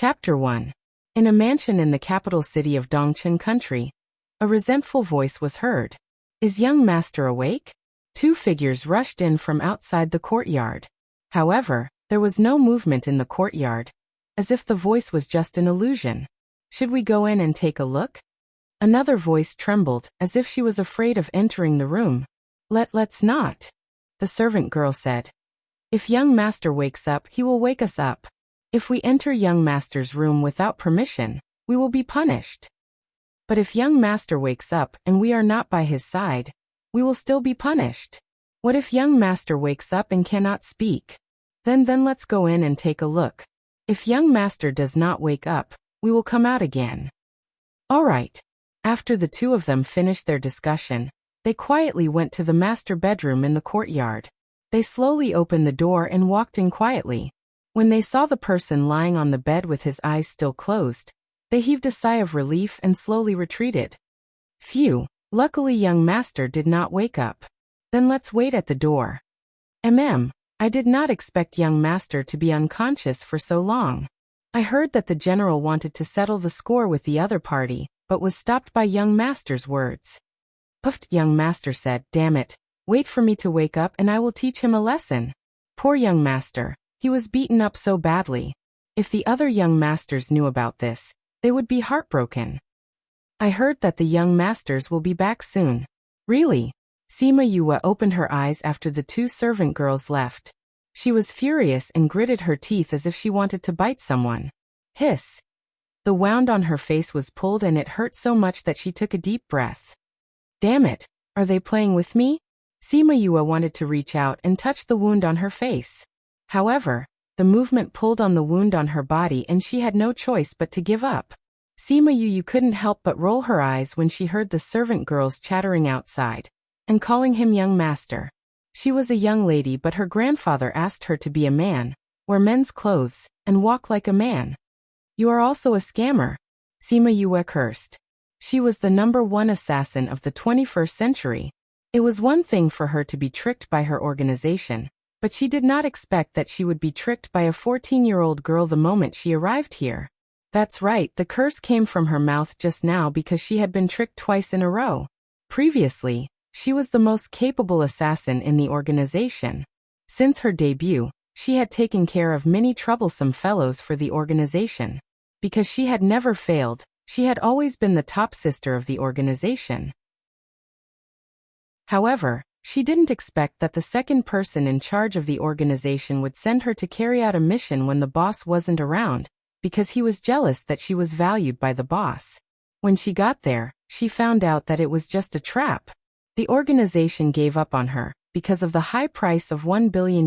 Chapter 1. In a mansion in the capital city of Dongchen country, a resentful voice was heard. Is young master awake? Two figures rushed in from outside the courtyard. However, there was no movement in the courtyard, as if the voice was just an illusion. Should we go in and take a look? Another voice trembled, as if she was afraid of entering the room. Let's not. The servant girl said. If young master wakes up, he will wake us up. If we enter young master's room without permission, we will be punished. But if young master wakes up and we are not by his side, we will still be punished. What if young master wakes up and cannot speak? Then let's go in and take a look. If young master does not wake up, we will come out again. All right. After the two of them finished their discussion, they quietly went to the master bedroom in the courtyard. They slowly opened the door and walked in quietly. When they saw the person lying on the bed with his eyes still closed, they heaved a sigh of relief and slowly retreated. Phew, luckily young master did not wake up. Then let's wait at the door. I did not expect young master to be unconscious for so long. I heard that the general wanted to settle the score with the other party, but was stopped by young master's words. Puffed, young master said, damn it, wait for me to wake up and I will teach him a lesson. Poor young master. He was beaten up so badly. If the other young masters knew about this, they would be heartbroken. I heard that the young masters will be back soon. Really? Sima Yue opened her eyes after the two servant girls left. She was furious and gritted her teeth as if she wanted to bite someone. Hiss. The wound on her face was pulled and it hurt so much that she took a deep breath. Damn it, are they playing with me? Sima Yue wanted to reach out and touch the wound on her face. However, the movement pulled on the wound on her body and she had no choice but to give up. Sima Yue couldn't help but roll her eyes when she heard the servant girls chattering outside and calling him young master. She was a young lady but her grandfather asked her to be a man, wear men's clothes, and walk like a man. You are also a scammer, Sima Yue cursed. She was the #1 assassin of the 21st century. It was one thing for her to be tricked by her organization, but she did not expect that she would be tricked by a 14-year-old girl the moment she arrived here. That's right, the curse came from her mouth just now because she had been tricked twice in a row. Previously, she was the most capable assassin in the organization. Since her debut, she had taken care of many troublesome fellows for the organization. Because she had never failed, she had always been the top sister of the organization. However, she didn't expect that the second person in charge of the organization would send her to carry out a mission when the boss wasn't around, because he was jealous that she was valued by the boss. When she got there, she found out that it was just a trap. The organization gave up on her because of the high price of $1 billion.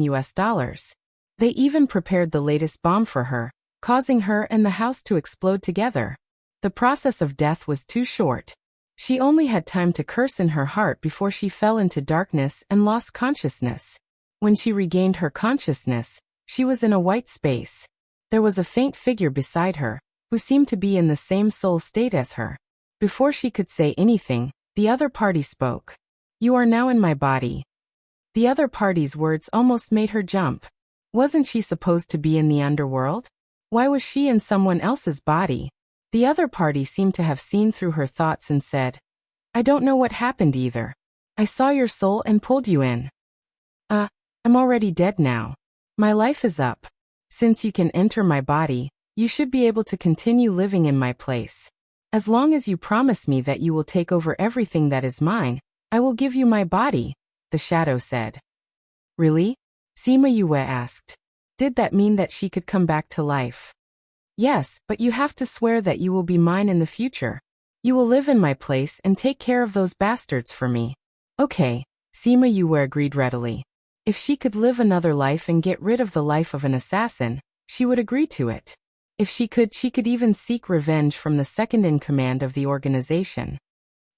They even prepared the latest bomb for her, causing her and the house to explode together. The process of death was too short. She only had time to curse in her heart before she fell into darkness and lost consciousness. When she regained her consciousness, she was in a white space. There was a faint figure beside her, who seemed to be in the same soul state as her. Before she could say anything, the other party spoke. You are now in my body. The other party's words almost made her jump. Wasn't she supposed to be in the underworld? Why was she in someone else's body? The other party seemed to have seen through her thoughts and said, I don't know what happened either. I saw your soul and pulled you in. I'm already dead now. My life is up. Since you can enter my body, you should be able to continue living in my place. As long as you promise me that you will take over everything that is mine, I will give you my body, the shadow said. Really? Sima Yue asked. Did that mean that she could come back to life? Yes, but you have to swear that you will be mine in the future. You will live in my place and take care of those bastards for me. Okay, Sima Yue agreed readily. If she could live another life and get rid of the life of an assassin, she would agree to it. If she could even seek revenge from the second in command of the organization.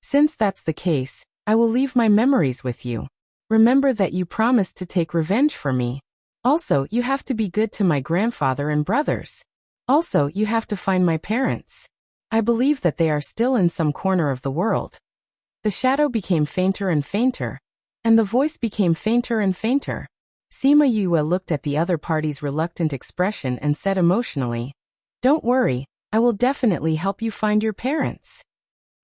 Since that's the case, I will leave my memories with you. Remember that you promised to take revenge for me. Also, you have to be good to my grandfather and brothers. Also, you have to find my parents. I believe that they are still in some corner of the world. The shadow became fainter and fainter, and the voice became fainter and fainter. Sima Yue looked at the other party's reluctant expression and said emotionally, Don't worry, I will definitely help you find your parents.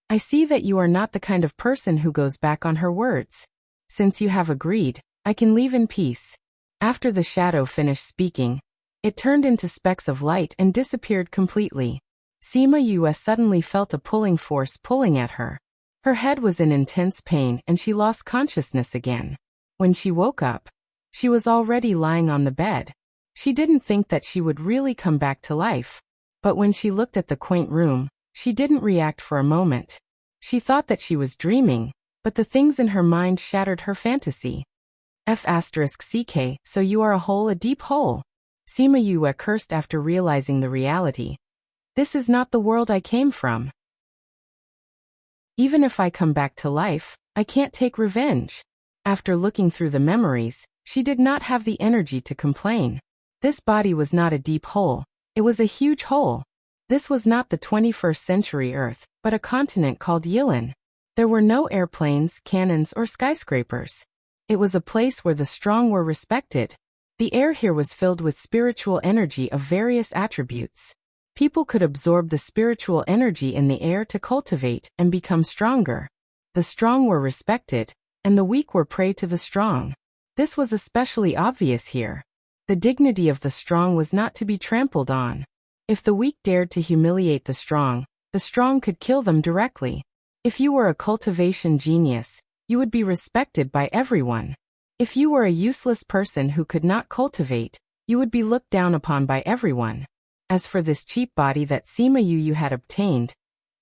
I see that you are not the kind of person who goes back on her words. Since you have agreed, I can leave in peace. After the shadow finished speaking, it turned into specks of light and disappeared completely. Sima Yue suddenly felt a pulling force pulling at her. Her head was in intense pain and she lost consciousness again. When she woke up, she was already lying on the bed. She didn't think that she would really come back to life. But when she looked at the quaint room, she didn't react for a moment. She thought that she was dreaming, but the things in her mind shattered her fantasy. F***CK, so you are a deep hole. Sima Yue cursed after realizing the reality. This is not the world I came from. Even if I come back to life, I can't take revenge. After looking through the memories, she did not have the energy to complain. This body was not a deep hole. It was a huge hole. This was not the 21st century Earth, but a continent called Yilan. There were no airplanes, cannons, or skyscrapers. It was a place where the strong were respected. The air here was filled with spiritual energy of various attributes. People could absorb the spiritual energy in the air to cultivate and become stronger. The strong were respected, and the weak were prey to the strong. This was especially obvious here. The dignity of the strong was not to be trampled on. If the weak dared to humiliate the strong could kill them directly. If you were a cultivation genius, you would be respected by everyone. If you were a useless person who could not cultivate, you would be looked down upon by everyone. As for this cheap body that Sima Yue had obtained,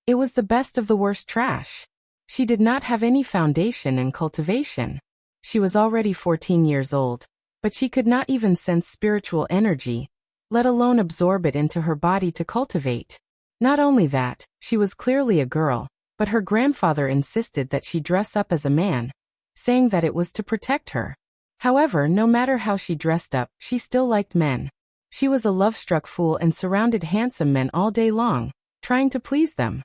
it was the best of the worst trash. She did not have any foundation in cultivation. She was already 14 years old, but she could not even sense spiritual energy, let alone absorb it into her body to cultivate. Not only that, she was clearly a girl, but her grandfather insisted that she dress up as a man, saying that it was to protect her. However, no matter how she dressed up, she still liked men. She was a love-struck fool and surrounded handsome men all day long, trying to please them.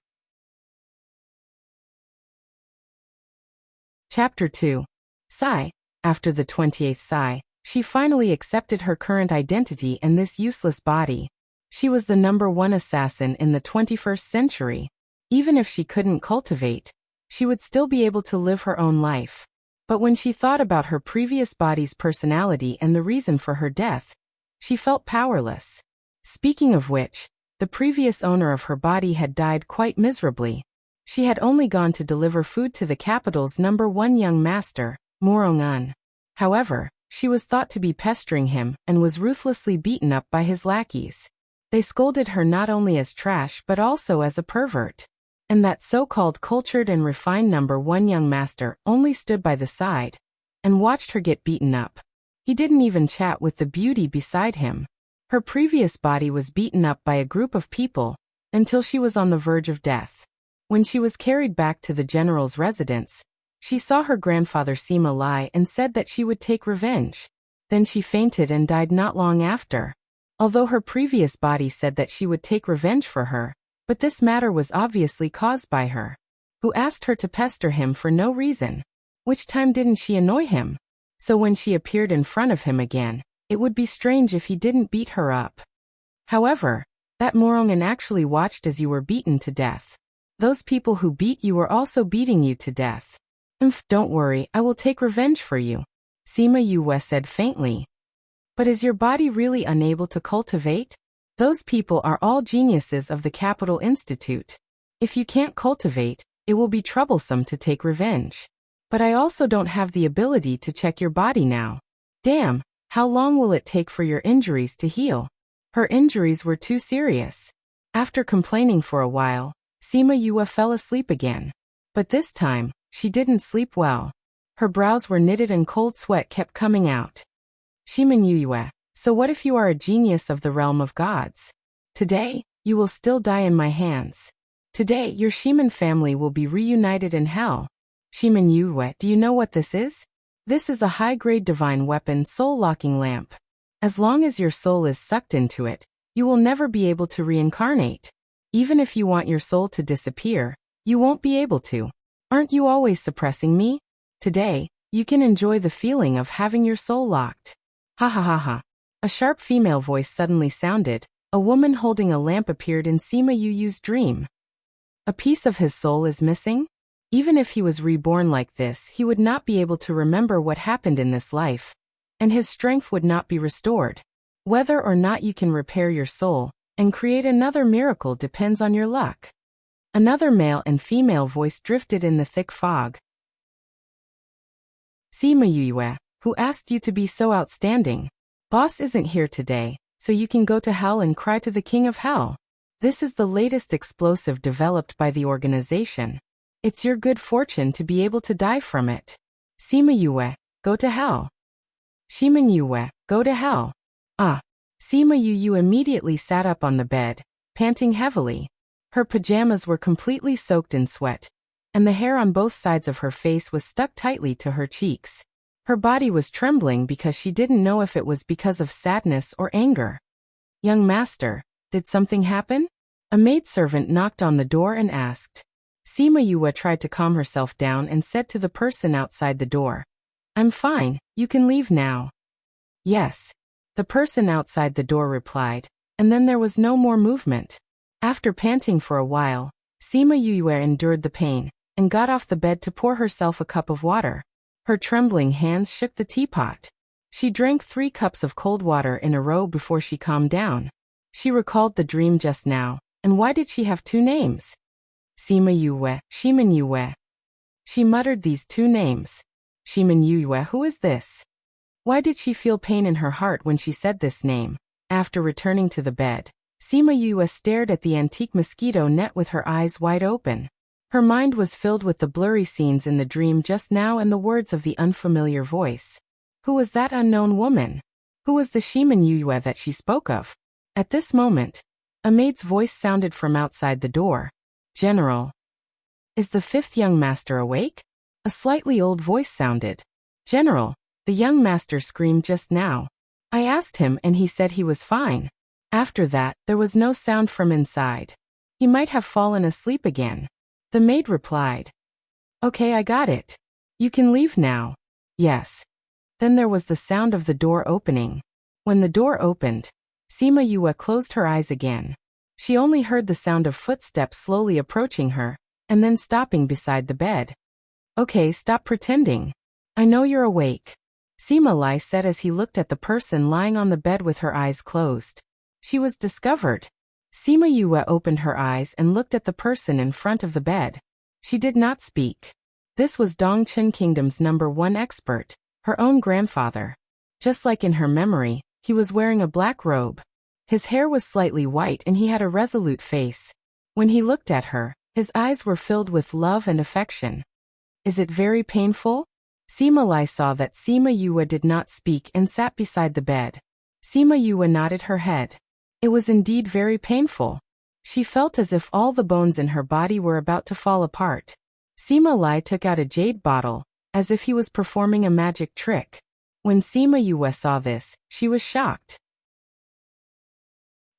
Chapter 2. Sigh. After the 28th sigh, she finally accepted her current identity and this useless body. She was the #1 assassin in the 21st century. Even if she couldn't cultivate, she would still be able to live her own life. But when she thought about her previous body's personality and the reason for her death, she felt powerless. Speaking of which, the previous owner of her body had died quite miserably. She had only gone to deliver food to the capital's #1 young master, Morong-un. However, she was thought to be pestering him and was ruthlessly beaten up by his lackeys. They scolded her not only as trash but also as a pervert. And that so-called cultured and refined #1 young master only stood by the side and watched her get beaten up. He didn't even chat with the beauty beside him. Her previous body was beaten up by a group of people until she was on the verge of death. When she was carried back to the general's residence, she saw her grandfather Sima lie and said that she would take revenge. Then she fainted and died not long after. Although her previous body said that she would take revenge for her, but this matter was obviously caused by her, who asked her to pester him for no reason. Which time didn't she annoy him? So when she appeared in front of him again, it would be strange if he didn't beat her up. However, that Morong-un actually watched as you were beaten to death. Those people who beat you were also beating you to death. Don't worry, I will take revenge for you, Sima Yue said faintly. But is your body really unable to cultivate? Those people are all geniuses of the Capital Institute. If you can't cultivate, it will be troublesome to take revenge. But I also don't have the ability to check your body now. Damn, how long will it take for your injuries to heal? Her injuries were too serious. After complaining for a while, Sima Yue fell asleep again. But this time, she didn't sleep well. Her brows were knitted and cold sweat kept coming out. Sima Yue, so what if you are a genius of the realm of gods? Today, you will still die in my hands. Today, your Shiman family will be reunited in hell. Shiman Yue, do you know what this is? This is a high-grade divine weapon soul-locking lamp. As long as your soul is sucked into it, you will never be able to reincarnate. Even if you want your soul to disappear, you won't be able to. Aren't you always suppressing me? Today, you can enjoy the feeling of having your soul locked. Ha ha ha ha. A sharp female voice suddenly sounded, A woman holding a lamp appeared in Sima Yu's dream. A piece of his soul is missing? Even if he was reborn like this, he would not be able to remember what happened in this life, and his strength would not be restored. Whether or not you can repair your soul and create another miracle depends on your luck. Another male and female voice drifted in the thick fog. Sima Yue, who asked you to be so outstanding? Boss isn't here today, so you can go to hell and cry to the king of hell. This is the latest explosive developed by the organization. It's your good fortune to be able to die from it. Sima Yue, go to hell. Shimin Yue, go to hell. Sima Yu immediately sat up on the bed, panting heavily. Her pajamas were completely soaked in sweat, and the hair on both sides of her face was stuck tightly to her cheeks. Her body was trembling because she didn't know if it was because of sadness or anger. Young master, did something happen? A maidservant knocked on the door and asked. Sima Yue tried to calm herself down and said to the person outside the door, I'm fine, you can leave now. Yes. The person outside the door replied, and then there was no more movement. After panting for a while, Sima Yue endured the pain and got off the bed to pour herself a cup of water. Her trembling hands shook the teapot. She drank 3 cups of cold water in a row before she calmed down. She recalled the dream just now, and why did she have 2 names? Sima Yue, Shimin Yue. She muttered these 2 names. Shimin Yue, who is this? Why did she feel pain in her heart when she said this name? After returning to the bed, Sima Yue stared at the antique mosquito net with her eyes wide open. Her mind was filled with the blurry scenes in the dream just now and the words of the unfamiliar voice. Who was that unknown woman? Who was the Shimin Yue that she spoke of? At this moment, a maid's voice sounded from outside the door. General. Is the 5th young master awake? A slightly old voice sounded. General. The young master screamed just now. I asked him and he said he was fine. After that, there was no sound from inside. He might have fallen asleep again. The maid replied. Okay, I got it. You can leave now. Yes. Then there was the sound of the door opening. When the door opened, Sima Yue closed her eyes again. She only heard the sound of footsteps slowly approaching her, and then stopping beside the bed. Okay, stop pretending. I know you're awake. Sima Lai said as he looked at the person lying on the bed with her eyes closed. She was discovered. Sima Yue opened her eyes and looked at the person in front of the bed. She did not speak. This was Dongchen Kingdom's #1 expert, her own grandfather. Just like in her memory, he was wearing a black robe. His hair was slightly white and he had a resolute face. When he looked at her, his eyes were filled with love and affection. Is it very painful? Sima Lai saw that Sima Yue did not speak and sat beside the bed. Sima Yue nodded her head. It was indeed very painful. She felt as if all the bones in her body were about to fall apart. Sima Lai took out a jade bottle, as if he was performing a magic trick. When Sima Yue saw this, she was shocked.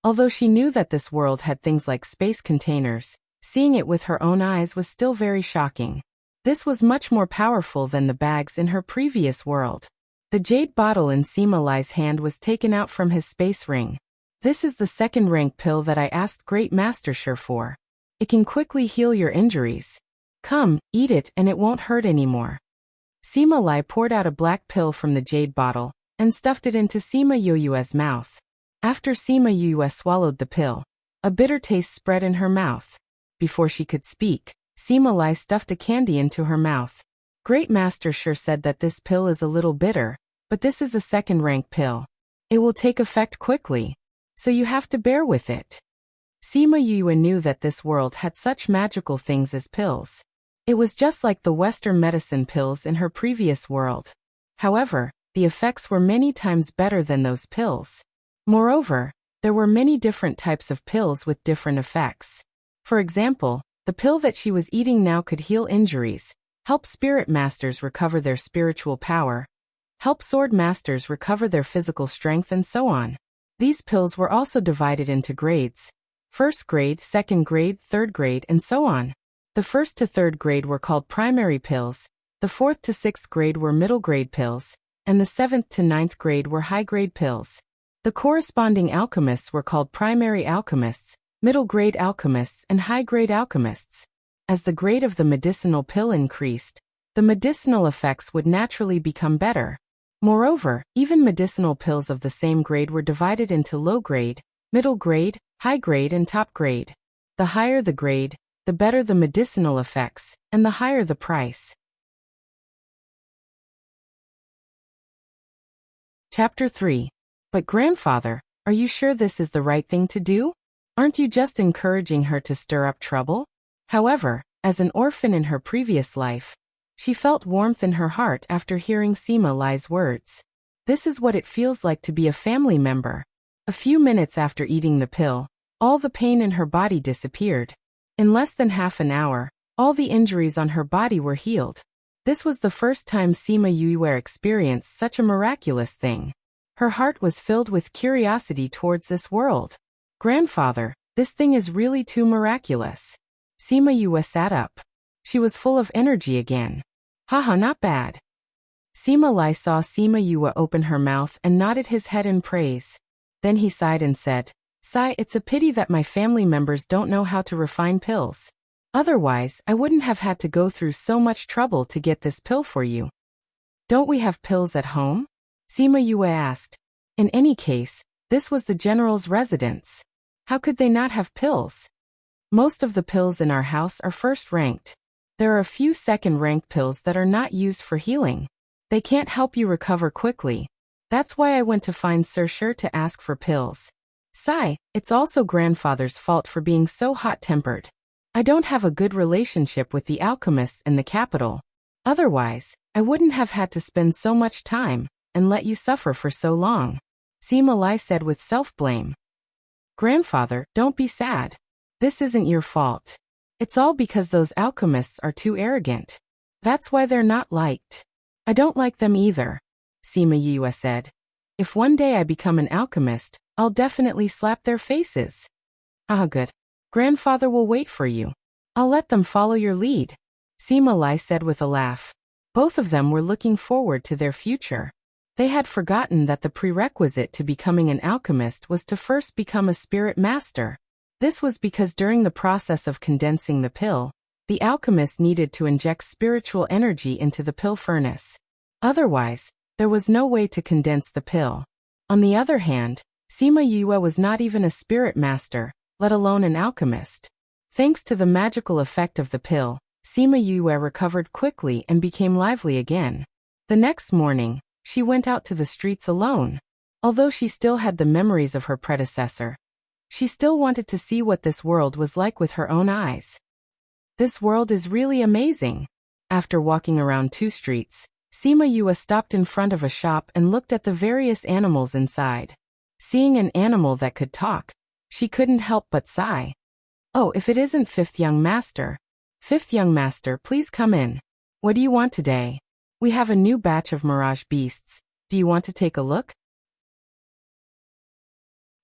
Although she knew that this world had things like space containers, seeing it with her own eyes was still very shocking. This was much more powerful than the bags in her previous world. The jade bottle in Sima Lai's hand was taken out from his space ring. This is the 2nd rank pill that I asked Great Master Shi for. It can quickly heal your injuries. Come, eat it and it won't hurt anymore. Sima Lai poured out a black pill from the jade bottle and stuffed it into Sima Yue's mouth. After Sima Yue swallowed the pill, a bitter taste spread in her mouth. Before she could speak, Sima Lai stuffed a candy into her mouth. Great Master Shi said that this pill is a little bitter, but this is a 2nd rank pill. It will take effect quickly, so you have to bear with it. Sima Yue knew that this world had such magical things as pills. It was just like the Western medicine pills in her previous world. However, the effects were many times better than those pills. Moreover, there were many different types of pills with different effects. For example, the pill that she was eating now could heal injuries, help spirit masters recover their spiritual power, help sword masters recover their physical strength, and so on. These pills were also divided into grades: 1st grade, 2nd grade, 3rd grade, and so on. The 1st to 3rd grade were called primary pills, the 4th to 6th grade were middle grade pills, and the 7th to 9th grade were high grade pills. The The corresponding alchemists were called primary alchemists, middle-grade alchemists, and high-grade alchemists. As the grade of the medicinal pill increased, the medicinal effects would naturally become better. Moreover, even medicinal pills of the same grade were divided into low grade, middle grade, high grade, and top grade. The higher the grade, the better the medicinal effects, and the higher the price. Chapter 3. But grandfather, are you sure this is the right thing to do? Aren't you just encouraging her to stir up trouble? However, as an orphan in her previous life, she felt warmth in her heart after hearing Sima Lai's words. This is what it feels like to be a family member. A few minutes after eating the pill, all the pain in her body disappeared. In less than half an hour, all the injuries on her body were healed. This was the first time Sima Yue experienced such a miraculous thing. Her heart was filled with curiosity towards this world. Grandfather, this thing is really too miraculous. Sima Yue sat up. She was full of energy again. Haha, not bad. Sima Lai saw Sima Yue open her mouth and nodded his head in praise. Then he sighed and said, "Sai, it's a pity that my family members don't know how to refine pills. Otherwise, I wouldn't have had to go through so much trouble to get this pill for you." "Don't we have pills at home?" Sima Yue asked. In any case, this was the general's residence. How could they not have pills? Most of the pills in our house are first-ranked. There are a few second-ranked pills that are not used for healing. They can't help you recover quickly. That's why I went to find Sir Sher to ask for pills. Sai, it's also grandfather's fault for being so hot-tempered. I don't have a good relationship with the alchemists in the capital. Otherwise, I wouldn't have had to spend so much time and let you suffer for so long. Sima Lai said with self-blame. Grandfather, don't be sad. This isn't your fault. It's all because those alchemists are too arrogant. That's why they're not liked. I don't like them either, Sima Yue said. If one day I become an alchemist, I'll definitely slap their faces. Ah, good. Grandfather will wait for you. I'll let them follow your lead, Sima Lai said with a laugh. Both of them were looking forward to their future. They had forgotten that the prerequisite to becoming an alchemist was to first become a spirit master. This was because during the process of condensing the pill, the alchemist needed to inject spiritual energy into the pill furnace. Otherwise, there was no way to condense the pill. On the other hand, Sima Yue was not even a spirit master, let alone an alchemist. Thanks to the magical effect of the pill, Sima Yue recovered quickly and became lively again. The next morning, she went out to the streets alone. Although she still had the memories of her predecessor, she still wanted to see what this world was like with her own eyes. This world is really amazing. After walking around 2 streets, Sima Yue stopped in front of a shop and looked at the various animals inside. Seeing an animal that could talk, she couldn't help but sigh. Oh, if it isn't Fifth Young Master. Fifth Young Master, please come in. What do you want today? We have a new batch of mirage beasts. Do you want to take a look?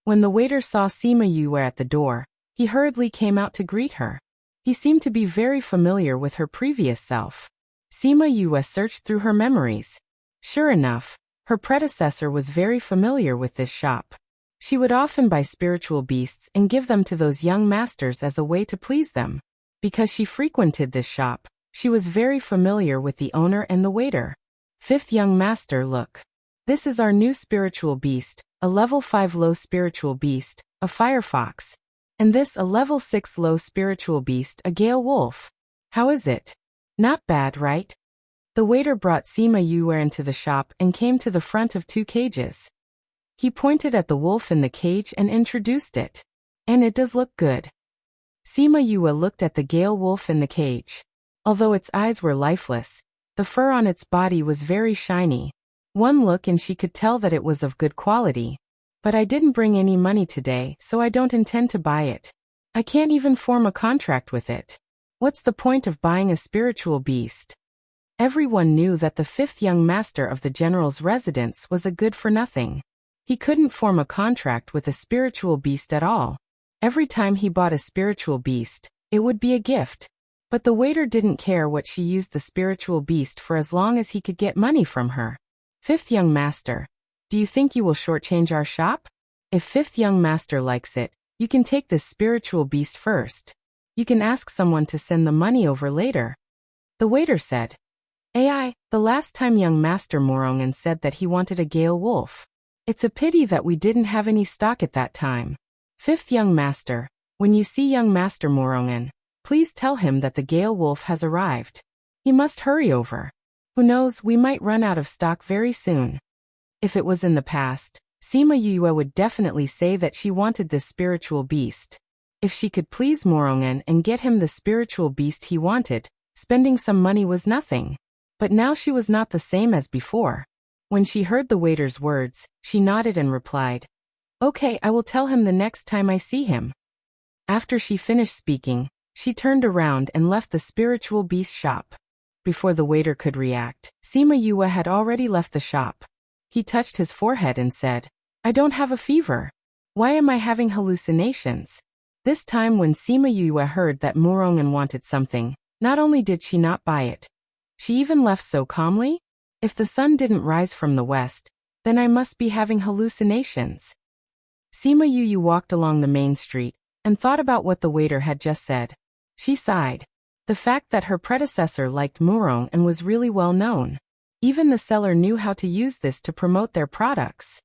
When the waiter saw Sima Yue at the door, he hurriedly came out to greet her. He seemed to be very familiar with her previous self. Sima Yue searched through her memories. Sure enough, her predecessor was very familiar with this shop. She would often buy spiritual beasts and give them to those young masters as a way to please them. Because she frequented this shop, she was very familiar with the owner and the waiter. Fifth Young Master, look. This is our new spiritual beast, a level 5 low spiritual beast, a firefox. And this a level 6 low spiritual beast, a gale wolf. How is it? Not bad, right? The waiter brought Sima Yue into the shop and came to the front of 2 cages. He pointed at the wolf in the cage and introduced it. And it does look good. Sima Yue looked at the gale wolf in the cage. Although its eyes were lifeless, the fur on its body was very shiny. One look and she could tell that it was of good quality. But I didn't bring any money today, so I don't intend to buy it. I can't even form a contract with it. What's the point of buying a spiritual beast? Everyone knew that the 5th young master of the general's residence was a good-for-nothing. He couldn't form a contract with a spiritual beast at all. Every time he bought a spiritual beast, it would be a gift. But the waiter didn't care what she used the spiritual beast for as long as he could get money from her. 5th young master, do you think you will shortchange our shop? If fifth young master likes it, you can take this spiritual beast first. You can ask someone to send the money over later. The waiter said. The last time young master Morongan said that he wanted a Gale wolf. It's a pity that we didn't have any stock at that time. Fifth young master, when you see young master Morongan, please tell him that the Gale wolf has arrived. He must hurry over. Who knows, we might run out of stock very soon. If it was in the past, Sima Yue would definitely say that she wanted this spiritual beast. If she could please Morongan and get him the spiritual beast he wanted, spending some money was nothing. But now she was not the same as before. When she heard the waiter's words, she nodded and replied, "Okay, I will tell him the next time I see him." After she finished speaking, she turned around and left the spiritual beast shop. Before the waiter could react, Sima Yue had already left the shop. He touched his forehead and said, "I don't have a fever. Why am I having hallucinations?" This time when Sima Yue heard that Morongan wanted something, not only did she not buy it, she even left so calmly. If the sun didn't rise from the west, then I must be having hallucinations. Sima Yue walked along the main street and thought about what the waiter had just said. She sighed. The fact that her predecessor liked Murong and was really well known. Even the seller knew how to use this to promote their products.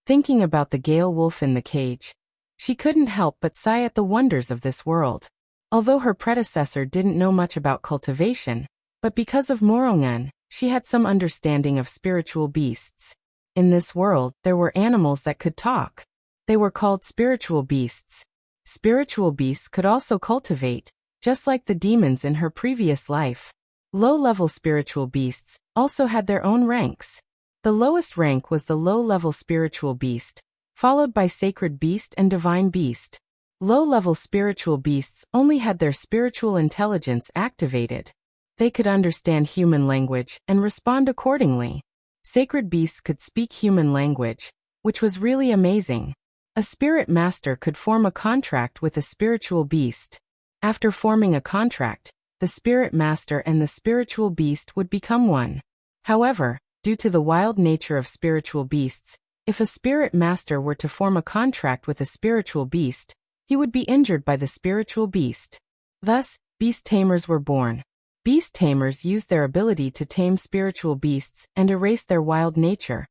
Thinking about the Gale wolf in the cage, she couldn't help but sigh at the wonders of this world. Although her predecessor didn't know much about cultivation, but because of Morongan, she had some understanding of spiritual beasts. In this world, there were animals that could talk. They were called spiritual beasts. Spiritual beasts could also cultivate, just like the demons in her previous life. Low-level spiritual beasts also had their own ranks. The lowest rank was the low-level spiritual beast, followed by sacred beast and divine beast. Low-level spiritual beasts only had their spiritual intelligence activated. They could understand human language and respond accordingly. Sacred beasts could speak human language, which was really amazing. A spirit master could form a contract with a spiritual beast. After forming a contract, the spirit master and the spiritual beast would become one. However, due to the wild nature of spiritual beasts, if a spirit master were to form a contract with a spiritual beast, he would be injured by the spiritual beast. Thus, beast tamers were born. Beast tamers used their ability to tame spiritual beasts and erase their wild nature,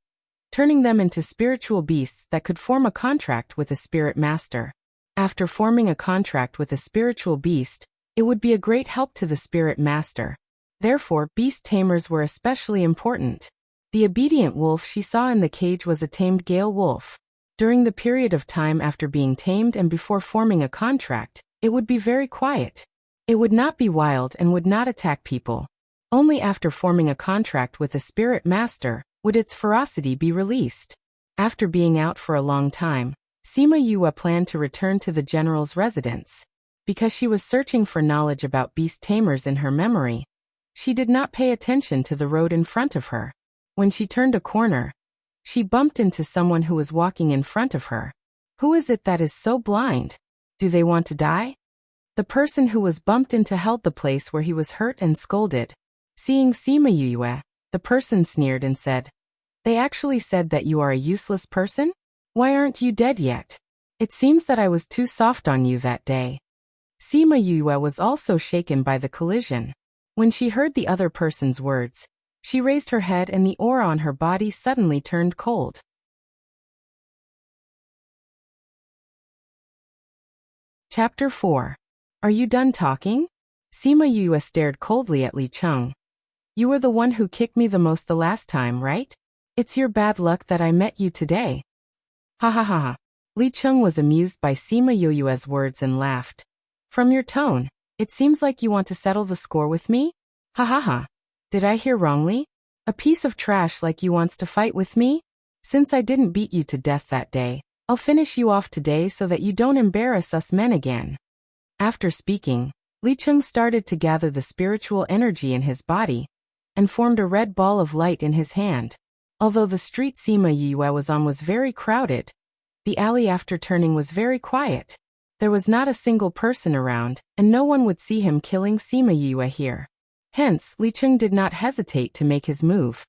turning them into spiritual beasts that could form a contract with a spirit master. After forming a contract with a spiritual beast, it would be a great help to the spirit master. Therefore, beast tamers were especially important. The obedient wolf she saw in the cage was a tamed Gale wolf. During the period of time after being tamed and before forming a contract, it would be very quiet. It would not be wild and would not attack people. Only after forming a contract with a spirit master would its ferocity be released. After being out for a long time, Sima Yue planned to return to the general's residence. Because she was searching for knowledge about beast tamers in her memory, she did not pay attention to the road in front of her. When she turned a corner, she bumped into someone who was walking in front of her. Who is it that is so blind? Do they want to die? The person who was bumped into held the place where he was hurt and scolded. Seeing Sima Yue, the person sneered and said, "They actually said that you are a useless person? Why aren't you dead yet? It seems that I was too soft on you that day." Sima Yue was also shaken by the collision. When she heard the other person's words, she raised her head and the aura on her body suddenly turned cold. Chapter 4. Are you done talking? Sima Yue stared coldly at Li Cheng. You were the one who kicked me the most the last time, right? It's your bad luck that I met you today. Ha ha ha ha. Li Cheng was amused by Sima Yue's words and laughed. From your tone, it seems like you want to settle the score with me? Ha ha ha. Did I hear wrongly? A piece of trash like you wants to fight with me? Since I didn't beat you to death that day, I'll finish you off today so that you don't embarrass us men again. After speaking, Li Cheng started to gather the spiritual energy in his body and formed a red ball of light in his hand. Although the street Sima Yue was on was very crowded, the alley after turning was very quiet. There was not a single person around, and no one would see him killing Sima Yue here. Hence, Li Cheng did not hesitate to make his move.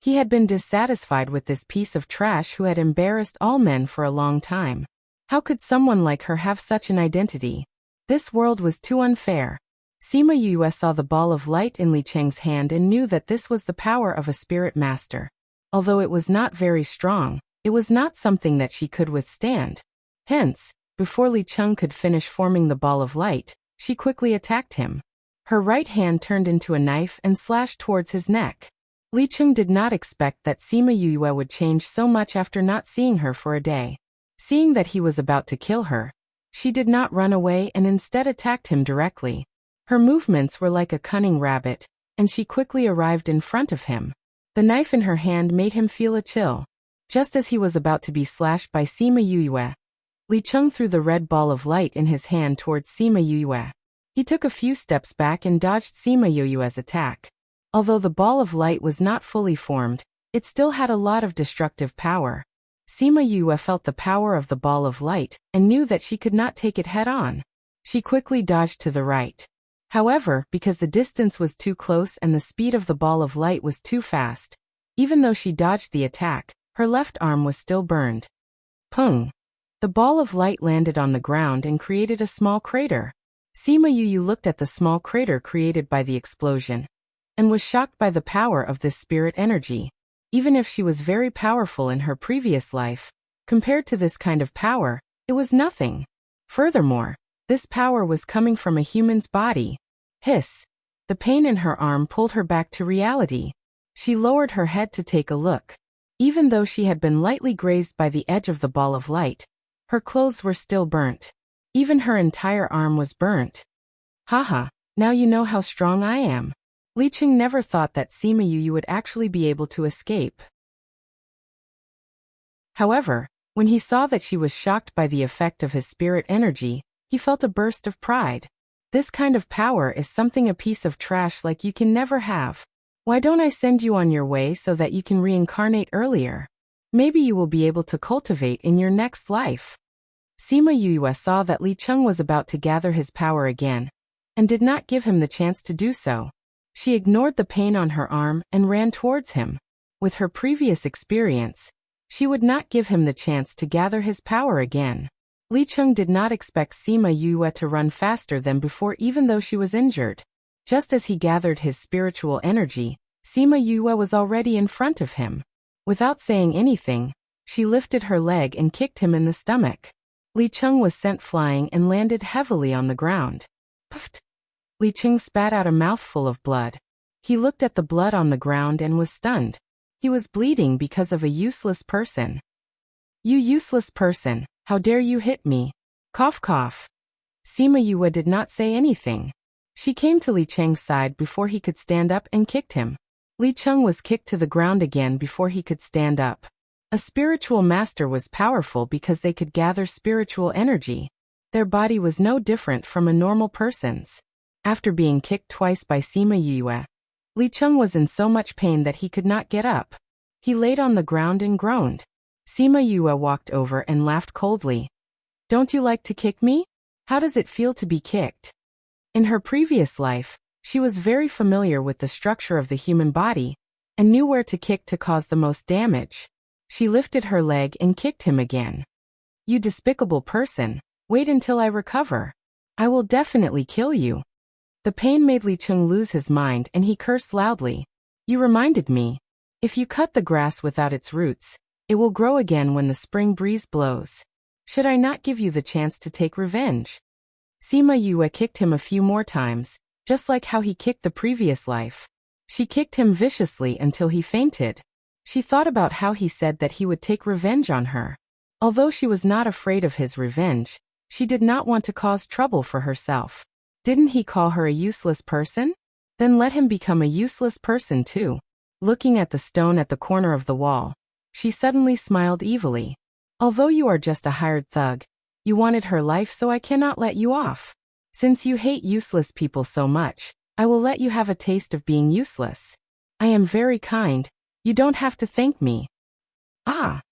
He had been dissatisfied with this piece of trash who had embarrassed all men for a long time. How could someone like her have such an identity? This world was too unfair. Sima Yue saw the ball of light in Li Cheng's hand and knew that this was the power of a spirit master. Although it was not very strong, it was not something that she could withstand. Hence, before Li Cheng could finish forming the ball of light, she quickly attacked him. Her right hand turned into a knife and slashed towards his neck. Li Cheng did not expect that Sima Yue would change so much after not seeing her for a day. Seeing that he was about to kill her, she did not run away and instead attacked him directly. Her movements were like a cunning rabbit, and she quickly arrived in front of him. The knife in her hand made him feel a chill. Just as he was about to be slashed by Sima Yue, Li Cheng threw the red ball of light in his hand towards Sima Yue. He took a few steps back and dodged Sima Yue's attack. Although the ball of light was not fully formed, it still had a lot of destructive power. Sima Yue felt the power of the ball of light and knew that she could not take it head-on. She quickly dodged to the right. However, because the distance was too close and the speed of the ball of light was too fast, even though she dodged the attack, her left arm was still burned. Pung! The ball of light landed on the ground and created a small crater. Sima Yue looked at the small crater created by the explosion and was shocked by the power of this spirit energy. Even if she was very powerful in her previous life, compared to this kind of power, it was nothing. Furthermore, this power was coming from a human's body. Hiss! The pain in her arm pulled her back to reality. She lowered her head to take a look. Even though she had been lightly grazed by the edge of the ball of light, her clothes were still burnt. Even her entire arm was burnt. Haha, now you know how strong I am. Li Cheng never thought that Sima Yue would actually be able to escape. However, when he saw that she was shocked by the effect of his spirit energy, he felt a burst of pride. This kind of power is something a piece of trash like you can never have. Why don't I send you on your way so that you can reincarnate earlier? Maybe you will be able to cultivate in your next life. Sima Yue saw that Li Cheng was about to gather his power again, and did not give him the chance to do so. She ignored the pain on her arm and ran towards him. With her previous experience, she would not give him the chance to gather his power again. Li Cheng did not expect Sima Yue to run faster than before even though she was injured. Just as he gathered his spiritual energy, Sima Yue was already in front of him. Without saying anything, she lifted her leg and kicked him in the stomach. Li Cheng was sent flying and landed heavily on the ground. Puffed! Li Cheng spat out a mouthful of blood. He looked at the blood on the ground and was stunned. He was bleeding because of a useless person. You useless person, how dare you hit me? Cough cough. Sima Yue did not say anything. She came to Li Cheng's side before he could stand up and kicked him. Li Cheng was kicked to the ground again before he could stand up. A spiritual master was powerful because they could gather spiritual energy. Their body was no different from a normal person's. After being kicked twice by Sima Yue, Li Cheng was in so much pain that he could not get up. He laid on the ground and groaned. Sima Yue walked over and laughed coldly. Don't you like to kick me? How does it feel to be kicked? In her previous life, she was very familiar with the structure of the human body and knew where to kick to cause the most damage. She lifted her leg and kicked him again. You despicable person, wait until I recover. I will definitely kill you. The pain made Li Cheng lose his mind and he cursed loudly. You reminded me. If you cut the grass without its roots, it will grow again when the spring breeze blows. Should I not give you the chance to take revenge? Sima Yue kicked him a few more times, just like how he kicked the previous life. She kicked him viciously until he fainted. She thought about how he said that he would take revenge on her. Although she was not afraid of his revenge, she did not want to cause trouble for herself. Didn't he call her a useless person? Then let him become a useless person too. Looking at the stone at the corner of the wall, she suddenly smiled evilly. Although you are just a hired thug, you wanted her life, so I cannot let you off. Since you hate useless people so much, I will let you have a taste of being useless. I am very kind. You don't have to thank me. Ah!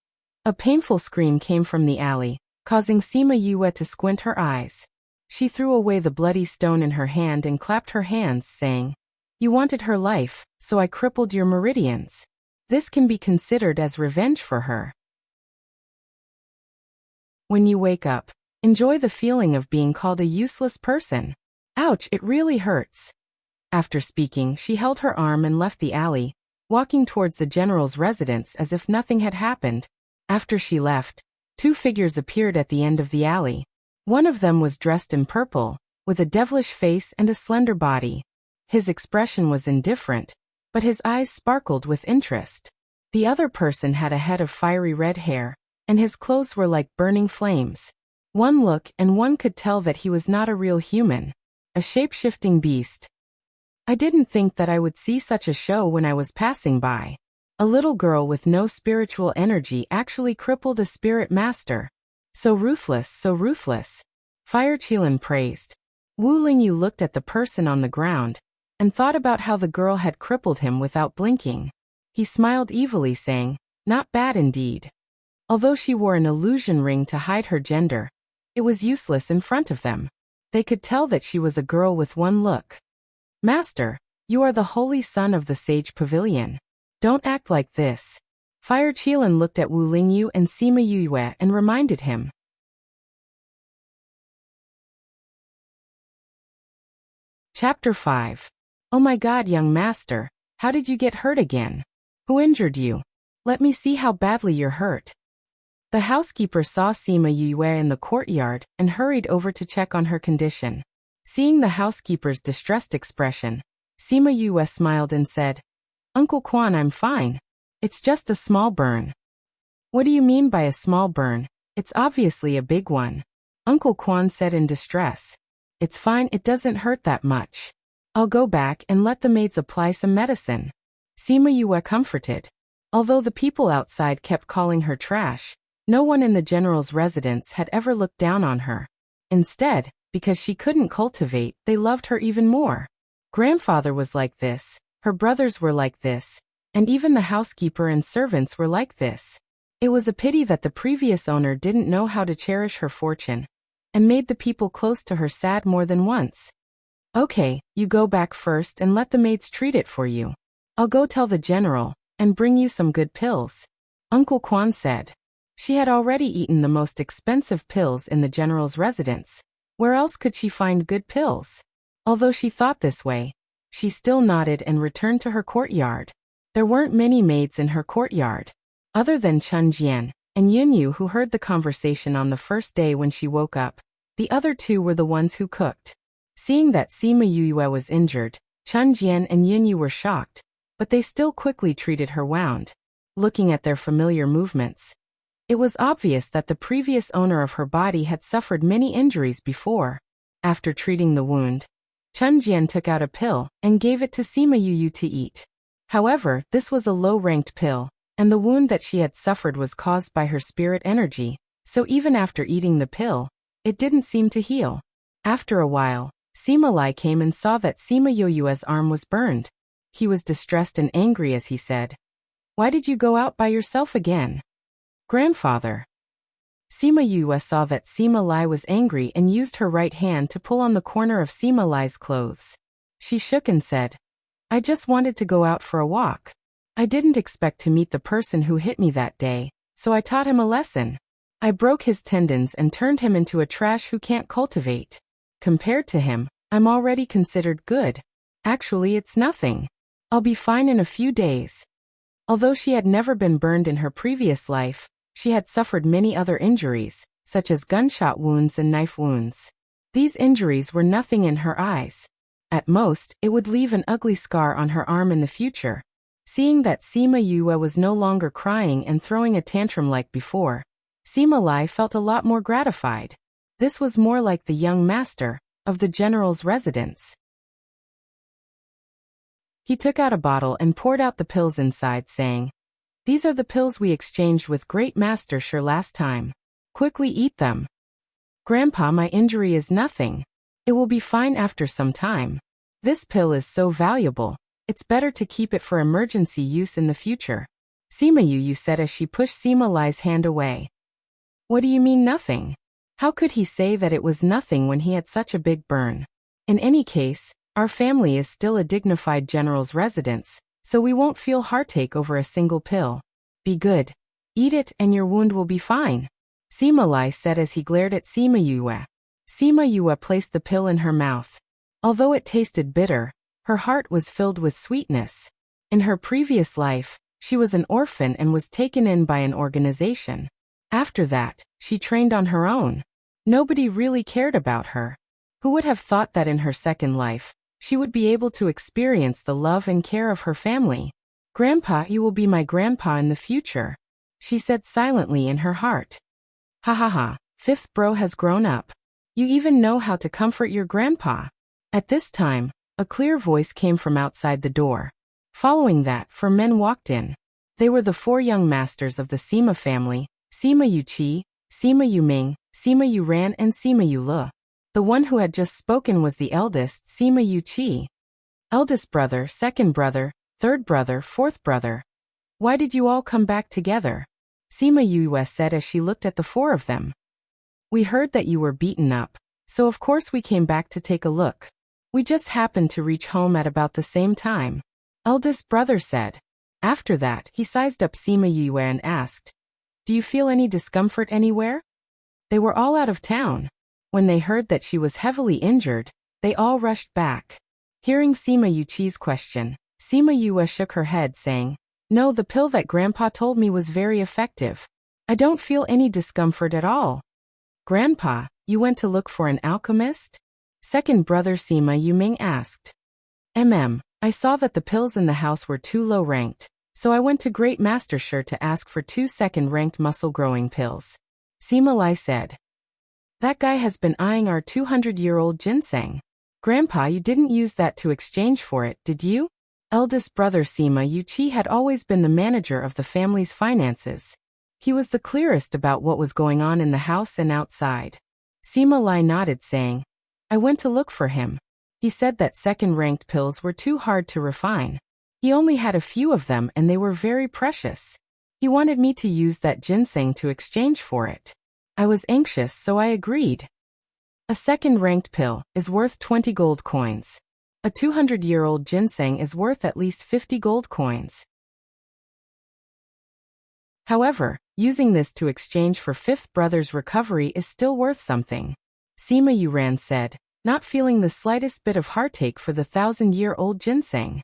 A painful scream came from the alley, causing Sima Yue to squint her eyes. She threw away the bloody stone in her hand and clapped her hands, saying, You wanted her life, so I crippled your meridians. This can be considered as revenge for her. When you wake up, enjoy the feeling of being called a useless person. Ouch, it really hurts. After speaking, she held her arm and left the alley, walking towards the general's residence as if nothing had happened. After she left, two figures appeared at the end of the alley. One of them was dressed in purple, with a devilish face and a slender body. His expression was indifferent, but his eyes sparkled with interest. The other person had a head of fiery red hair, and his clothes were like burning flames. One look and one could tell that he was not a real human, a shape-shifting beast. I didn't think that I would see such a show when I was passing by. A little girl with no spiritual energy actually crippled a spirit master. So ruthless, so ruthless. Fire Qilin praised. Wu Lingyu looked at the person on the ground, and thought about how the girl had crippled him without blinking. He smiled evilly, saying, "Not bad indeed." Although she wore an illusion ring to hide her gender, it was useless in front of them. They could tell that she was a girl with one look. "Master, you are the holy son of the Sage Pavilion. Don't act like this." Fire Qilin looked at Wu Lingyu and Sima Yue and reminded him. Chapter 5. Oh my God, young master, how did you get hurt again? Who injured you? Let me see how badly you're hurt. The housekeeper saw Sima Yue in the courtyard and hurried over to check on her condition. Seeing the housekeeper's distressed expression, Sima Yue smiled and said, "Uncle Quan, I'm fine. It's just a small burn." "What do you mean by a small burn? It's obviously a big one," Uncle Quan said in distress. "It's fine, it doesn't hurt that much. I'll go back and let the maids apply some medicine." Sima Yue comforted. Although the people outside kept calling her trash, no one in the general's residence had ever looked down on her. Instead, because she couldn't cultivate, they loved her even more. Grandfather was like this, her brothers were like this, and even the housekeeper and servants were like this. It was a pity that the previous owner didn't know how to cherish her fortune, and made the people close to her sad more than once. "Okay, you go back first and let the maids treat it for you. I'll go tell the general, and bring you some good pills," Uncle Quan said. She had already eaten the most expensive pills in the general's residence. Where else could she find good pills? Although she thought this way, she still nodded and returned to her courtyard. There weren't many maids in her courtyard. Other than Chun Jian and Yunyu, who heard the conversation on the first day when she woke up, the other two were the ones who cooked. Seeing that Sima Yue was injured, Chun Jian and Yunyu were shocked, but they still quickly treated her wound. Looking at their familiar movements, it was obvious that the previous owner of her body had suffered many injuries before. After treating the wound, Chun Jian took out a pill and gave it to Sima Yue to eat. However, this was a low-ranked pill, and the wound that she had suffered was caused by her spirit energy, so even after eating the pill, it didn't seem to heal. After a while, Sima Lai came and saw that Sima Yue's arm was burned. He was distressed and angry as he said, "Why did you go out by yourself again?" "Grandfather." Sima Yue saw that Sima Lai was angry and used her right hand to pull on the corner of Sima Lai's clothes. She shook and said, "I just wanted to go out for a walk. I didn't expect to meet the person who hit me that day, so I taught him a lesson. I broke his tendons and turned him into a trash who can't cultivate. Compared to him, I'm already considered good. Actually, it's nothing. I'll be fine in a few days." Although she had never been burned in her previous life, she had suffered many other injuries, such as gunshot wounds and knife wounds. These injuries were nothing in her eyes. At most, it would leave an ugly scar on her arm in the future. Seeing that Sima Yue was no longer crying and throwing a tantrum like before, Sima Lai felt a lot more gratified. This was more like the young master of the general's residence. He took out a bottle and poured out the pills inside, saying, "These are the pills we exchanged with Great Master Shi last time. Quickly eat them." "Grandpa, my injury is nothing. It will be fine after some time. This pill is so valuable, it's better to keep it for emergency use in the future," Sima Yue said as she pushed Sima Lai's hand away. "What do you mean nothing? How could he say that it was nothing when he had such a big burn? In any case, our family is still a dignified general's residence, so we won't feel heartache over a single pill. Be good. Eat it and your wound will be fine, Sima Lai said as he glared at Sima Yue. Sima Yue placed the pill in her mouth. Although it tasted bitter, her heart was filled with sweetness. In her previous life, she was an orphan and was taken in by an organization. After that, she trained on her own. Nobody really cared about her. Who would have thought that in her second life, she would be able to experience the love and care of her family? Grandpa, you will be my grandpa in the future, she said silently in her heart. Ha ha ha, fifth bro has grown up. You even know how to comfort your grandpa. At this time, a clear voice came from outside the door. Following that, 4 men walked in. They were the 4 young masters of the Sima family, Sima Yuqi, Sima Yuming, Sima Yuran and Sima Yule. The one who had just spoken was the eldest, Sima Yuqi. Eldest brother, second brother, third brother, fourth brother. Why did you all come back together? Sima Yue said as she looked at the 4 of them. We heard that you were beaten up, so of course we came back to take a look. We just happened to reach home at about the same time, eldest brother said. After that, he sized up Sima Yue and asked, do you feel any discomfort anywhere? They were all out of town. When they heard that she was heavily injured, they all rushed back. Hearing Sima Yuqi's question, Sima Yue shook her head saying, no, the pill that Grandpa told me was very effective. I don't feel any discomfort at all. Grandpa, you went to look for an alchemist? Second brother Sima Yuming asked. I saw that the pills in the house were too low ranked, so I went to Great Master Shi to ask for 2 second-ranked muscle-growing pills. Sima Lai said. That guy has been eyeing our 200-year-old ginseng. Grandpa, you didn't use that to exchange for it, did you? Eldest brother Sima Yuqi had always been the manager of the family's finances. He was the clearest about what was going on in the house and outside. Sima Lai nodded saying, I went to look for him. He said that second-ranked pills were too hard to refine. He only had a few of them and they were very precious. He wanted me to use that ginseng to exchange for it. I was anxious, so I agreed. A second-ranked pill is worth 20 gold coins. A 200-year-old ginseng is worth at least 50 gold coins. However, using this to exchange for fifth brother's recovery is still worth something. Sima Yuran said, not feeling the slightest bit of heartache for the 1,000-year-old ginseng.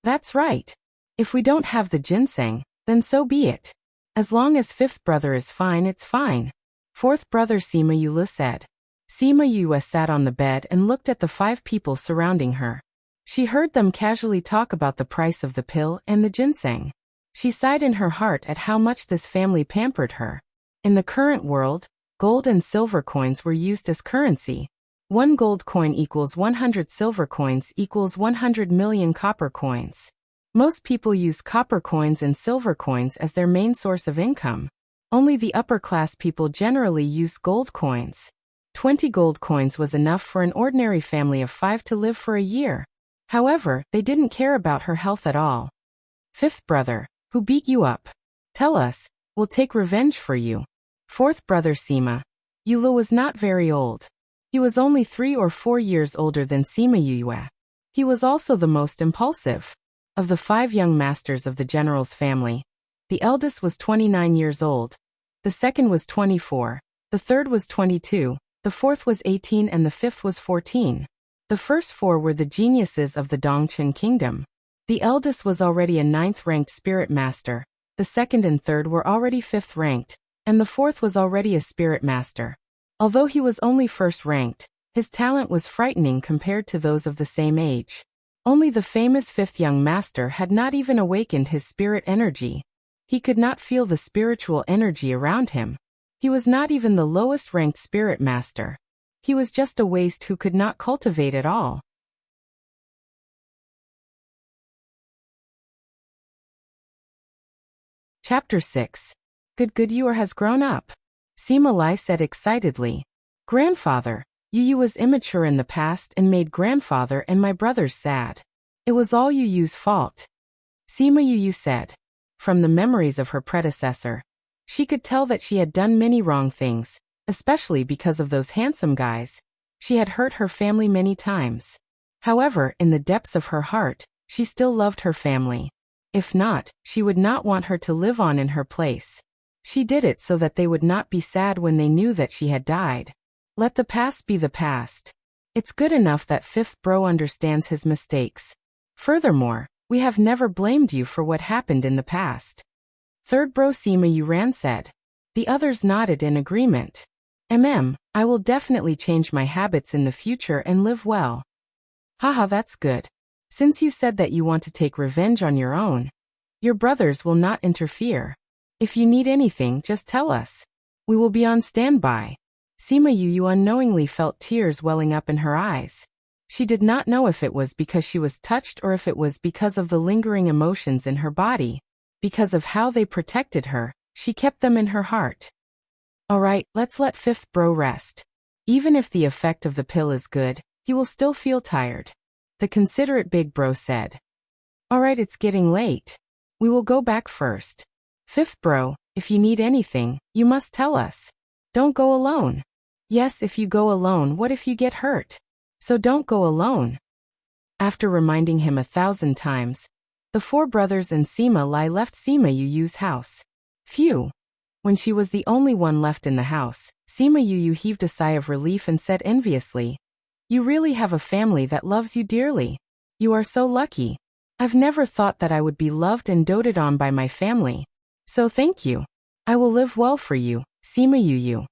That's right. If we don't have the ginseng, then so be it. As long as fifth brother is fine, it's fine. Fourth brother Sima Yule said. Sima Yue sat on the bed and looked at the 5 people surrounding her. She heard them casually talk about the price of the pill and the ginseng. She sighed in her heart at how much this family pampered her. In the current world, gold and silver coins were used as currency. 1 gold coin equals 100 silver coins equals 100 million copper coins. Most people use copper coins and silver coins as their main source of income. Only the upper-class people generally use gold coins. 20 gold coins was enough for an ordinary family of 5 to live for a year. However, they didn't care about her health at all. Fifth brother, who beat you up? Tell us, we'll take revenge for you. Fourth brother Sima Yule was not very old. He was only 3 or 4 years older than Sima Yue. He was also the most impulsive. Of the 5 young masters of the general's family, the eldest was 29 years old, the second was 24, the third was 22, the fourth was 18 and the fifth was 14. The first 4 were the geniuses of the Dongchen kingdom. The eldest was already a 9th-ranked spirit master, the second and third were already 5th-ranked, and the fourth was already a spirit master. Although he was only 1st-ranked, his talent was frightening compared to those of the same age. Only the famous 5th young master had not even awakened his spirit energy. He could not feel the spiritual energy around him. He was not even the lowest-ranked spirit master. He was just a waste who could not cultivate at all. Chapter 6. Good Yu has grown up. Sima Lai said excitedly. Grandfather, Yu was immature in the past and made grandfather and my brothers sad. It was all Yu's fault. Sima Yu said. From the memories of her predecessor, she could tell that she had done many wrong things, especially because of those handsome guys. She had hurt her family many times. However, in the depths of her heart, She still loved her family. If not, she would not want her to live on in her place. She did it so that they would not be sad when they knew that she had died. Let the past be the past. It's good enough that fifth bro understands his mistakes. Furthermore, we have never blamed you for what happened in the past. Third bro Sima Yuran said. The others nodded in agreement. I will definitely change my habits in the future and live well. Haha, that's good. Since you said that you want to take revenge on your own, your brothers will not interfere. If you need anything, just tell us. We will be on standby. Sima Yu unknowingly felt tears welling up in her eyes. She did not know if it was because she was touched or if it was because of the lingering emotions in her body. Because of how they protected her, she kept them in her heart. Alright, let's let fifth bro rest. Even if the effect of the pill is good, he will still feel tired. The considerate big bro said. Alright, it's getting late. We will go back first. Fifth bro, if you need anything, you must tell us. Don't go alone. Yes, if you go alone, what if you get hurt? So don't go alone. After reminding him 1,000 times, the four brothers and Sima Lai left Sima Yu's house. Phew. When she was the only one left in the house, Sima Yu heaved a sigh of relief and said enviously, You really have a family that loves you dearly. You are so lucky. I've never thought that I would be loved and doted on by my family. So thank you. I will live well for you, Sima Yu.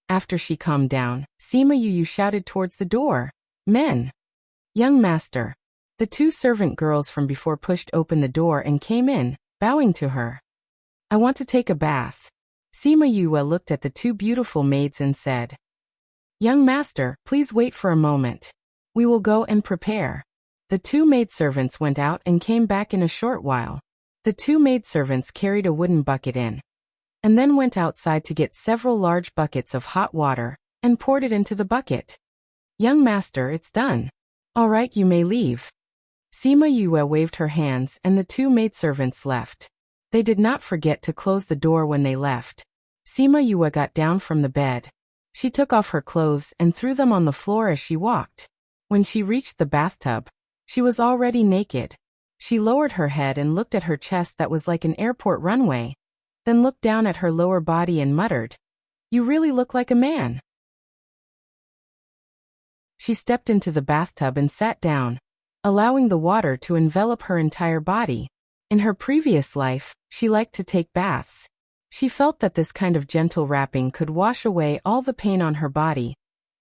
After she calmed down, Sima Yu shouted towards the door. Men. Young master. The two servant girls from before pushed open the door and came in, bowing to her. I want to take a bath. Sima Yu looked at the two beautiful maids and said. Young master, please wait for a moment. We will go and prepare. The two maidservants went out and came back in a short while. The two maidservants carried a wooden bucket in, and then went outside to get several large buckets of hot water, and poured it into the bucket. Young master, it's done. All right, you may leave. Sima Yu waved her hands and the two maidservants left. They did not forget to close the door when they left. Sima Yu got down from the bed. She took off her clothes and threw them on the floor as she walked. When she reached the bathtub, she was already naked. She lowered her head and looked at her chest that was like an airport runway, then looked down at her lower body and muttered, You really look like a man. She stepped into the bathtub and sat down, allowing the water to envelop her entire body. In her previous life, she liked to take baths. She felt that this kind of gentle wrapping could wash away all the pain on her body,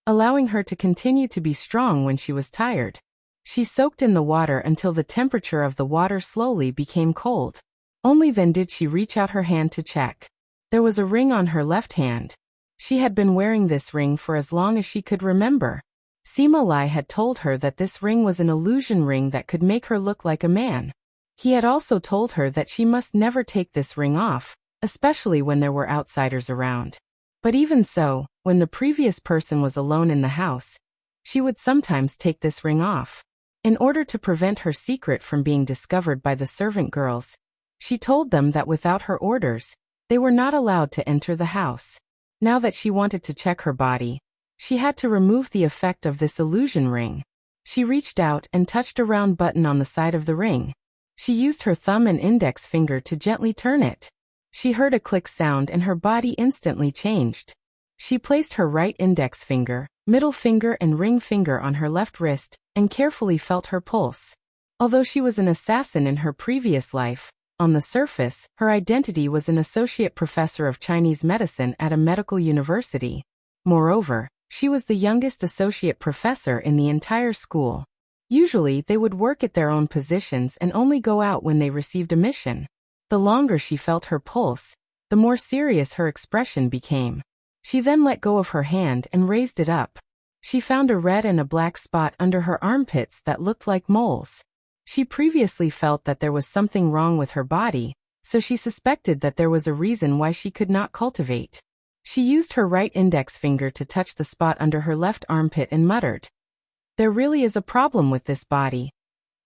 allowing her to continue to be strong when she was tired. She soaked in the water until the temperature of the water slowly became cold. Only then did she reach out her hand to check. There was a ring on her left hand. She had been wearing this ring for as long as she could remember. Sima Lai had told her that this ring was an illusion ring that could make her look like a man. He had also told her that she must never take this ring off, especially when there were outsiders around. But even so, when the previous person was alone in the house, she would sometimes take this ring off. In order to prevent her secret from being discovered by the servant girls, she told them that without her orders, they were not allowed to enter the house. Now that she wanted to check her body, she had to remove the effect of this illusion ring. She reached out and touched a round button on the side of the ring. She used her thumb and index finger to gently turn it. She heard a click sound and her body instantly changed. She placed her right index finger, middle finger and ring finger on her left wrist, and carefully felt her pulse. Although she was an assassin in her previous life, on the surface, her identity was an associate professor of Chinese medicine at a medical university. Moreover, she was the youngest associate professor in the entire school. Usually, they would work at their own positions and only go out when they received a mission. The longer she felt her pulse, the more serious her expression became. She then let go of her hand and raised it up. She found a red and a black spot under her armpits that looked like moles. She previously felt that there was something wrong with her body, so she suspected that there was a reason why she could not cultivate. She used her right index finger to touch the spot under her left armpit and muttered, There really is a problem with this body.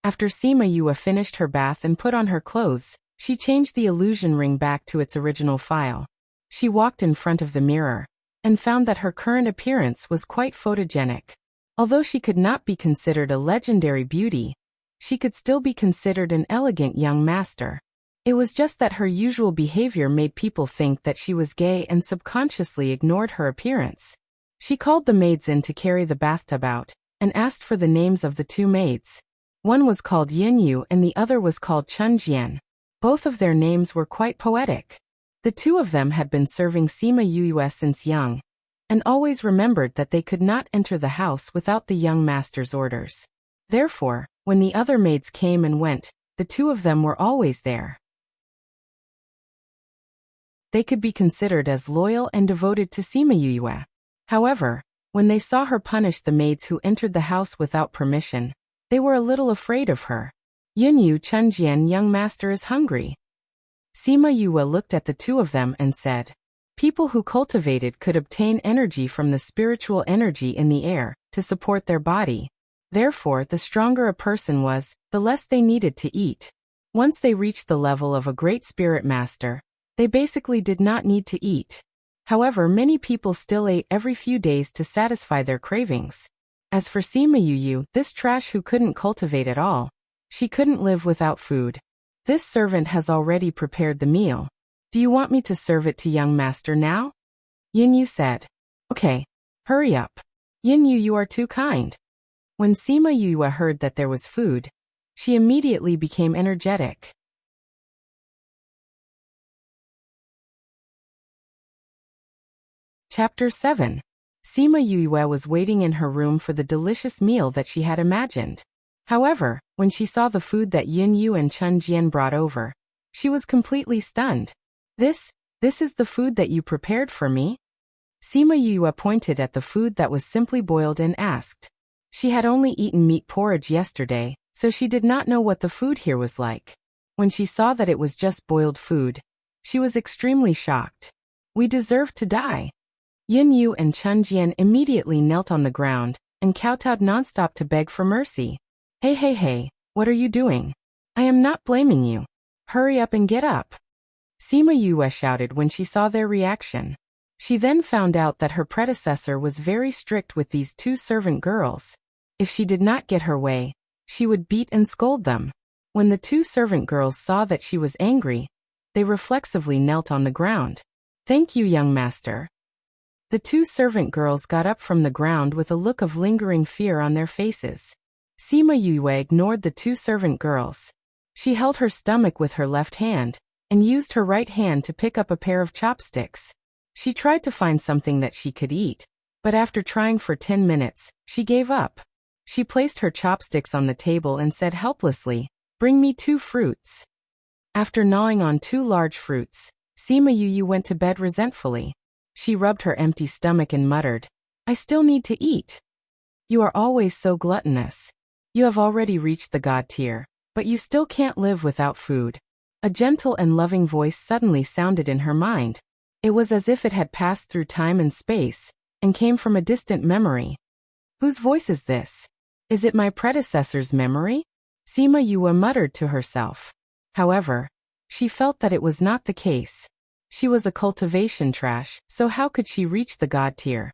After Sima Yue finished her bath and put on her clothes, she changed the illusion ring back to its original file. She walked in front of the mirror, and found that her current appearance was quite photogenic. Although she could not be considered a legendary beauty, she could still be considered an elegant young master. It was just that her usual behavior made people think that she was gay and subconsciously ignored her appearance. She called the maids in to carry the bathtub out, and asked for the names of the two maids. One was called Yinyu and the other was called Chunjian. Both of their names were quite poetic. The two of them had been serving Sima Yue since young, and always remembered that they could not enter the house without the young master's orders. Therefore, when the other maids came and went, the two of them were always there. They could be considered as loyal and devoted to Sima Yue. However, when they saw her punish the maids who entered the house without permission, they were a little afraid of her. Yunyu Chunjian, young master is hungry. Sima Yue looked at the two of them and said, people who cultivated could obtain energy from the spiritual energy in the air to support their body. Therefore, the stronger a person was, the less they needed to eat. Once they reached the level of a great spirit master, they basically did not need to eat. However, many people still ate every few days to satisfy their cravings. As for Sima Yue, this trash who couldn't cultivate at all, she couldn't live without food. This servant has already prepared the meal. Do you want me to serve it to young master now? Yinyu said. Okay. Hurry up. Yinyu, you are too kind. When Sima Yue heard that there was food, she immediately became energetic. Chapter 7. Sima Yue was waiting in her room for the delicious meal that she had imagined. However, when she saw the food that Yunyu and Chunjian brought over, she was completely stunned. This is the food that you prepared for me? Sima Yue pointed at the food that was simply boiled and asked. She had only eaten meat porridge yesterday, so she did not know what the food here was like. When she saw that it was just boiled food, she was extremely shocked. We deserve to die. Yunyu and Chunjian immediately knelt on the ground and kowtowed nonstop to beg for mercy. Hey, what are you doing? I am not blaming you. Hurry up and get up. Sima Yue shouted when she saw their reaction. She then found out that her predecessor was very strict with these two servant girls. If she did not get her way, she would beat and scold them. When the two servant girls saw that she was angry, they reflexively knelt on the ground. Thank you, young master. The two servant girls got up from the ground with a look of lingering fear on their faces. Sima Yue ignored the two servant girls. She held her stomach with her left hand and used her right hand to pick up a pair of chopsticks. She tried to find something that she could eat, but after trying for 10 minutes, she gave up. She placed her chopsticks on the table and said helplessly, "Bring me 2 fruits." After gnawing on 2 large fruits, Sima Yue went to bed resentfully. She rubbed her empty stomach and muttered, I still need to eat. You are always so gluttonous. You have already reached the god tier, but you still can't live without food. A gentle and loving voice suddenly sounded in her mind. It was as if it had passed through time and space, and came from a distant memory. Whose voice is this? Is it my predecessor's memory? Sima Yue muttered to herself. However, she felt that it was not the case. She was a cultivation trash, so how could she reach the god tier?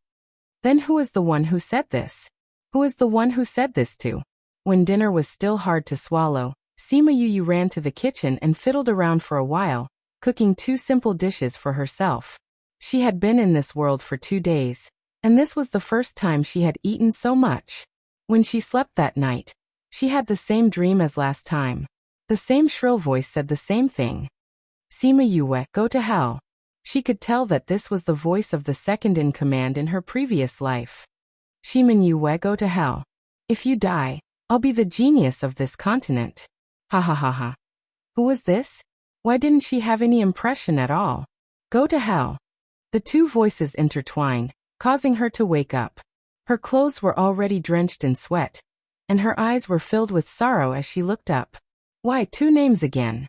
Then who is the one who said this? Who is the one who said this to? When dinner was still hard to swallow, Sima Yue ran to the kitchen and fiddled around for a while, cooking 2 simple dishes for herself. She had been in this world for 2 days, and this was the first time she had eaten so much. When she slept that night, she had the same dream as last time. The same shrill voice said the same thing. Sima Yue, go to hell. She could tell that this was the voice of the second in command in her previous life. Sima Yue, go to hell. If you die, I'll be the genius of this continent. Ha ha ha ha. Who was this? Why didn't she have any impression at all? Go to hell. The 2 voices intertwined, causing her to wake up. Her clothes were already drenched in sweat, and her eyes were filled with sorrow as she looked up. Why 2 names again?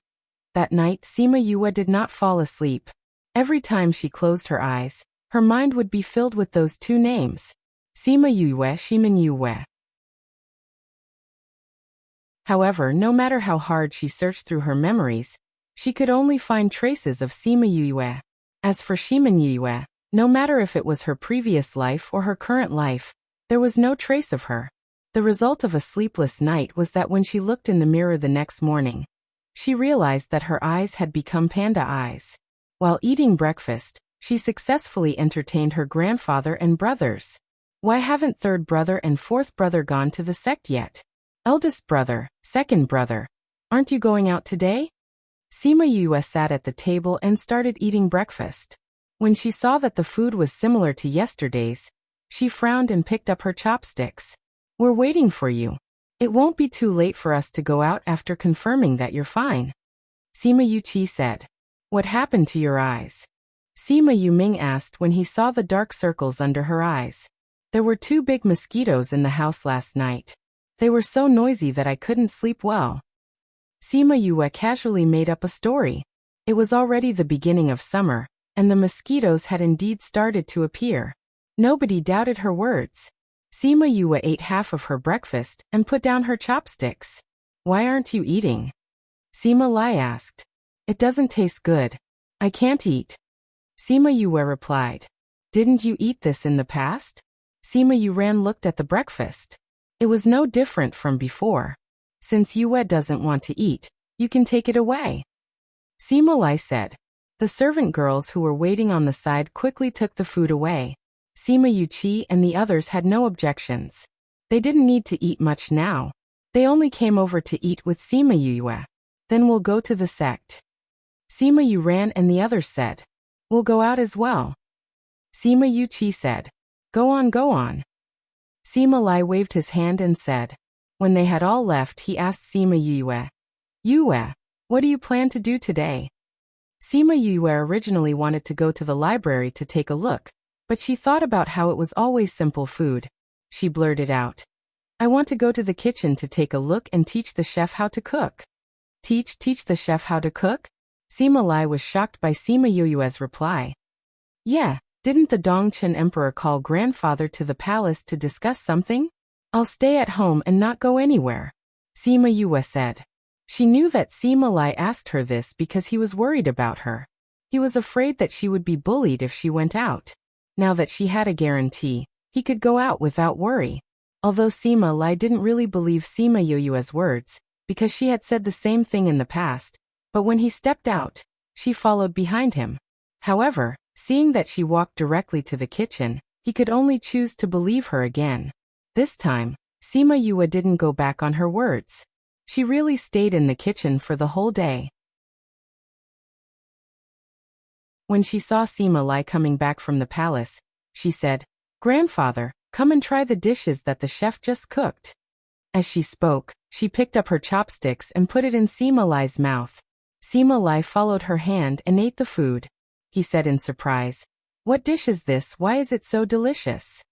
That night, Sima Yue did not fall asleep. Every time she closed her eyes, her mind would be filled with those 2 names. Sima Yue, Shimin Yue. However, no matter how hard she searched through her memories, she could only find traces of Sima Yue. As for Shimin Yue, no matter if it was her previous life or her current life, there was no trace of her. The result of a sleepless night was that when she looked in the mirror the next morning, she realized that her eyes had become panda eyes. While eating breakfast, she successfully entertained her grandfather and brothers. Why haven't third brother and fourth brother gone to the sect yet? Eldest brother, second brother, aren't you going out today? Sima Yue sat at the table and started eating breakfast. When she saw that the food was similar to yesterday's, she frowned and picked up her chopsticks. We're waiting for you. It won't be too late for us to go out after confirming that you're fine. Sima Yuqi said. What happened to your eyes? Sima Yuming asked when he saw the dark circles under her eyes. There were 2 big mosquitoes in the house last night. They were so noisy that I couldn't sleep well. Sima Yue casually made up a story. It was already the beginning of summer, and the mosquitoes had indeed started to appear. Nobody doubted her words. Sima Yue ate half of her breakfast and put down her chopsticks. Why aren't you eating? Sima Lai asked. It doesn't taste good. I can't eat. Sima Yue replied. Didn't you eat this in the past? Sima Yuran looked at the breakfast. It was no different from before. Since Yue doesn't want to eat, you can take it away. Sima Lai said. The servant girls who were waiting on the side quickly took the food away. Sima Yuqi and the others had no objections. They didn't need to eat much now. They only came over to eat with Sima Yue. Then we'll go to the sect. Sima Yuran and the others said. We'll go out as well. Sima Yuqi said. Go on, go on. Sima Lai waved his hand and said. When they had all left, he asked Sima Yue. Yue, what do you plan to do today? Sima Yue originally wanted to go to the library to take a look, but she thought about how it was always simple food. She blurted out. I want to go to the kitchen to take a look and teach the chef how to cook. Teach the chef how to cook? Sima Lai was shocked by Sima Yue's reply. Yeah, didn't the Dongchen emperor call grandfather to the palace to discuss something? I'll stay at home and not go anywhere, Sima Yue said. She knew that Sima Lai asked her this because he was worried about her. He was afraid that she would be bullied if she went out. Now that she had a guarantee, he could go out without worry. Although Sima Lai didn't really believe Sima Yue's words, because she had said the same thing in the past, but when he stepped out, she followed behind him. However, seeing that she walked directly to the kitchen, he could only choose to believe her again. This time, Sima Yue didn't go back on her words. She really stayed in the kitchen for the whole day. When she saw Sima Lai coming back from the palace, she said, Grandfather, come and try the dishes that the chef just cooked. As she spoke, she picked up her chopsticks and put it in Sima Lai's mouth. Sima Lai followed her hand and ate the food. He said in surprise, What dish is this? Why is it so delicious?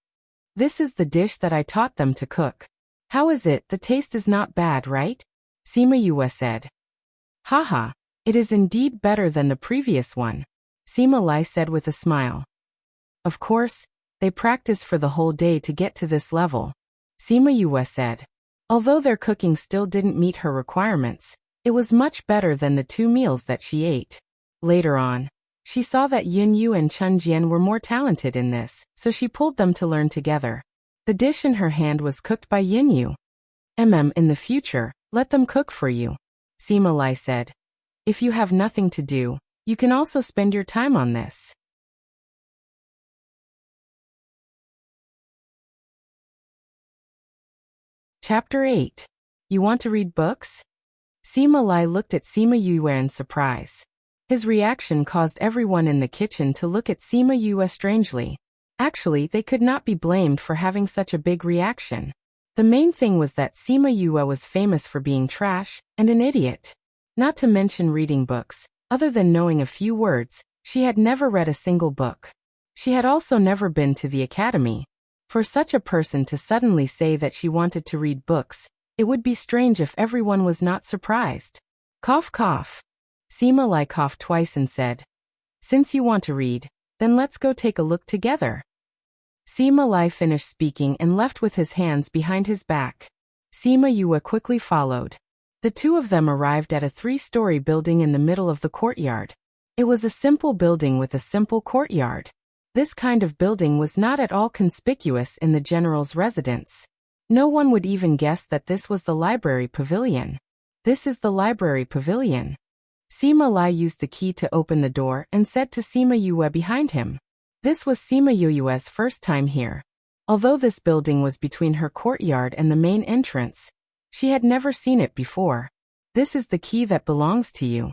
This is the dish that I taught them to cook. How is it? The taste is not bad, right? Sima Yue said. Haha, it is indeed better than the previous one, Sima Lai said with a smile. Of course, they practiced for the whole day to get to this level, Sima Yue said. Although their cooking still didn't meet her requirements, it was much better than the 2 meals that she ate. Later on, she saw that Yin Yu and Chun Jian were more talented in this, so she pulled them to learn together. The dish in her hand was cooked by Yin Yu. In the future, let them cook for you, Sima Lai said. If you have nothing to do, you can also spend your time on this. Chapter 8. You want to read books? Sima Lai looked at Sima Yue in surprise. His reaction caused everyone in the kitchen to look at Sima Yue strangely. Actually, they could not be blamed for having such a big reaction. The main thing was that Sima Yue was famous for being trash and an idiot. Not to mention reading books. Other than knowing a few words, she had never read a single book. She had also never been to the academy. For such a person to suddenly say that she wanted to read books, it would be strange if everyone was not surprised. Cough, cough. Sima Lai coughed twice and said, Since you want to read, then let's go take a look together. Sima Lai finished speaking and left with his hands behind his back. Sima Yue quickly followed. The 2 of them arrived at a 3-story building in the middle of the courtyard. It was a simple building with a simple courtyard. This kind of building was not at all conspicuous in the general's residence. No one would even guess that this was the library pavilion. This is the library pavilion. Sima Lai used the key to open the door and said to Sima Yue behind him. This was Sima Yue's first time here. Although this building was between her courtyard and the main entrance, she had never seen it before. This is the key that belongs to you.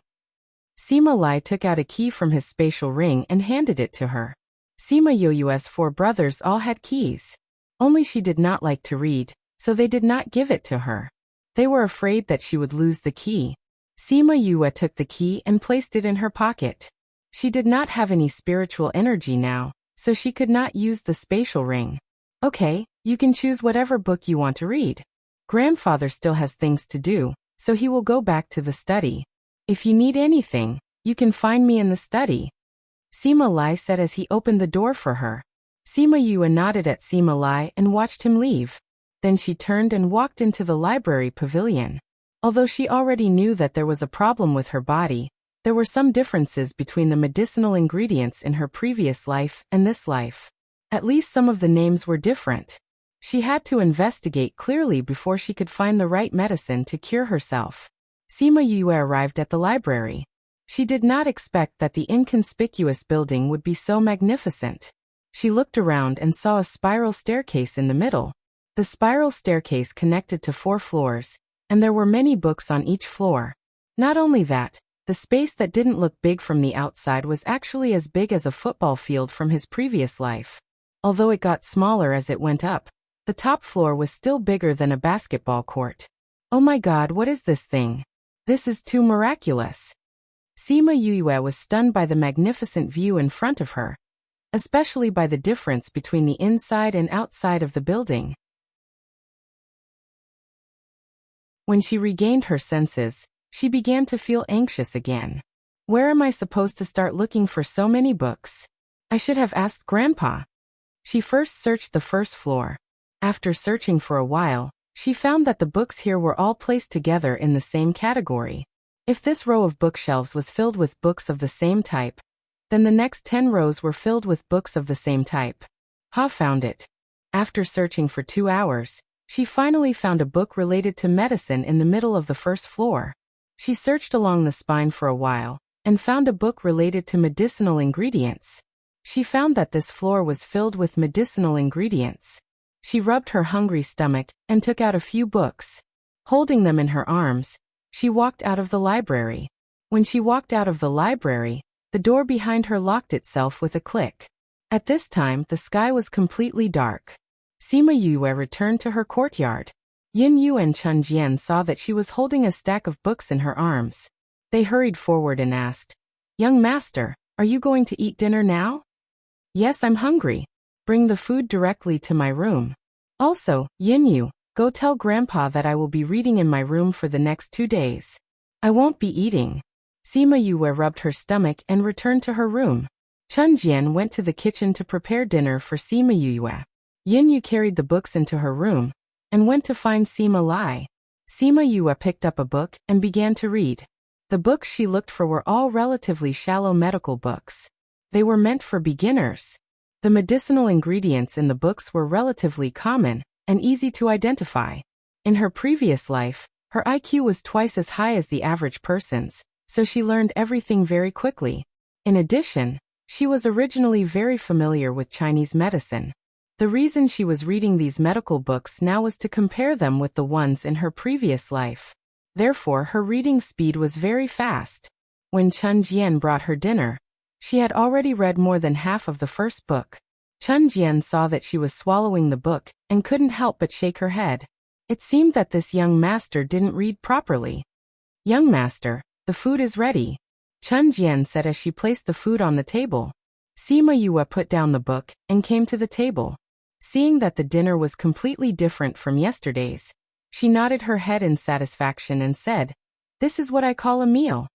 Sima Lai took out a key from his spatial ring and handed it to her. Sima Yue's 4 brothers all had keys. Only she did not like to read, so they did not give it to her. They were afraid that she would lose the key. Sima Yue took the key and placed it in her pocket. She did not have any spiritual energy now, so she could not use the spatial ring. Okay, you can choose whatever book you want to read. Grandfather still has things to do, so he will go back to the study. If you need anything, you can find me in the study. Sima Lai said as he opened the door for her. Sima Yue nodded at Sima Lai and watched him leave. Then she turned and walked into the library pavilion. Although she already knew that there was a problem with her body, there were some differences between the medicinal ingredients in her previous life and this life. At least some of the names were different. She had to investigate clearly before she could find the right medicine to cure herself. Sima Yue arrived at the library. She did not expect that the inconspicuous building would be so magnificent. She looked around and saw a spiral staircase in the middle. The spiral staircase connected to 4 floors, and there were many books on each floor. Not only that, the space that didn't look big from the outside was actually as big as a football field from his previous life. Although it got smaller as it went up, the top floor was still bigger than a basketball court. Oh my God, what is this thing? This is too miraculous. Sima Yue was stunned by the magnificent view in front of her, especially by the difference between the inside and outside of the building. When she regained her senses, she began to feel anxious again. Where am I supposed to start looking for so many books? I should have asked Grandpa. She first searched the first floor. After searching for a while, she found that the books here were all placed together in the same category. If this row of bookshelves was filled with books of the same type, then the next 10 rows were filled with books of the same type. Ha found it. After searching for 2 hours, she finally found a book related to medicine in the middle of the first floor. She searched along the spine for a while, and found a book related to medicinal ingredients. She found that this floor was filled with medicinal ingredients. She rubbed her hungry stomach, and took out a few books. Holding them in her arms, she walked out of the library. When she walked out of the library, the door behind her locked itself with a click. At this time, the sky was completely dark. Sima Yue returned to her courtyard. Yin Yu and Chun Jian saw that she was holding a stack of books in her arms. They hurried forward and asked, "Young master, are you going to eat dinner now?" "Yes, I'm hungry. Bring the food directly to my room. Also, Yin Yu, go tell Grandpa that I will be reading in my room for the next 2 days. I won't be eating." Sima Yue rubbed her stomach and returned to her room. Chun Jian went to the kitchen to prepare dinner for Sima Yue. Yin Yu carried the books into her room and went to find Sima Lai. Sima Yue picked up a book and began to read. The books she looked for were all relatively shallow medical books. They were meant for beginners. The medicinal ingredients in the books were relatively common and easy to identify. In her previous life, her IQ was twice as high as the average person's, so she learned everything very quickly. In addition, she was originally very familiar with Chinese medicine. The reason she was reading these medical books now was to compare them with the ones in her previous life. Therefore, her reading speed was very fast. When Chun Jian brought her dinner, she had already read more than half of the first book. Chun Jian saw that she was swallowing the book and couldn't help but shake her head. It seemed that this young master didn't read properly. "Young master, the food is ready," Chun Jian said as she placed the food on the table. Sima Yue put down the book and came to the table. Seeing that the dinner was completely different from yesterday's, she nodded her head in satisfaction and said, "This is what I call a meal."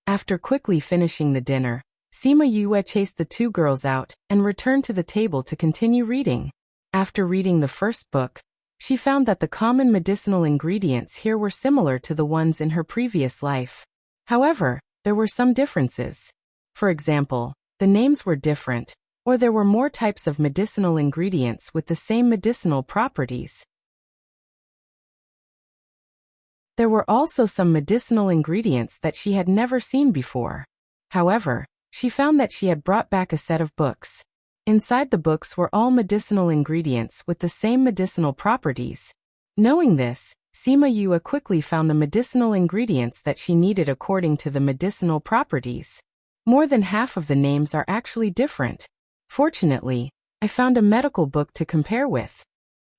After quickly finishing the dinner, Sima Yue chased the 2 girls out and returned to the table to continue reading. After reading the first book, she found that the common medicinal ingredients here were similar to the ones in her previous life. However, there were some differences. For example, the names were different, or there were more types of medicinal ingredients with the same medicinal properties. There were also some medicinal ingredients that she had never seen before. However, she found that she had brought back a set of books. Inside the books were all medicinal ingredients with the same medicinal properties. Knowing this, Sima Yue quickly found the medicinal ingredients that she needed according to the medicinal properties. More than half of the names are actually different. Fortunately, I found a medical book to compare with.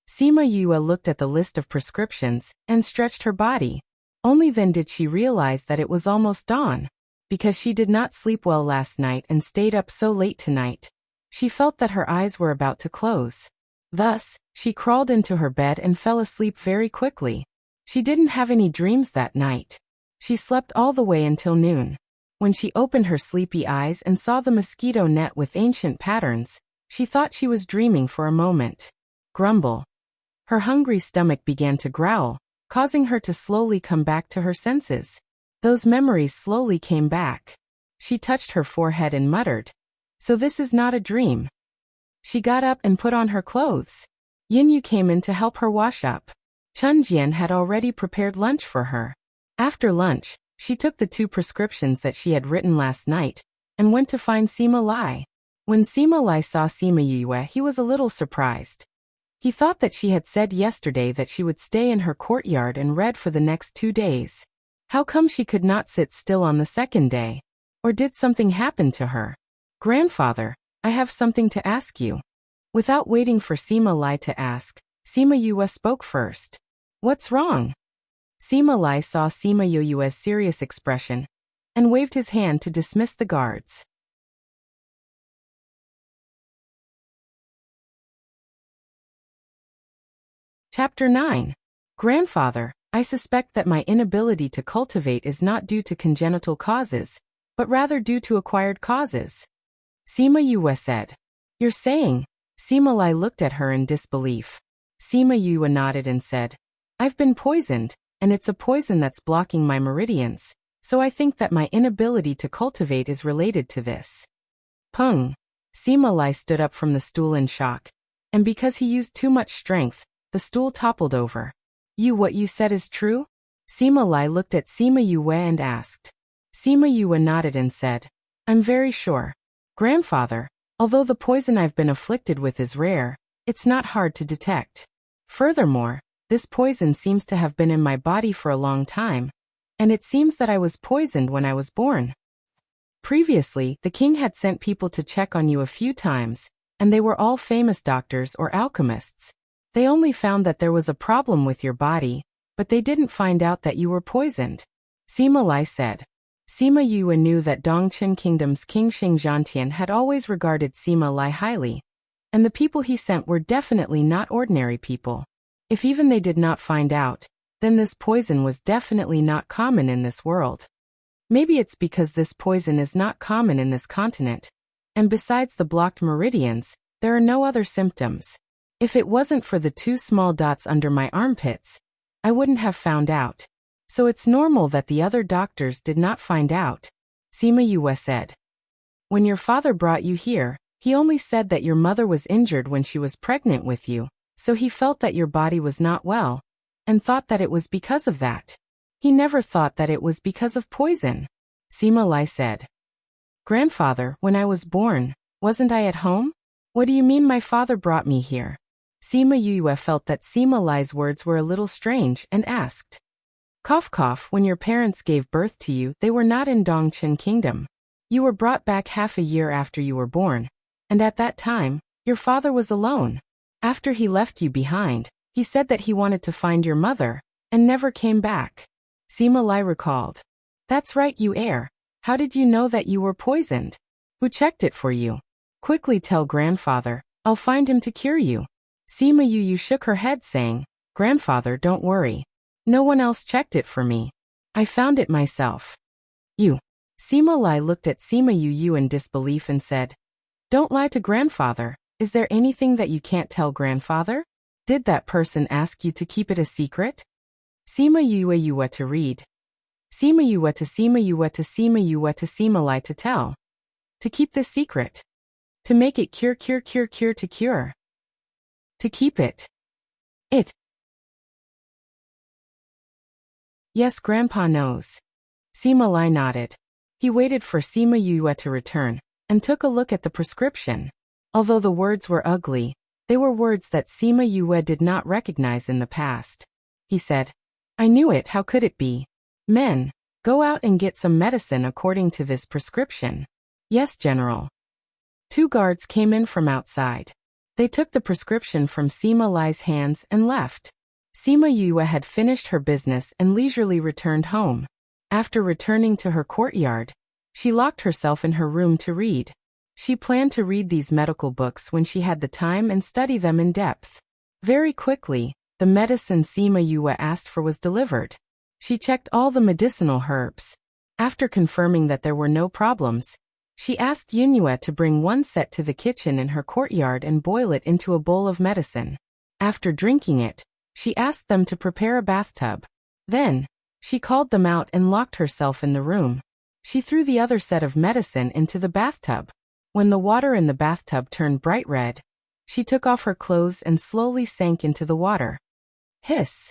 Sima Yue looked at the list of prescriptions and stretched her body. Only then did she realize that it was almost dawn. Because she did not sleep well last night and stayed up so late tonight, she felt that her eyes were about to close. Thus, she crawled into her bed and fell asleep very quickly. She didn't have any dreams that night. She slept all the way until noon. When she opened her sleepy eyes and saw the mosquito net with ancient patterns, she thought she was dreaming for a moment. Grumble. Her hungry stomach began to growl, causing her to slowly come back to her senses. Those memories slowly came back. She touched her forehead and muttered, "So this is not a dream." She got up and put on her clothes. Yinyu came in to help her wash up. Chun Jian had already prepared lunch for her. After lunch, she took the 2 prescriptions that she had written last night and went to find Sima Lai. When Sima Lai saw Sima Yue, he was a little surprised. He thought that she had said yesterday that she would stay in her courtyard and read for the next 2 days. How come she could not sit still on the second day? Or did something happen to her? "Grandfather, I have something to ask you." Without waiting for Sima Lai to ask, Sima Yue spoke first. "What's wrong?" Sima Lai saw Sima Yue's serious expression and waved his hand to dismiss the guards. Chapter 9. Grandfather, I suspect that my inability to cultivate is not due to congenital causes, but rather due to acquired causes. Sima Yue said. "You're saying?" Sima Lai looked at her in disbelief. Sima Yue nodded and said, "I've been poisoned, and it's a poison that's blocking my meridians, so I think that my inability to cultivate is related to this." Pung. Sima Lai stood up from the stool in shock, and because he used too much strength, the stool toppled over. What you said is true?" Sima Lai looked at Sima Yue and asked. Sima Yue nodded and said, "I'm very sure. Grandfather, although the poison I've been afflicted with is rare, it's not hard to detect. Furthermore, this poison seems to have been in my body for a long time, and it seems that I was poisoned when I was born. Previously, the king had sent people to check on you a few times, and they were all famous doctors or alchemists. They only found that there was a problem with your body, but they didn't find out that you were poisoned," Sima Lai said. Sima Yue knew that Dongqin Kingdom's King Xingzhantian had always regarded Sima Lai highly, and the people he sent were definitely not ordinary people. If even they did not find out, then this poison was definitely not common in this world. Maybe it's because this poison is not common in this continent, and besides the blocked meridians, there are no other symptoms. If it wasn't for the 2 small dots under my armpits, I wouldn't have found out. So it's normal that the other doctors did not find out, Sima Yue said. When your father brought you here, he only said that your mother was injured when she was pregnant with you, so he felt that your body was not well, and thought that it was because of that. He never thought that it was because of poison, Sima Lai said. Grandfather, when I was born, wasn't I at home? What do you mean my father brought me here? Sima Yue felt that Sima Lai's words were a little strange and asked. Cough cough, when your parents gave birth to you, they were not in Dongqin Kingdom. You were brought back half a year after you were born, and at that time, your father was alone. After he left you behind, he said that he wanted to find your mother, and never came back. Sima Lai recalled. That's right, you heir. How did you know that you were poisoned? Who checked it for you? Quickly tell grandfather, I'll find him to cure you. Sima Yue shook her head saying, Grandfather, don't worry. No one else checked it for me. I found it myself. You. Sima Lai looked at Sima Yue in disbelief and said, Don't lie to grandfather. Is there anything that you can't tell grandfather? Did that person ask you to keep it a secret? Sima Yue to read. Sima Yue to Sima Yue to Sima Yue to Sima Lai to tell. To keep this secret. To make it cure to cure. To keep it. It. Yes, Grandpa knows. Sima Lai nodded. He waited for Sima Yue to return, and took a look at the prescription. Although the words were ugly, they were words that Sima Yue did not recognize in the past. He said, I knew it, how could it be? Men, go out and get some medicine according to this prescription. Yes, General. 2 guards came in from outside. They took the prescription from Sima Lai's hands and left. Sima Yue had finished her business and leisurely returned home. After returning to her courtyard, she locked herself in her room to read. She planned to read these medical books when she had the time and study them in depth. Very quickly, the medicine Sima Yue asked for was delivered. She checked all the medicinal herbs. After confirming that there were no problems, she asked Yue to bring 1 set to the kitchen in her courtyard and boil it into a bowl of medicine. After drinking it, she asked them to prepare a bathtub. Then, she called them out and locked herself in the room. She threw the other set of medicine into the bathtub. When the water in the bathtub turned bright red, she took off her clothes and slowly sank into the water. Hiss!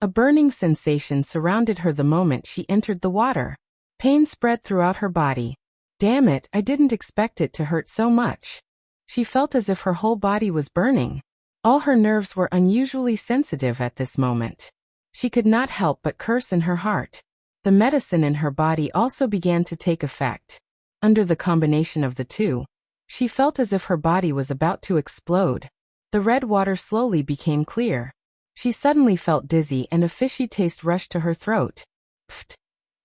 A burning sensation surrounded her the moment she entered the water. Pain spread throughout her body. Damn it, I didn't expect it to hurt so much. She felt as if her whole body was burning. All her nerves were unusually sensitive at this moment. She could not help but curse in her heart. The medicine in her body also began to take effect. Under the combination of the two, she felt as if her body was about to explode. The red water slowly became clear. She suddenly felt dizzy and a fishy taste rushed to her throat. Pfft!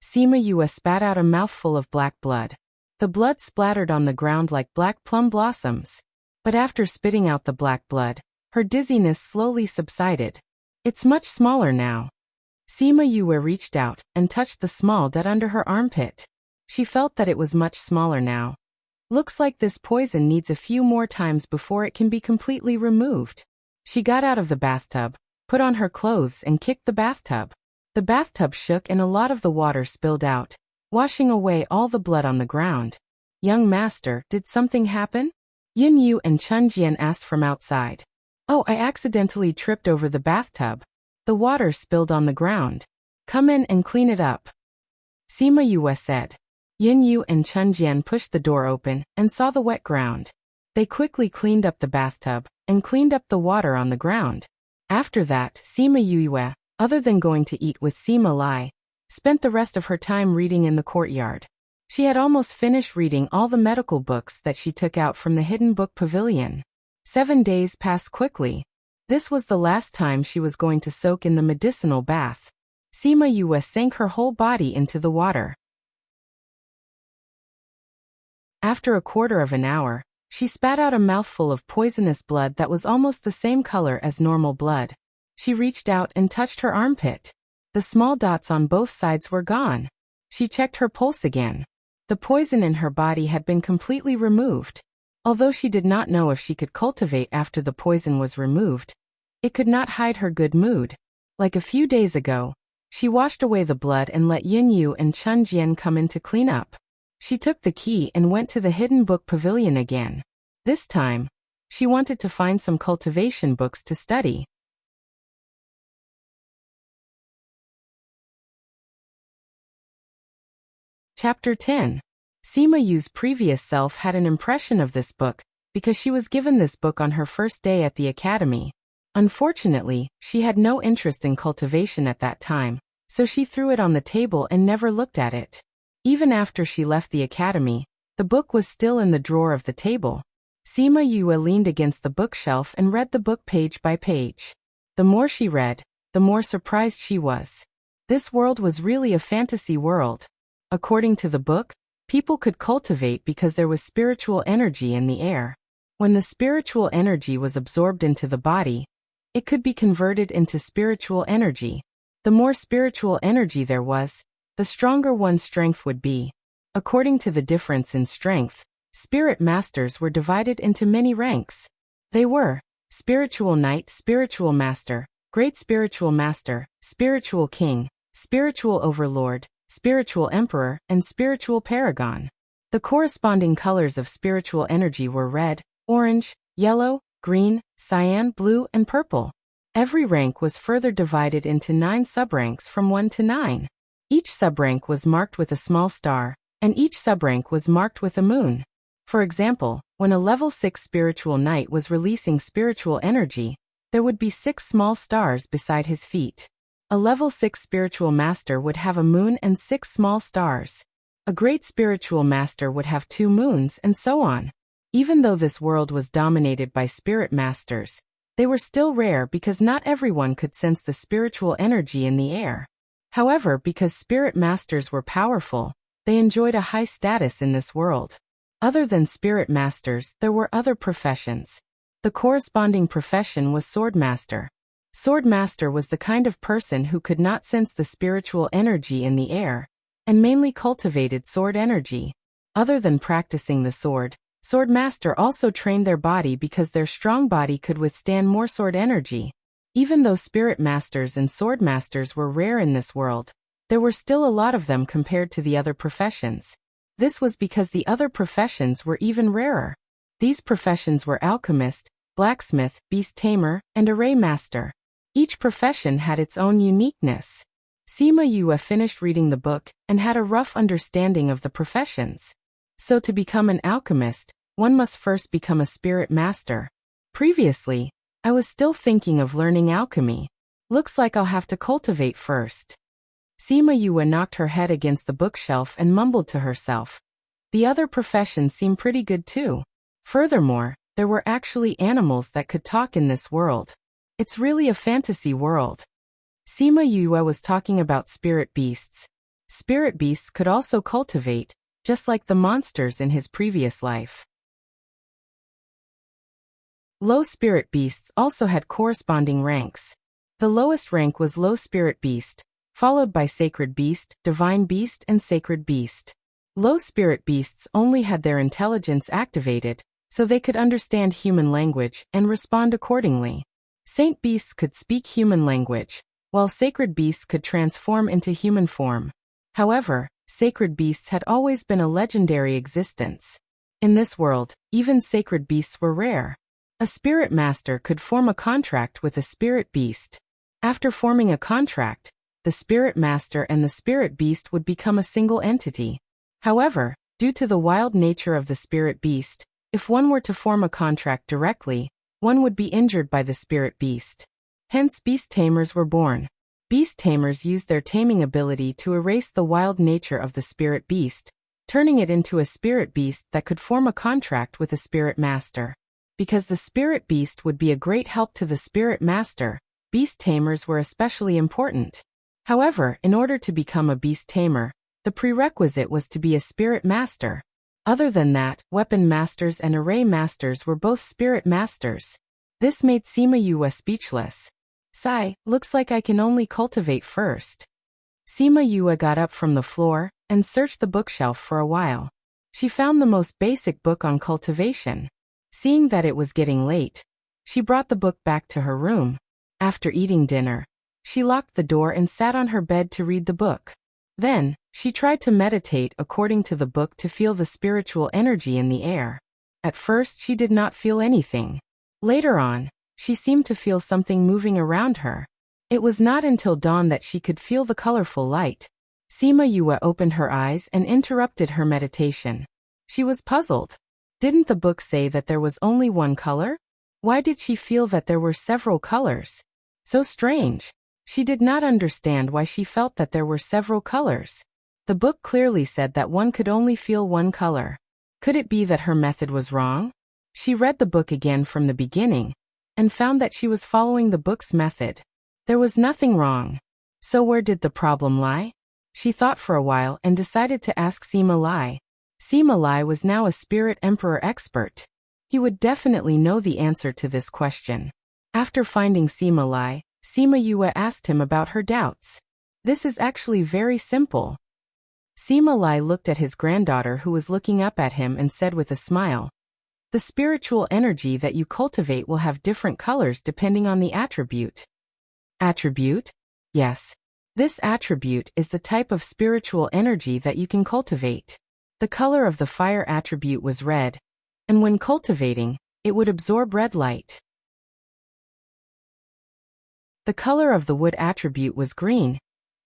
Sima Yue spat out a mouthful of black blood. The blood splattered on the ground like black plum blossoms. But after spitting out the black blood, her dizziness slowly subsided. It's much smaller now. Sima Yue reached out and touched the small dot under her armpit. She felt that it was much smaller now. Looks like this poison needs a few more times before it can be completely removed. She got out of the bathtub, put on her clothes and kicked the bathtub. The bathtub shook and a lot of the water spilled out, washing away all the blood on the ground. Young master, did something happen? Yin Yu and Chun Jian asked from outside. Oh, I accidentally tripped over the bathtub. The water spilled on the ground. Come in and clean it up. Sima Yue said. Yin Yu and Chun Jian pushed the door open and saw the wet ground. They quickly cleaned up the bathtub and cleaned up the water on the ground. After that, Sima Yue, other than going to eat with Sima Lai, spent the rest of her time reading in the courtyard. She had almost finished reading all the medical books that she took out from the hidden book pavilion. 7 days passed quickly. This was the last time she was going to soak in the medicinal bath. Sima Yue sank her whole body into the water. After a quarter of an hour, she spat out a mouthful of poisonous blood that was almost the same color as normal blood. She reached out and touched her armpit. The small dots on both sides were gone. She checked her pulse again. The poison in her body had been completely removed. Although she did not know if she could cultivate after the poison was removed, it could not hide her good mood. Like a few days ago, she washed away the blood and let Yin Yu and Chun Jian come in to clean up. She took the key and went to the hidden book pavilion again. This time, she wanted to find some cultivation books to study. Chapter 10. Sima Yu's previous self had an impression of this book because she was given this book on her first day at the academy. Unfortunately, she had no interest in cultivation at that time, so she threw it on the table and never looked at it. Even after she left the academy, the book was still in the drawer of the table. Sima Yue leaned against the bookshelf and read the book page by page. The more she read, the more surprised she was. This world was really a fantasy world. According to the book, people could cultivate because there was spiritual energy in the air. When the spiritual energy was absorbed into the body, it could be converted into spiritual energy. The more spiritual energy there was, the stronger one's strength would be. According to the difference in strength, spirit masters were divided into many ranks. They were spiritual knight, spiritual master, great spiritual master, spiritual king, spiritual overlord, spiritual emperor, and spiritual paragon. The corresponding colors of spiritual energy were red, orange, yellow, green, cyan, blue, and purple. Every rank was further divided into 9 subranks from 1 to 9. Each subrank was marked with a small star, and each subrank was marked with a moon. For example, when a level 6 spiritual knight was releasing spiritual energy, there would be 6 small stars beside his feet. A level 6 spiritual master would have a moon and 6 small stars. A great spiritual master would have 2 moons, and so on. Even though this world was dominated by spirit masters, they were still rare because not everyone could sense the spiritual energy in the air. However, because spirit masters were powerful, they enjoyed a high status in this world. Other than spirit masters, there were other professions. The corresponding profession was swordmaster. Swordmaster was the kind of person who could not sense the spiritual energy in the air, and mainly cultivated sword energy. Other than practicing the sword, swordmaster also trained their body because their strong body could withstand more sword energy. Even though spirit masters and swordmasters were rare in this world, there were still a lot of them compared to the other professions. This was because the other professions were even rarer. These professions were alchemist, blacksmith, beast tamer, and array master. Each profession had its own uniqueness. Sima Yue finished reading the book and had a rough understanding of the professions. So to become an alchemist, one must first become a spirit master. Previously, I was still thinking of learning alchemy. Looks like I'll have to cultivate first. Sima Yue knocked her head against the bookshelf and mumbled to herself. The other professions seem pretty good too. Furthermore, there were actually animals that could talk in this world. It's really a fantasy world. Sima Yue was talking about spirit beasts. Spirit beasts could also cultivate, just like the monsters in his previous life. Low spirit beasts also had corresponding ranks. The lowest rank was low spirit beast, followed by sacred beast, divine beast, and sacred beast. Low spirit beasts only had their intelligence activated, so they could understand human language and respond accordingly. Saint beasts could speak human language, while sacred beasts could transform into human form. However, sacred beasts had always been a legendary existence. In this world, even sacred beasts were rare. A spirit master could form a contract with a spirit beast. After forming a contract, the spirit master and the spirit beast would become a single entity. However, due to the wild nature of the spirit beast, if one were to form a contract directly, one would be injured by the spirit beast. Hence beast tamers were born. Beast tamers used their taming ability to erase the wild nature of the spirit beast, turning it into a spirit beast that could form a contract with a spirit master. Because the spirit beast would be a great help to the spirit master, beast tamers were especially important. However, in order to become a beast tamer, the prerequisite was to be a spirit master. Other than that, weapon masters and array masters were both spirit masters. This made Sima Yue speechless. Sigh, looks like I can only cultivate first. Sima Yue got up from the floor and searched the bookshelf for a while. She found the most basic book on cultivation. Seeing that it was getting late, she brought the book back to her room. After eating dinner, she locked the door and sat on her bed to read the book. Then, she tried to meditate according to the book to feel the spiritual energy in the air. At first she did not feel anything. Later on, she seemed to feel something moving around her. It was not until dawn that she could feel the colorful light. Sima Yue opened her eyes and interrupted her meditation. She was puzzled. Didn't the book say that there was only one color? Why did she feel that there were several colors? So strange. She did not understand why she felt that there were several colors. The book clearly said that one could only feel one color. Could it be that her method was wrong? She read the book again from the beginning, and found that she was following the book's method. There was nothing wrong. So where did the problem lie? She thought for a while and decided to ask Sima Lai. Sima Lai was now a spirit emperor expert. He would definitely know the answer to this question. After finding Sima Lai, Sima Yue asked him about her doubts. This is actually very simple. Sima Lai looked at his granddaughter who was looking up at him and said with a smile, "The spiritual energy that you cultivate will have different colors depending on the attribute." Attribute? Yes. This attribute is the type of spiritual energy that you can cultivate. The color of the fire attribute was red, and when cultivating, it would absorb red light. The color of the wood attribute was green,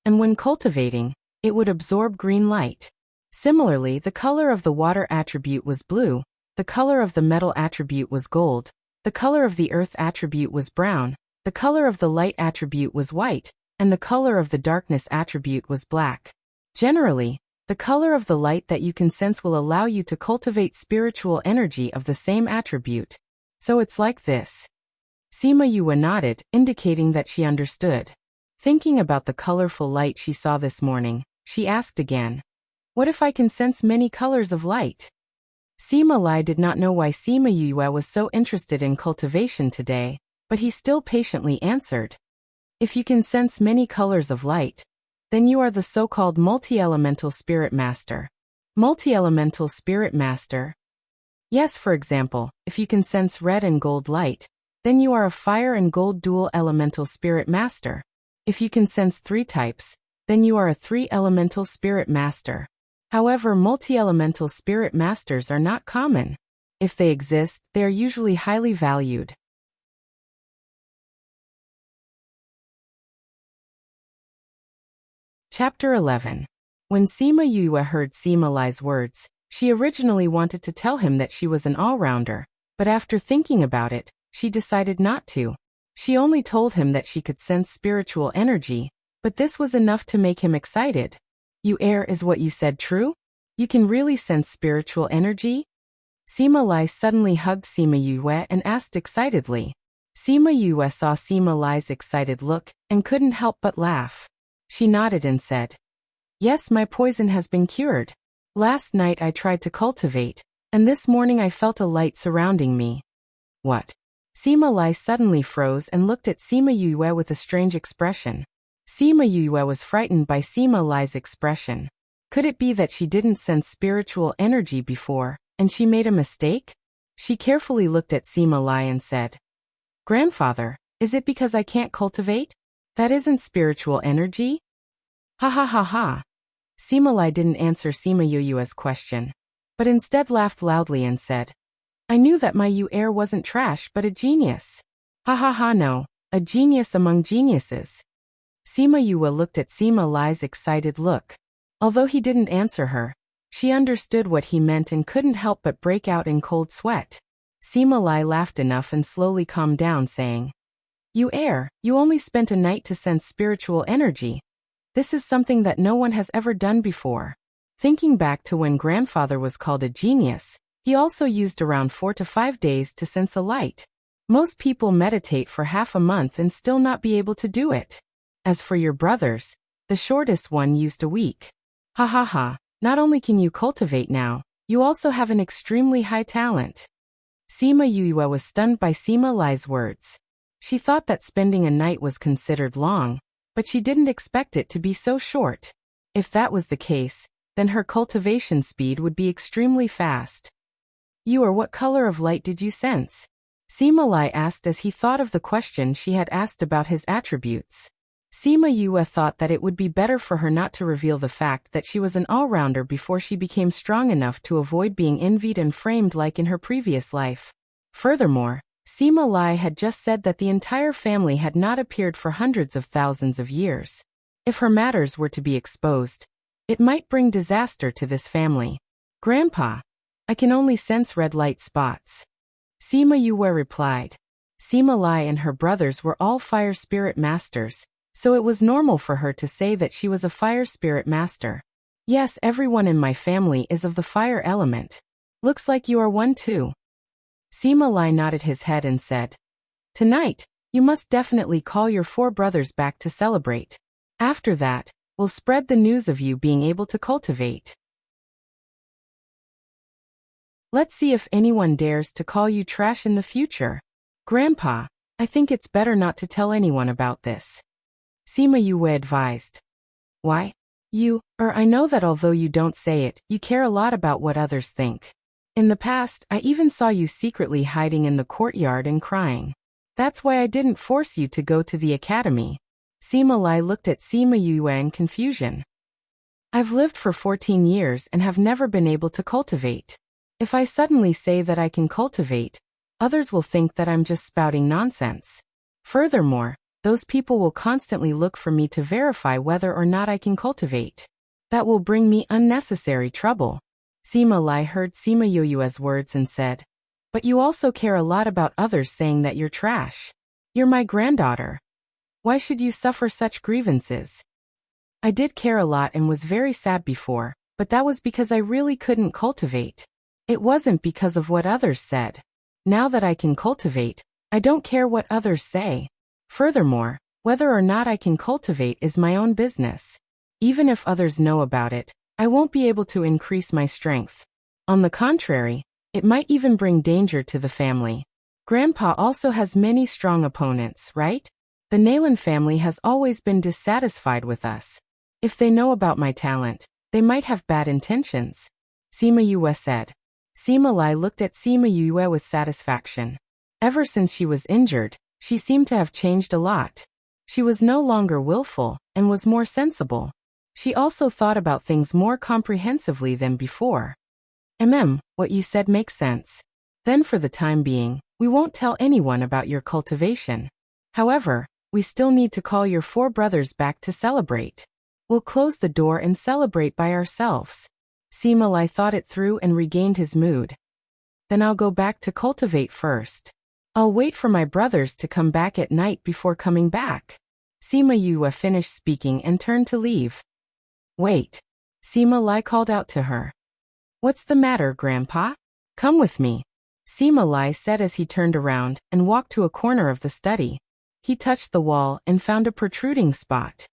and when cultivating, it would absorb green light. Similarly, the color of the water attribute was blue, the color of the metal attribute was gold, the color of the earth attribute was brown, the color of the light attribute was white, and the color of the darkness attribute was black. Generally, the color of the light that you can sense will allow you to cultivate spiritual energy of the same attribute. So it's like this. Sima Yue nodded, indicating that she understood. Thinking about the colorful light she saw this morning, she asked again, "What if I can sense many colors of light?" Sima Lai did not know why Sima Yue was so interested in cultivation today, but he still patiently answered. If you can sense many colors of light, then you are the so-called multi-elemental spirit master. Multi-elemental spirit master? Yes, for example, if you can sense red and gold light, then you are a fire and gold dual elemental spirit master. If you can sense 3 types, then you are a 3-elemental spirit master. However, multi-elemental spirit masters are not common. If they exist, they are usually highly valued. Chapter 11. When Sima Yue heard Sima Lai's words, she originally wanted to tell him that she was an all-rounder, but after thinking about it, she decided not to. She only told him that she could sense spiritual energy, but this was enough to make him excited. "You is what you said true? You can really sense spiritual energy?" Sima Lai suddenly hugged Sima Yue and asked excitedly. Sima Yue saw Sima Lai's excited look and couldn't help but laugh. She nodded and said, "Yes, my poison has been cured. Last night I tried to cultivate, and this morning I felt a light surrounding me." "What?" Sima Lai suddenly froze and looked at Sima Yue with a strange expression. Sima Yue was frightened by Sima Lai's expression. Could it be that she didn't sense spiritual energy before, and she made a mistake? She carefully looked at Sima Lai and said, "Grandfather, is it because I can't cultivate? That isn't spiritual energy?" Ha ha ha ha. Sima Lai didn't answer Sima Yue's question, but instead laughed loudly and said, "I knew that my Yue wasn't trash but a genius. Ha ha ha no, a genius among geniuses." Sima Yue looked at Sima Lai's excited look. Although he didn't answer her, she understood what he meant and couldn't help but break out in cold sweat. Sima Lai laughed enough and slowly calmed down, saying, "You only spent a night to sense spiritual energy. This is something that no one has ever done before." Thinking back to when grandfather was called a genius, he also used around 4 to 5 days to sense a light. Most people meditate for half a month and still not be able to do it. As for your brothers, the shortest one used a week. Ha ha ha, not only can you cultivate now, you also have an extremely high talent. Sima Yue was stunned by Sima Lai's words. She thought that spending a night was considered long, but she didn't expect it to be so short. If that was the case, then her cultivation speed would be extremely fast. What color of light did you sense?" Sima Lai asked as he thought of the question she had asked about his attributes. Sima Yue thought that it would be better for her not to reveal the fact that she was an all-rounder before she became strong enough to avoid being envied and framed like in her previous life. Furthermore, Sima Lai had just said that the entire family had not appeared for hundreds of thousands of years. If her matters were to be exposed, it might bring disaster to this family. "Grandpa, I can only sense red light spots." Sima Yue replied. Sima Lai and her brothers were all fire spirit masters, so it was normal for her to say that she was a fire spirit master. "Yes, everyone in my family is of the fire element. Looks like you are one too." Sima Lai nodded his head and said, "Tonight, you must definitely call your 4 brothers back to celebrate. After that, we'll spread the news of you being able to cultivate. Let's see if anyone dares to call you trash in the future. Grandpa, I think it's better not to tell anyone about this." Sima Yue advised. "Why? I know that although you don't say it, you care a lot about what others think. In the past, I even saw you secretly hiding in the courtyard and crying. That's why I didn't force you to go to the academy." Sima Lai looked at Sima Yue in confusion. "I've lived for 14 years and have never been able to cultivate. If I suddenly say that I can cultivate, others will think that I'm just spouting nonsense. Furthermore, Those people will constantly look for me to verify whether or not I can cultivate. That will bring me unnecessary trouble. Sima Lai heard Sima Yuyue's words and said, "But you also care a lot about others saying that you're trash. You're my granddaughter. Why should you suffer such grievances?" I did care a lot and was very sad before, but that was because I really couldn't cultivate. It wasn't because of what others said. Now that I can cultivate, I don't care what others say. Furthermore, whether or not I can cultivate is my own business. Even if others know about it, I won't be able to increase my strength. On the contrary, it might even bring danger to the family. Grandpa also has many strong opponents, right? The Nalan family has always been dissatisfied with us. If they know about my talent, they might have bad intentions. Sima Yue said. Sima Lai looked at Sima Yue with satisfaction. Ever since she was injured, she seemed to have changed a lot. She was no longer willful, and was more sensible. She also thought about things more comprehensively than before. What you said makes sense. Then for the time being, we won't tell anyone about your cultivation. However, we still need to call your 4 brothers back to celebrate. We'll close the door and celebrate by ourselves. Sima Lai thought it through and regained his mood. Then I'll go back to cultivate first. I'll wait for my brothers to come back at night before coming back. Sima Yue finished speaking and turned to leave. Wait. Sima Lai called out to her. What's the matter, Grandpa? Come with me. Sima Lai said as he turned around and walked to a corner of the study. He touched the wall and found a protruding spot.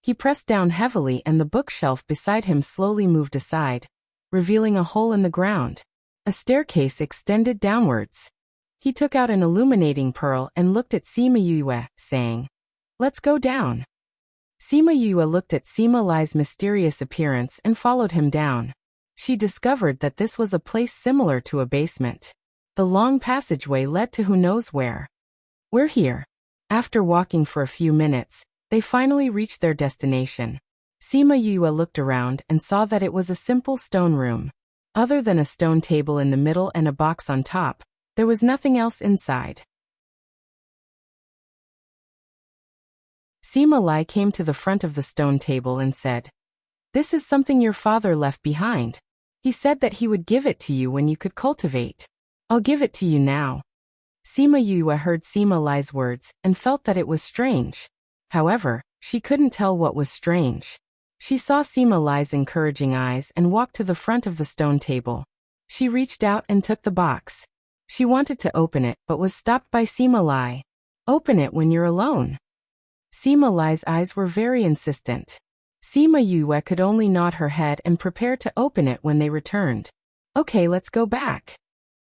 He pressed down heavily and the bookshelf beside him slowly moved aside, revealing a hole in the ground. A staircase extended downwards. He took out an illuminating pearl and looked at Sima Yue, saying, "Let's go down." Sima Yue looked at Sima Lai's mysterious appearance and followed him down. She discovered that this was a place similar to a basement. The long passageway led to who knows where. We're here. After walking for a few minutes, they finally reached their destination. Sima Yue looked around and saw that it was a simple stone room. Other than a stone table in the middle and a box on top, there was nothing else inside. Sima Lai came to the front of the stone table and said, "This is something your father left behind. He said that he would give it to you when you could cultivate. I'll give it to you now." Sima Yue heard Sima Lai's words and felt that it was strange. However, she couldn't tell what was strange. She saw Sima Lai's encouraging eyes and walked to the front of the stone table. She reached out and took the box. She wanted to open it but was stopped by Sima Lai. "Open it when you're alone." Sima Lai's eyes were very insistent. Sima Yue could only nod her head and prepare to open it when they returned. "Okay, let's go back,"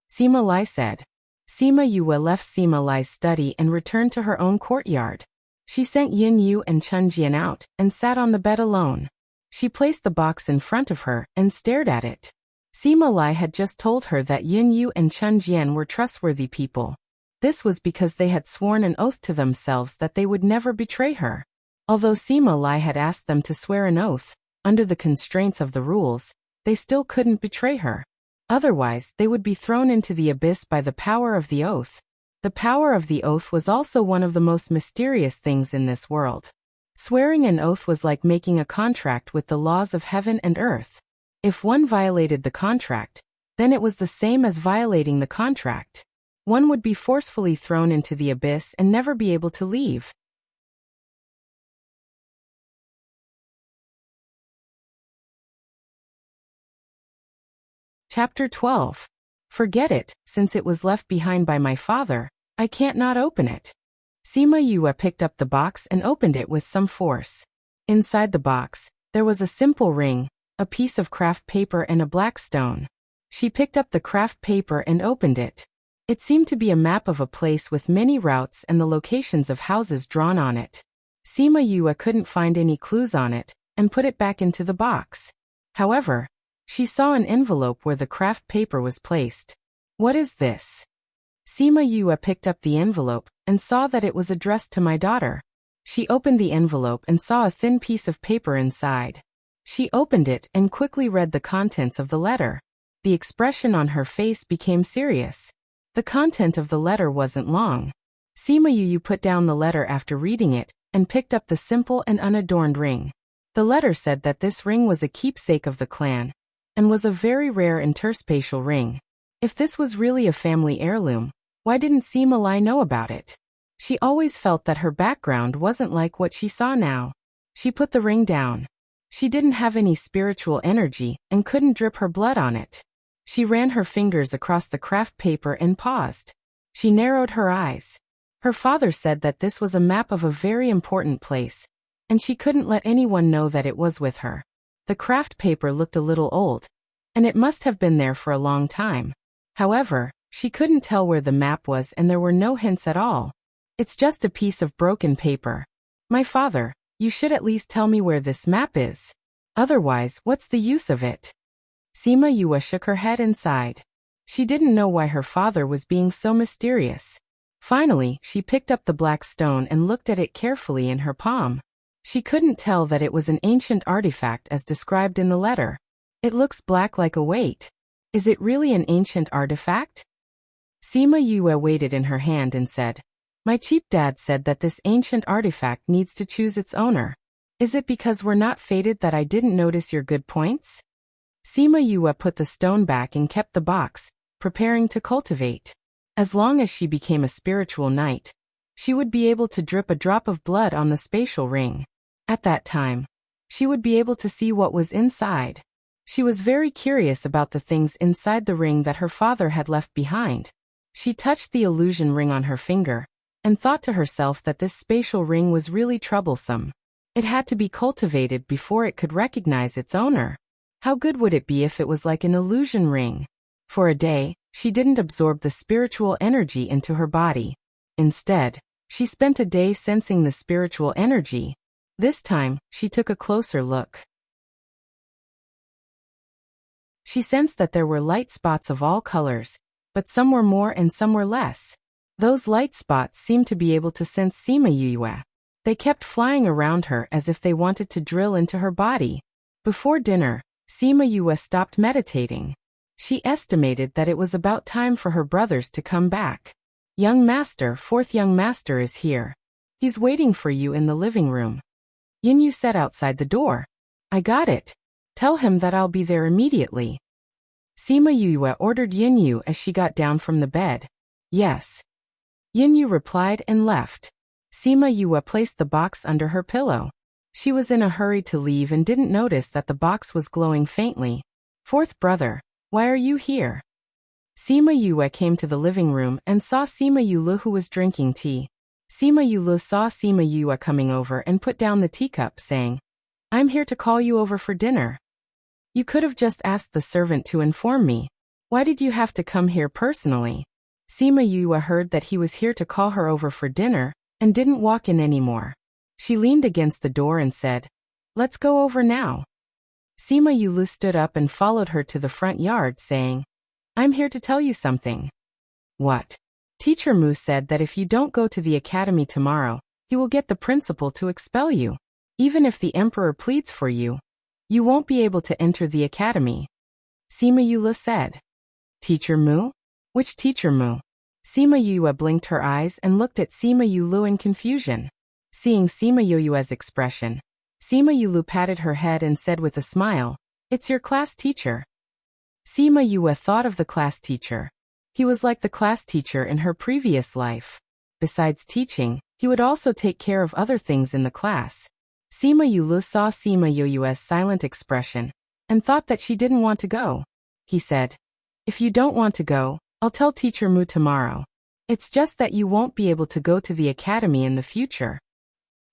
Sima Lai said. Sima Yue left Sima Lai's study and returned to her own courtyard. She sent Yin Yu and Chun Jian out and sat on the bed alone. She placed the box in front of her and stared at it. Sima Lai had just told her that Yin Yu and Chun Jian were trustworthy people. This was because they had sworn an oath to themselves that they would never betray her. Although Sima Lai had asked them to swear an oath, under the constraints of the rules, they still couldn't betray her. Otherwise, they would be thrown into the abyss by the power of the oath. The power of the oath was also one of the most mysterious things in this world. Swearing an oath was like making a contract with the laws of heaven and earth. If one violated the contract, then it was the same as violating the contract. One would be forcefully thrown into the abyss and never be able to leave. Chapter 12. Forget it, since it was left behind by my father, I can't not open it. Sima Yue picked up the box and opened it with some force. Inside the box, there was a simple ring, a piece of craft paper and a black stone. She picked up the craft paper and opened it. It seemed to be a map of a place with many routes and the locations of houses drawn on it. Sima Yue couldn't find any clues on it, and put it back into the box. However, she saw an envelope where the craft paper was placed. What is this? Sima Yue picked up the envelope and saw that it was addressed to my daughter. She opened the envelope and saw a thin piece of paper inside. She opened it and quickly read the contents of the letter. The expression on her face became serious. The content of the letter wasn't long. Sima Yu put down the letter after reading it, and picked up the simple and unadorned ring. The letter said that this ring was a keepsake of the clan, and was a very rare interspatial ring. If this was really a family heirloom, why didn't Sima Lai know about it? She always felt that her background wasn't like what she saw now. She put the ring down. She didn't have any spiritual energy and couldn't drip her blood on it. She ran her fingers across the craft paper and paused. She narrowed her eyes. Her father said that this was a map of a very important place, and she couldn't let anyone know that it was with her. The craft paper looked a little old, and it must have been there for a long time. However, she couldn't tell where the map was and there were no hints at all. It's just a piece of broken paper. My father, you should at least tell me where this map is. Otherwise, what's the use of it? Sima Yue shook her head and sighed. She didn't know why her father was being so mysterious. Finally, she picked up the black stone and looked at it carefully in her palm. She couldn't tell that it was an ancient artifact as described in the letter. It looks black like a weight. Is it really an ancient artifact? Sima Yue weighed it in her hand and said, my cheap dad said that this ancient artifact needs to choose its owner. Is it because we're not fated that I didn't notice your good points? Sima Yue put the stone back and kept the box, preparing to cultivate. As long as she became a spiritual knight, she would be able to drip a drop of blood on the spatial ring. At that time, she would be able to see what was inside. She was very curious about the things inside the ring that her father had left behind. She touched the illusion ring on her finger, and thought to herself that this spatial ring was really troublesome. It had to be cultivated before it could recognize its owner. How good would it be if it was like an illusion ring? For a day, she didn't absorb the spiritual energy into her body. Instead, she spent a day sensing the spiritual energy. This time, she took a closer look. She sensed that there were light spots of all colors, but some were more and some were less. Those light spots seemed to be able to sense Sima Yue. They kept flying around her as if they wanted to drill into her body. Before dinner, Sima Yue stopped meditating. She estimated that it was about time for her brothers to come back. Young master, fourth young master is here. He's waiting for you in the living room. Yinyu said outside the door. I got it. Tell him that I'll be there immediately. Sima Yue ordered Yinyu as she got down from the bed. Yes. Yinyu replied and left. Sima Yue placed the box under her pillow. She was in a hurry to leave and didn't notice that the box was glowing faintly. Fourth brother, why are you here? Sima Yue came to the living room and saw Sima Yulu who was drinking tea. Sima Yulu saw Sima Yue coming over and put down the teacup saying, I'm here to call you over for dinner. You could have just asked the servant to inform me. Why did you have to come here personally? Sima Yue heard that he was here to call her over for dinner, and didn't walk in anymore. She leaned against the door and said, Let's go over now. Sima Yulu stood up and followed her to the front yard saying, I'm here to tell you something. What? Teacher Mu said that if you don't go to the academy tomorrow, he will get the principal to expel you. Even if the emperor pleads for you, you won't be able to enter the academy. Sima Yulu said. Teacher Mu? Which teacher Mu? Sima Yue blinked her eyes and looked at Sima Yulu in confusion. Seeing Sima Yue's expression, Sima Yulu patted her head and said with a smile, It's your class teacher. Sima Yue thought of the class teacher. He was like the class teacher in her previous life. Besides teaching, he would also take care of other things in the class. Sima Yulu saw Sima Yue's silent expression, and thought that she didn't want to go. He said, If you don't want to go, I'll tell Teacher Mu tomorrow. It's just that you won't be able to go to the academy in the future.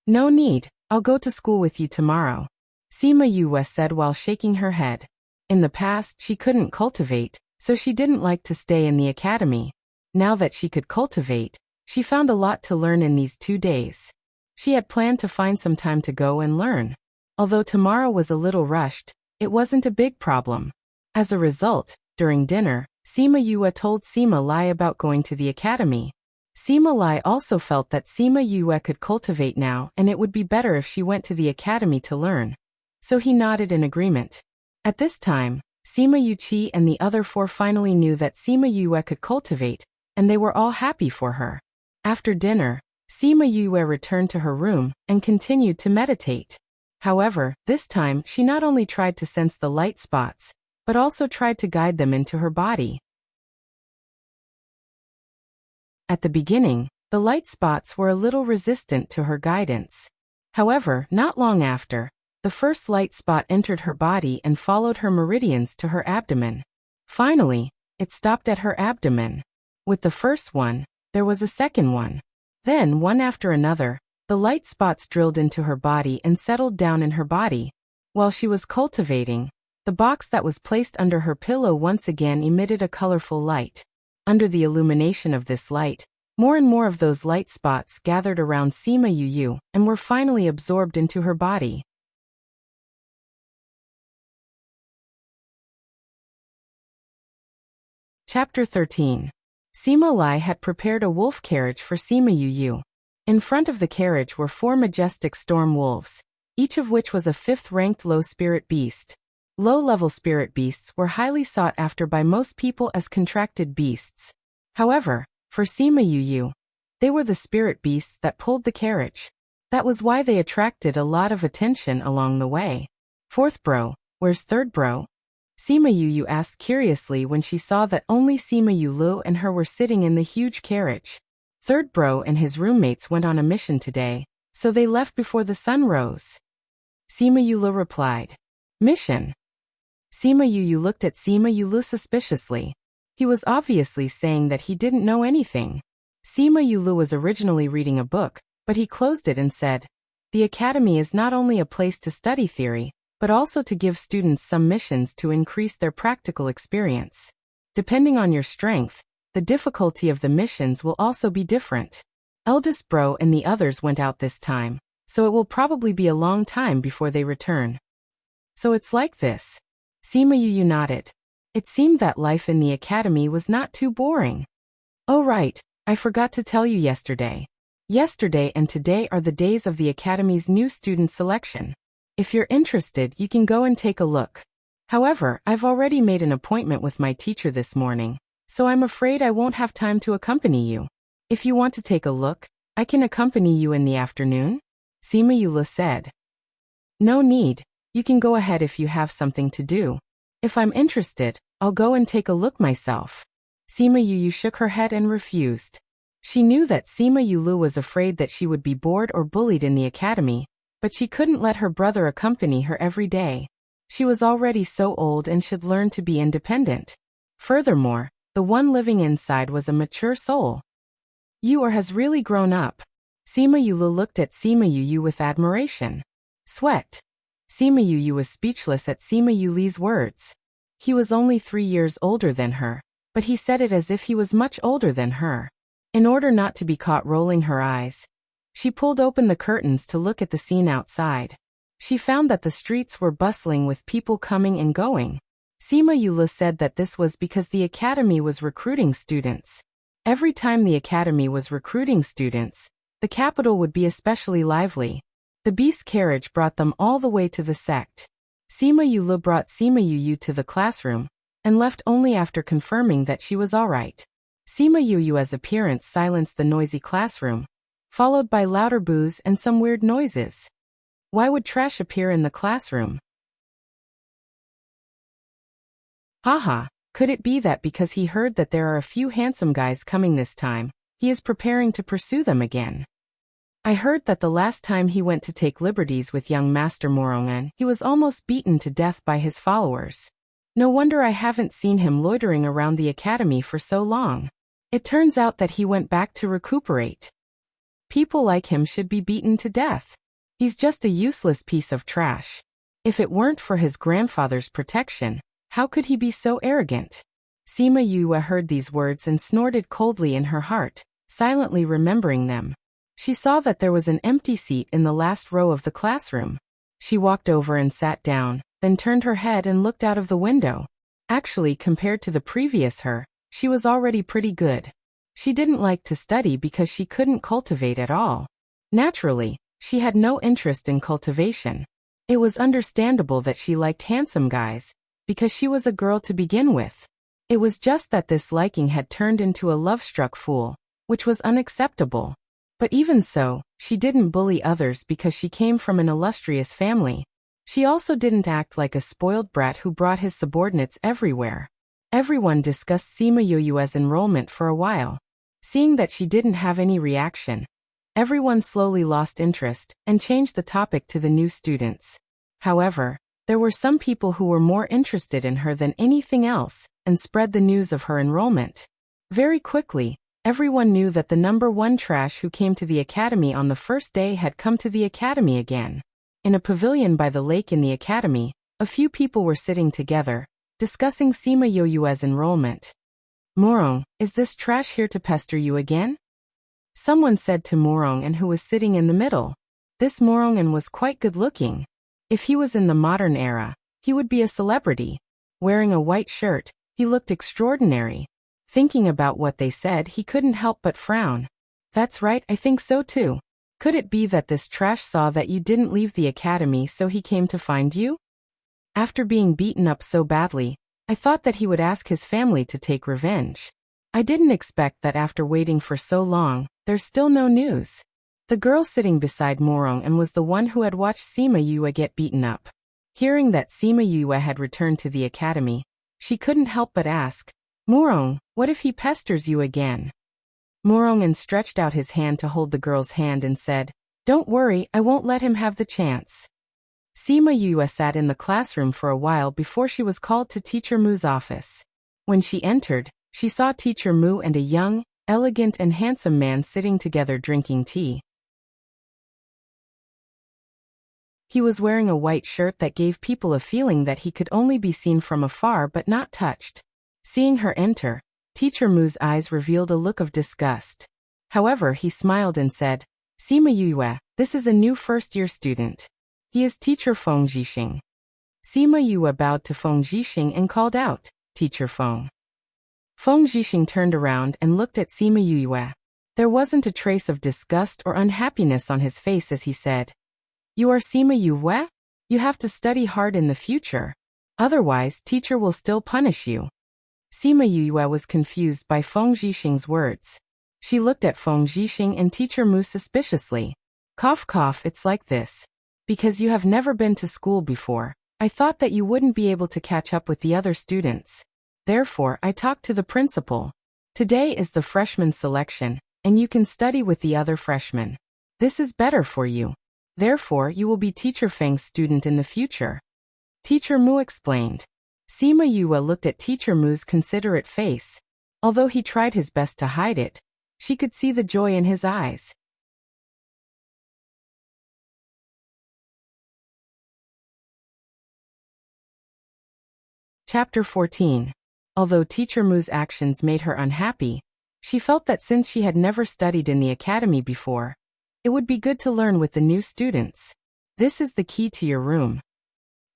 No need, I'll go to school with you tomorrow. Sima Yue said while shaking her head. In the past she couldn't cultivate, so she didn't like to stay in the academy. Now that she could cultivate, she found a lot to learn in these 2 days. She had planned to find some time to go and learn. Although tomorrow was a little rushed, it wasn't a big problem. As a result, during dinner, Sima Yue told Sima Lai about going to the academy. Sima Lai also felt that Sima Yue could cultivate now and it would be better if she went to the academy to learn. So he nodded in agreement. At this time, Sima Yuqi and the other 4 finally knew that Sima Yue could cultivate, and they were all happy for her. After dinner, Sima Yue returned to her room and continued to meditate. However, this time she not only tried to sense the light spots, but also tried to guide them into her body. At the beginning, the light spots were a little resistant to her guidance. However, not long after, the first light spot entered her body and followed her meridians to her abdomen. Finally, it stopped at her abdomen. With the first one, there was a second one. Then, one after another, the light spots drilled into her body and settled down in her body. While she was cultivating, the box that was placed under her pillow once again emitted a colorful light. Under the illumination of this light, more and more of those light spots gathered around Sima Yu and were finally absorbed into her body. Chapter 13. Sima Lai had prepared a wolf carriage for Sima Yu. In front of the carriage were 4 majestic storm wolves, each of which was a 5th-ranked low-spirit beast. Low-level spirit beasts were highly sought after by most people as contracted beasts. However, for Sima Yu, they were the spirit beasts that pulled the carriage. That was why they attracted a lot of attention along the way. "Fourth bro, where's third bro?" Sima Yu asked curiously when she saw that only Sima Yulu and her were sitting in the huge carriage. Third bro and his roommates went on a mission today, so they left before the sun rose. Sima Yulu replied. "Mission?" Sima Yu looked at Sima Yulu suspiciously. He was obviously saying that he didn't know anything. Sima Yulu was originally reading a book, but he closed it and said, "The academy is not only a place to study theory, but also to give students some missions to increase their practical experience. Depending on your strength, the difficulty of the missions will also be different. Eldest bro and the others went out this time, so it will probably be a long time before they return." "So it's like this." Sima Yu nodded. It seemed that life in the academy was not too boring. "Oh right, I forgot to tell you yesterday. Yesterday and today are the days of the academy's new student selection. If you're interested, you can go and take a look. However, I've already made an appointment with my teacher this morning, so I'm afraid I won't have time to accompany you. If you want to take a look, I can accompany you in the afternoon?" Sima Yula said. "No need, you can go ahead if you have something to do. If I'm interested, I'll go and take a look myself." Sima Yu shook her head and refused. She knew that Sima Yulu was afraid that she would be bored or bullied in the academy, but she couldn't let her brother accompany her every day. She was already so old and should learn to be independent. Furthermore, the one living inside was a mature soul. "You has really grown up." Sima Yulu looked at Sima Yu with admiration. Sweat. Sima Yu was speechless at Sima Yuli's words. He was only 3 years older than her, but he said it as if he was much older than her. In order not to be caught rolling her eyes, she pulled open the curtains to look at the scene outside. She found that the streets were bustling with people coming and going. Sima Yula said that this was because the academy was recruiting students. Every time the academy was recruiting students, the capital would be especially lively. The beast carriage brought them all the way to the sect. Sima Yula brought Sima Yu to the classroom, and left only after confirming that she was alright. Sima Yu's appearance silenced the noisy classroom, followed by louder boos and some weird noises. Why would trash appear in the classroom? Haha, could it be that because he heard that there are a few handsome guys coming this time, he is preparing to pursue them again? I heard that the last time he went to take liberties with young Master Morongan, he was almost beaten to death by his followers. No wonder I haven't seen him loitering around the academy for so long. It turns out that he went back to recuperate. People like him should be beaten to death. He's just a useless piece of trash. If it weren't for his grandfather's protection, how could he be so arrogant? Sima Yue heard these words and snorted coldly in her heart, silently remembering them. She saw that there was an empty seat in the last row of the classroom. She walked over and sat down, then turned her head and looked out of the window. Actually, compared to the previous her, she was already pretty good. She didn't like to study because she couldn't cultivate at all. Naturally, she had no interest in cultivation. It was understandable that she liked handsome guys, because she was a girl to begin with. It was just that this liking had turned into a love-struck fool. which was unacceptable. But even so, she didn't bully others because she came from an illustrious family. She also didn't act like a spoiled brat who brought his subordinates everywhere. Everyone discussed Sima Yoyue's enrollment for a while. Seeing that she didn't have any reaction, everyone slowly lost interest and changed the topic to the new students. However, there were some people who were more interested in her than anything else and spread the news of her enrollment. Very quickly, everyone knew that the number one trash who came to the academy on the first day had come to the academy again. In a pavilion by the lake in the academy, a few people were sitting together, discussing Sima Yoyue's enrollment. "Morong, is this trash here to pester you again?" Someone said to Morongan, who was sitting in the middle. This Morongan was quite good-looking. If he was in the modern era, he would be a celebrity. Wearing a white shirt, he looked extraordinary. Thinking about what they said, he couldn't help but frown. "That's right, I think so too. Could it be that this trash saw that you didn't leave the academy so he came to find you? After being beaten up so badly, I thought that he would ask his family to take revenge. I didn't expect that after waiting for so long, there's still no news." The girl sitting beside Morongan was the one who had watched Sima Yue get beaten up. Hearing that Sima Yue had returned to the academy, she couldn't help but ask, "Morong, what if he pesters you again?" Morongan stretched out his hand to hold the girl's hand and said, "Don't worry, I won't let him have the chance." Sima Yue sat in the classroom for a while before she was called to Teacher Mu's office. When she entered, she saw Teacher Mu and a young, elegant and handsome man sitting together drinking tea. He was wearing a white shirt that gave people a feeling that he could only be seen from afar but not touched. Seeing her enter, Teacher Mu's eyes revealed a look of disgust. However, he smiled and said, "Sima Yue, this is a new first-year student. He is Teacher Feng Jixing." Sima Yue bowed to Feng Jixing and called out, "Teacher Feng." Feng Jixing turned around and looked at Sima Yue. There wasn't a trace of disgust or unhappiness on his face as he said, "You are Sima Yue? You have to study hard in the future. Otherwise, teacher will still punish you." Sima Yue was confused by Feng Jixing's words. She looked at Feng Jixing and Teacher Mu suspiciously. "Cough cough, it's like this. Because you have never been to school before, I thought that you wouldn't be able to catch up with the other students. Therefore, I talked to the principal. Today is the freshman selection, and you can study with the other freshmen. This is better for you. Therefore, you will be Teacher Feng's student in the future." Teacher Mu explained. Sima Yue looked at Teacher Mu's considerate face. Although he tried his best to hide it, she could see the joy in his eyes. Chapter 14. Although Teacher Mu's actions made her unhappy, she felt that since she had never studied in the academy before, it would be good to learn with the new students. "This is the key to your room."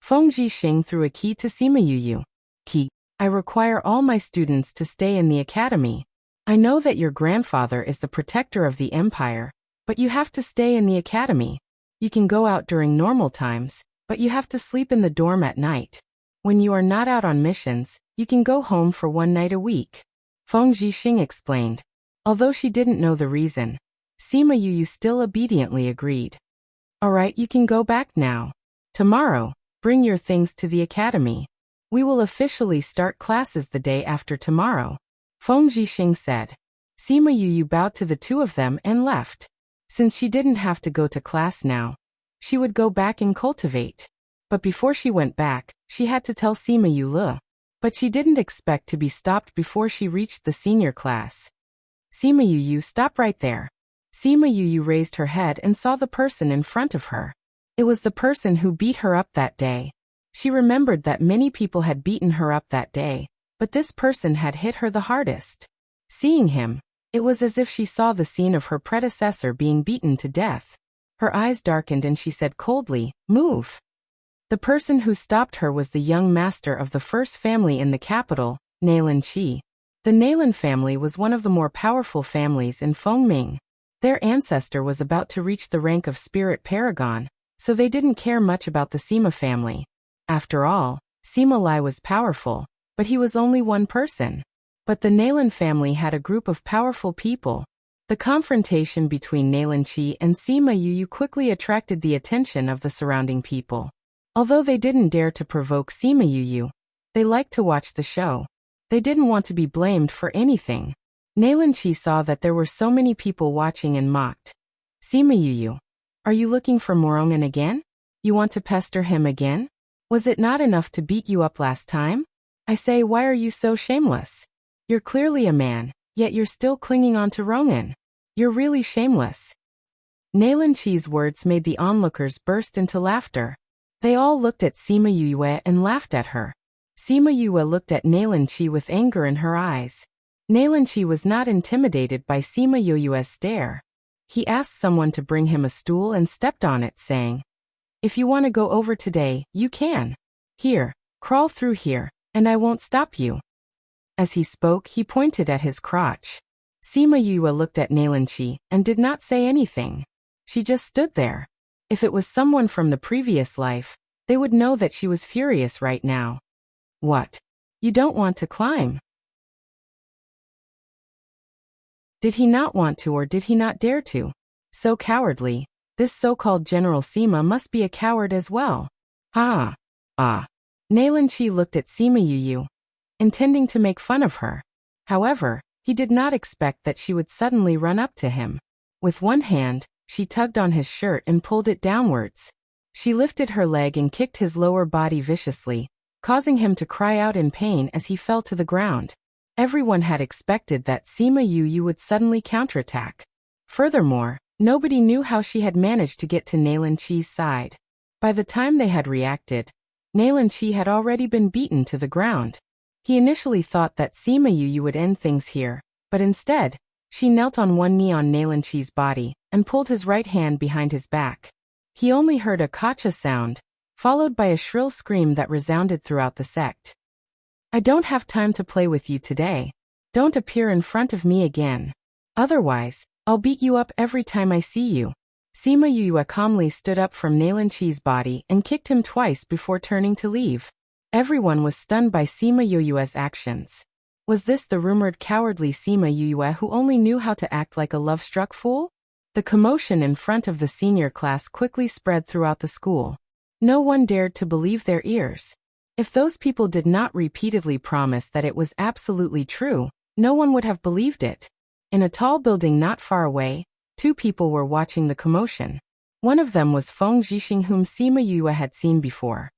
Feng Jixing threw a key to Sima Yue. "Key, I require all my students to stay in the academy. I know that your grandfather is the protector of the empire, but you have to stay in the academy. You can go out during normal times, but you have to sleep in the dorm at night. When you are not out on missions, you can go home for one night a week." Feng Jixing explained. Although she didn't know the reason, Sima Yue still obediently agreed. "Alright, you can go back now. Tomorrow, bring your things to the academy. We will officially start classes the day after tomorrow," Feng Jixing said. Sima Yue bowed to the two of them and left. Since she didn't have to go to class now, she would go back and cultivate. But before she went back, she had to tell Sima Yue. But she didn't expect to be stopped before she reached the senior class. "Sima Yue, stop right there." Sima Yue raised her head and saw the person in front of her. It was the person who beat her up that day. She remembered that many people had beaten her up that day, but this person had hit her the hardest. Seeing him, it was as if she saw the scene of her predecessor being beaten to death. Her eyes darkened and she said coldly, "Move." The person who stopped her was the young master of the first family in the capital, Nailan Qi. The Nailan family was one of the more powerful families in Fengming. Their ancestor was about to reach the rank of spirit paragon, so they didn't care much about the Sima family. After all, Sima Lai was powerful, but he was only one person. But the Nailan family had a group of powerful people, The confrontation between Nalanchi and Sima Yu quickly attracted the attention of the surrounding people. Although they didn't dare to provoke Sima Yu, they liked to watch the show. They didn't want to be blamed for anything. Nalanchi saw that there were so many people watching and mocked. Sima Yu, are you looking for Morongan again? You want to pester him again? Was it not enough to beat you up last time? I say, why are you so shameless? You're clearly a man, yet you're still clinging on to Rongan. You're really shameless. Nalanchi's words made the onlookers burst into laughter. They all looked at Sima Yu and laughed at her. Sima Yu looked at Nalanchi with anger in her eyes. Nalanchi was not intimidated by Sima Yu's stare. He asked someone to bring him a stool and stepped on it, saying, if you want to go over today, you can. Here, crawl through here, and I won't stop you. As he spoke, he pointed at his crotch. Sima Yu looked at Nalanchi and did not say anything. She just stood there. If it was someone from the previous life, they would know that she was furious right now. What? You don't want to climb? Did he not want to, or did he not dare to? So cowardly. This so-called General Sima must be a coward as well. Ah. Nalanchi looked at Sima Yu, intending to make fun of her. However, he did not expect that she would suddenly run up to him. With one hand, she tugged on his shirt and pulled it downwards. She lifted her leg and kicked his lower body viciously, causing him to cry out in pain as he fell to the ground. Everyone had expected that Sima Yu would suddenly counterattack. Furthermore, nobody knew how she had managed to get to Nalanchi's side. By the time they had reacted, Nalanchi had already been beaten to the ground. He initially thought that Sima Yu would end things here, but instead, she knelt on one knee on Nalanchi's body and pulled his right hand behind his back. He only heard a kacha sound, followed by a shrill scream that resounded throughout the sect. I don't have time to play with you today. Don't appear in front of me again. Otherwise, I'll beat you up every time I see you. Sima Yu calmly stood up from Nalanchi's body and kicked him twice before turning to leave. Everyone was stunned by Sima Yu's actions. Was this the rumored cowardly Sima Yu who only knew how to act like a love-struck fool? The commotion in front of the senior class quickly spread throughout the school. No one dared to believe their ears. If those people did not repeatedly promise that it was absolutely true, no one would have believed it. In a tall building not far away, two people were watching the commotion. One of them was Feng Zhixing, whom Sima Yu had seen before.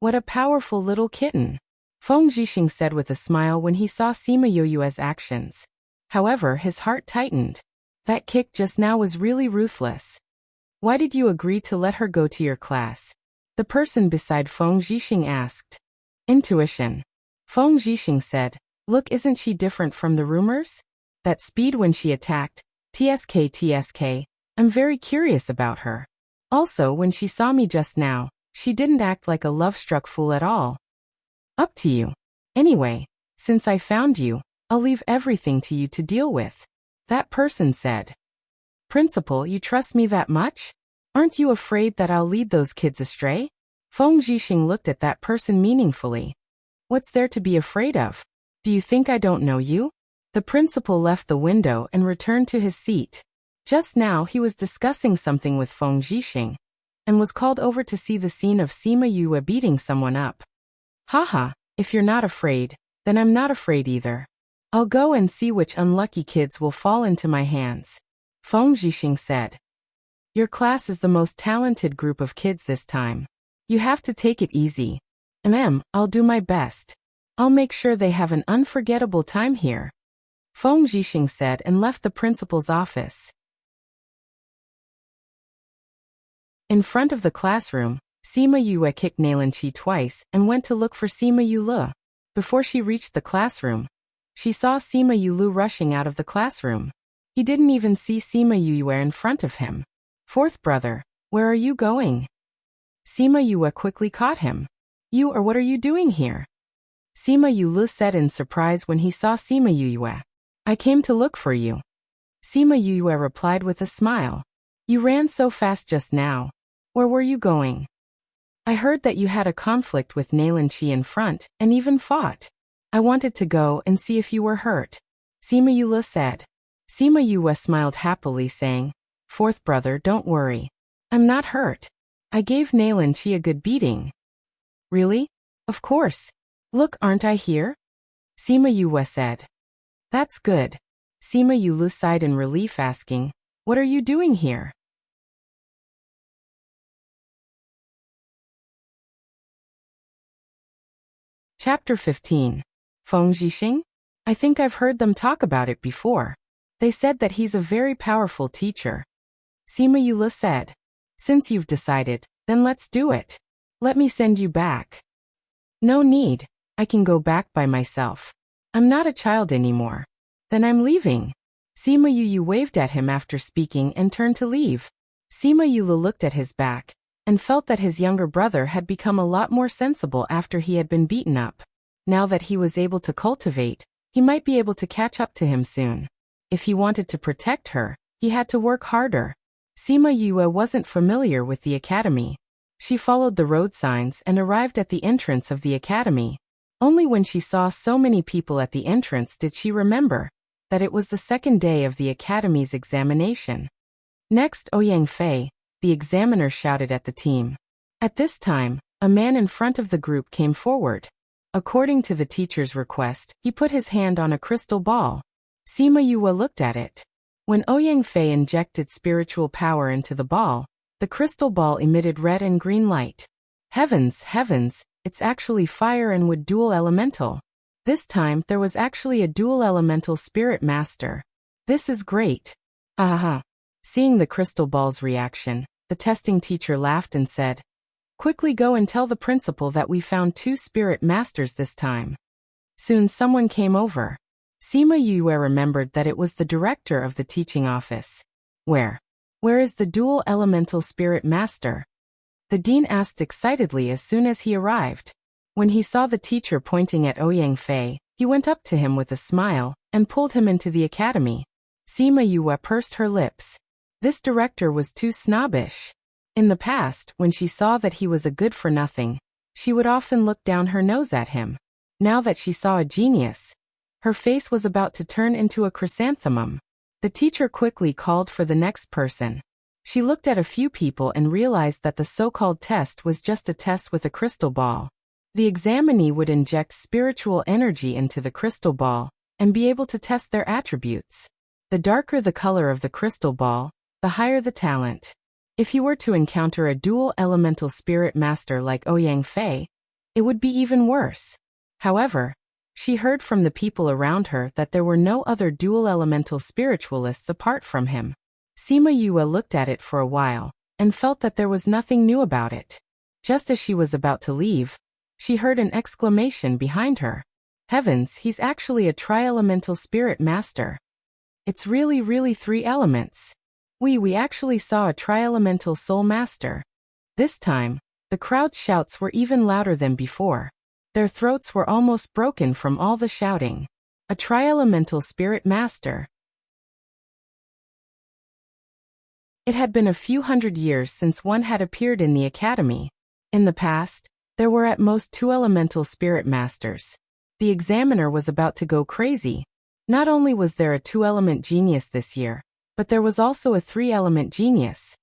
What a powerful little kitten, Feng Zhixing said with a smile when he saw Sima Yu's actions. However, his heart tightened. That kick just now was really ruthless. Why did you agree to let her go to your class? The person beside Feng Zhixing asked. Intuition. Feng Zhixing said, look, isn't she different from the rumors? That speed when she attacked, TSK, I'm very curious about her. Also, when she saw me just now, she didn't act like a love-struck fool at all. Up to you. Anyway, since I found you, I'll leave everything to you to deal with. That person said. Principal, you trust me that much? Aren't you afraid that I'll lead those kids astray? Feng Zhixing looked at that person meaningfully. What's there to be afraid of? Do you think I don't know you? The principal left the window and returned to his seat. Just now he was discussing something with Feng Zhixing, and was called over to see the scene of Sima Yu beating someone up. Haha, if you're not afraid, then I'm not afraid either. I'll go and see which unlucky kids will fall into my hands. Feng Zhixing said. Your class is the most talented group of kids this time. You have to take it easy. I'll do my best. I'll make sure they have an unforgettable time here. Feng Zhixing said and left the principal's office. In front of the classroom, Sima Yu kicked Nalanchi twice and went to look for Sima Yu. Before she reached the classroom, she saw Sima Yu rushing out of the classroom. He didn't even see Sima Yu in front of him. Fourth brother, where are you going? Sima Yu quickly caught him. What are you doing here? Sima Yu said in surprise when he saw Sima Yu. I came to look for you. Sima Yu replied with a smile. You ran so fast just now. Where were you going? I heard that you had a conflict with Nalanchi in front, and even fought. I wanted to go and see if you were hurt. Sima Yu said. Sima Yue smiled happily, saying, "Fourth brother, don't worry. I'm not hurt. I gave Nalan Chi a good beating." "Really?" "Of course. Look, aren't I here?" Sima Yue said. "That's good." Sima Yue sighed in relief, asking, "What are you doing here?" Chapter 15. Feng Zhixing? I think I've heard them talk about it before. They said that he's a very powerful teacher. Sima Yue said. "Since you've decided, then let's do it. Let me send you back." "No need. I can go back by myself. I'm not a child anymore." "Then I'm leaving." Sima Yue waved at him after speaking and turned to leave. Sima Yue looked at his back and felt that his younger brother had become a lot more sensible after he had been beaten up. Now that he was able to cultivate, he might be able to catch up to him soon. If he wanted to protect her, he had to work harder. Sima Yue wasn't familiar with the academy. She followed the road signs and arrived at the entrance of the academy. Only when she saw so many people at the entrance did she remember that it was the second day of the academy's examination. Next, Ouyang Fei, the examiner, shouted at the team. At this time, a man in front of the group came forward. According to the teacher's request, he put his hand on a crystal ball. Sima Yue looked at it. When Ouyang Fei injected spiritual power into the ball, the crystal ball emitted red and green light. Heavens, heavens, it's actually fire and wood dual elemental. This time, there was actually a dual elemental spirit master. This is great. Ahaha. Seeing the crystal ball's reaction, the testing teacher laughed and said, "Quickly go and tell the principal that we found 2 spirit masters this time." Soon someone came over. Sima Yue remembered that it was the director of the teaching office. Where is the dual elemental spirit master?" The dean asked excitedly as soon as he arrived. When he saw the teacher pointing at Ouyang Fei, he went up to him with a smile and pulled him into the academy. Sima Yue pursed her lips. This director was too snobbish. In the past, when she saw that he was a good-for-nothing, she would often look down her nose at him. Now that she saw a genius, her face was about to turn into a chrysanthemum. The teacher quickly called for the next person. She looked at a few people and realized that the so-called test was just a test with a crystal ball. The examinee would inject spiritual energy into the crystal ball and be able to test their attributes. The darker the color of the crystal ball, the higher the talent. If you were to encounter a dual elemental spirit master like Ouyang Fei, it would be even worse. However, she heard from the people around her that there were no other dual elemental spiritualists apart from him. Sima Yue looked at it for a while and felt that there was nothing new about it. Just as she was about to leave, she heard an exclamation behind her. Heavens, he's actually a tri-elemental spirit master. It's really 3 elements. We actually saw a tri-elemental soul master. This time, the crowd's shouts were even louder than before. Their throats were almost broken from all the shouting. A tri-elemental spirit master. It had been a few hundred years since one had appeared in the academy. In the past, there were at most 2 elemental spirit masters. The examiner was about to go crazy. Not only was there a 2-element genius this year, but there was also a 3-element genius.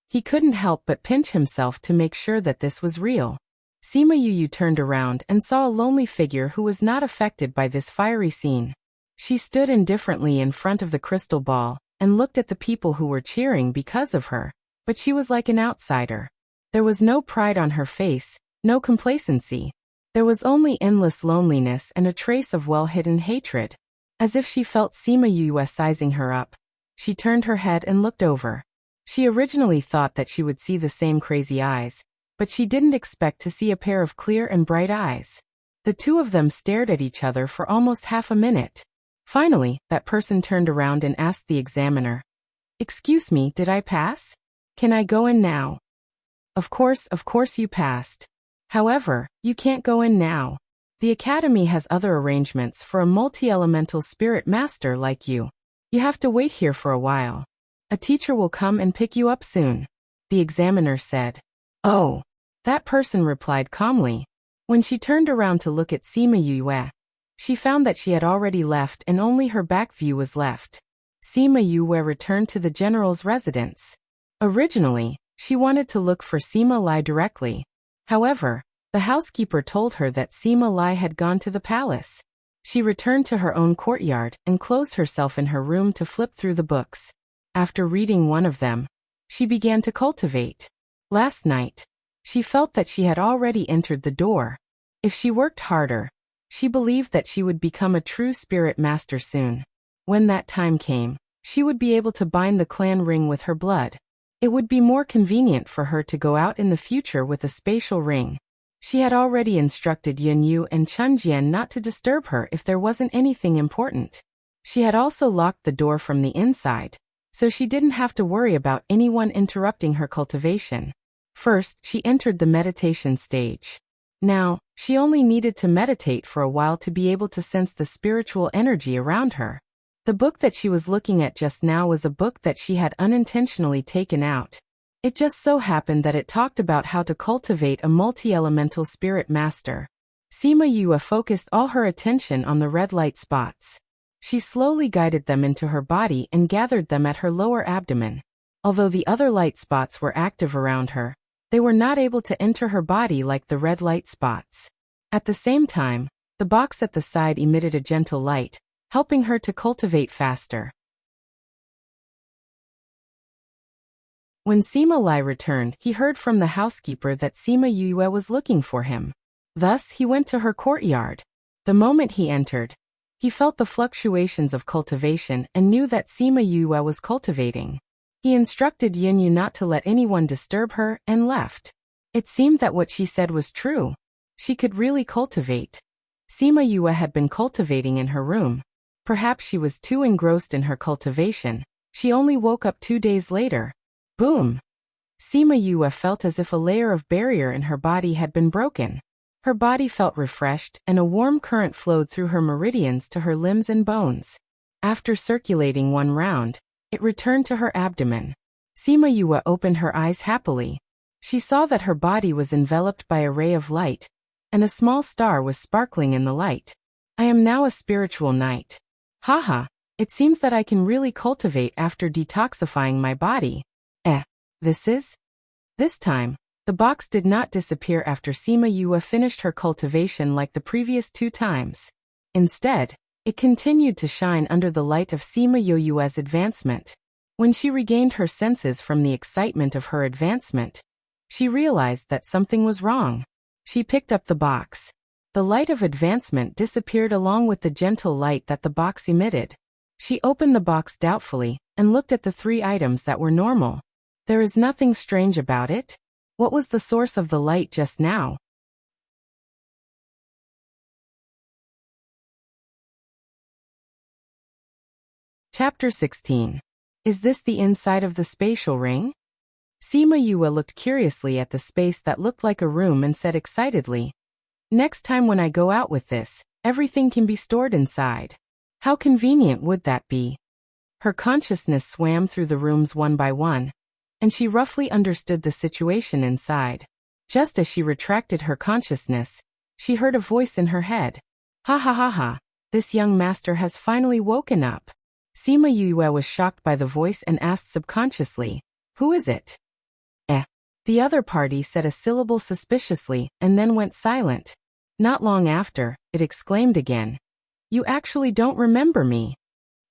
He couldn't help but pinch himself to make sure that this was real. Sima Yue turned around and saw a lonely figure who was not affected by this fiery scene. She stood indifferently in front of the crystal ball and looked at the people who were cheering because of her, but she was like an outsider. There was no pride on her face, no complacency. There was only endless loneliness and a trace of well-hidden hatred. As if she felt Sima Yue sizing her up, she turned her head and looked over. She originally thought that she would see the same crazy eyes, but she didn't expect to see a pair of clear and bright eyes. The 2 of them stared at each other for almost half a minute. Finally, that person turned around and asked the examiner, "Excuse me, did I pass? Can I go in now?" Of course you passed. However, you can't go in now. The academy has other arrangements for a multi-elemental spirit master like you. You have to wait here for a while. A teacher will come and pick you up soon," the examiner said. "Oh." That person replied calmly. When she turned around to look at Sima Yue, she found that she had already left and only her back view was left. Sima Yue returned to the general's residence. Originally, she wanted to look for Sima Lai directly. However, the housekeeper told her that Sima Lai had gone to the palace. She returned to her own courtyard and closed herself in her room to flip through the books. After reading one of them, she began to cultivate. Last night, she felt that she had already entered the door. If she worked harder, she believed that she would become a true spirit master soon. When that time came, she would be able to bind the clan ring with her blood. It would be more convenient for her to go out in the future with a spatial ring. She had already instructed Yun Yu and Chun Jian not to disturb her if there wasn't anything important. She had also locked the door from the inside, so she didn't have to worry about anyone interrupting her cultivation. First, she entered the meditation stage. Now, she only needed to meditate for a while to be able to sense the spiritual energy around her. The book that she was looking at just now was a book that she had unintentionally taken out. It just so happened that it talked about how to cultivate a multi-elemental spirit master. Sima Yue focused all her attention on the red light spots. She slowly guided them into her body and gathered them at her lower abdomen. Although the other light spots were active around her, they were not able to enter her body like the red light spots. At the same time, the box at the side emitted a gentle light, helping her to cultivate faster. When Sima Lai returned, he heard from the housekeeper that Sima Yue was looking for him. Thus, he went to her courtyard. The moment he entered, he felt the fluctuations of cultivation and knew that Sima Yue was cultivating. He instructed Yun Yu not to let anyone disturb her and left. It seemed that what she said was true. She could really cultivate. Sima Yue had been cultivating in her room. Perhaps she was too engrossed in her cultivation. She only woke up 2 days later. Boom! Sima Yue felt as if a layer of barrier in her body had been broken. Her body felt refreshed, and a warm current flowed through her meridians to her limbs and bones. After circulating one round, it returned to her abdomen. Sima Yue opened her eyes happily. She saw that her body was enveloped by a ray of light, and a small star was sparkling in the light. I am now a spiritual knight. Haha, it seems that I can really cultivate after detoxifying my body. This time, the box did not disappear after Sima Yue finished her cultivation like the previous 2 times. Instead, it continued to shine under the light of Sima Yue's advancement. When she regained her senses from the excitement of her advancement, she realized that something was wrong. She picked up the box. The light of advancement disappeared along with the gentle light that the box emitted. She opened the box doubtfully and looked at the 3 items that were normal. There is nothing strange about it. What was the source of the light just now? Chapter 16. Is this the inside of the spatial ring? Sima Yue looked curiously at the space that looked like a room and said excitedly, "Next time when I go out with this, everything can be stored inside. How convenient would that be?" Her consciousness swam through the rooms one by one, and she roughly understood the situation inside. Just as she retracted her consciousness, she heard a voice in her head. Ha ha ha ha, this young master has finally woken up. Sima Yue was shocked by the voice and asked subconsciously, "Who is it?" The other party said a syllable suspiciously and then went silent. Not long after, it exclaimed again, "You actually don't remember me."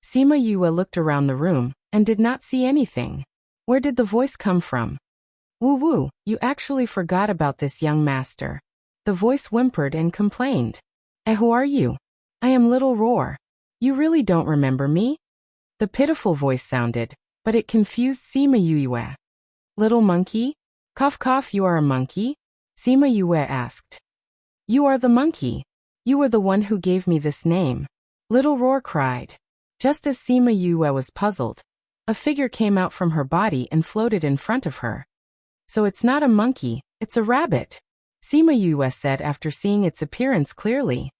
Sima Yue looked around the room and did not see anything. Where did the voice come from? "Woo, you actually forgot about this young master." The voice whimpered and complained. Who are you?" "I am Little Roar. You really don't remember me?" The pitiful voice sounded, but it confused Sima Yue. "Little monkey? Cough cough, you are a monkey?" Sima Yue asked. "You are the monkey. You were the one who gave me this name," Little Roar cried. Just as Sima Yue was puzzled, a figure came out from her body and floated in front of her. "So it's not a monkey, it's a rabbit," Sima Yue said after seeing its appearance clearly.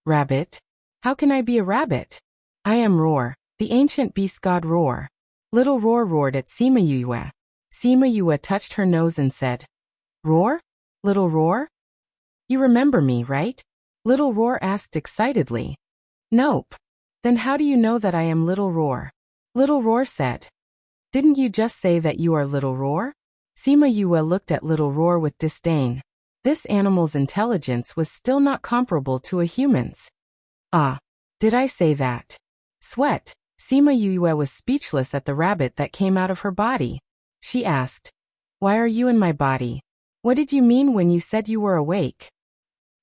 "Rabbit? How can I be a rabbit? I am Roar, the ancient beast god Roar." Little Roar roared at Sima Yue. Sima Yue touched her nose and said, "Roar? Little Roar? You remember me, right?" Little Roar asked excitedly. "Nope. Then how do you know that I am Little Roar?" Little Roar said. Didn't you just say that you are Little Roar? Sima Yue looked at Little Roar with disdain. This animal's intelligence was still not comparable to a human's. Ah, did I say that? Sweat. Sima Yue was speechless at the rabbit that came out of her body. She asked, "Why are you in my body? What did you mean when you said you were awake?"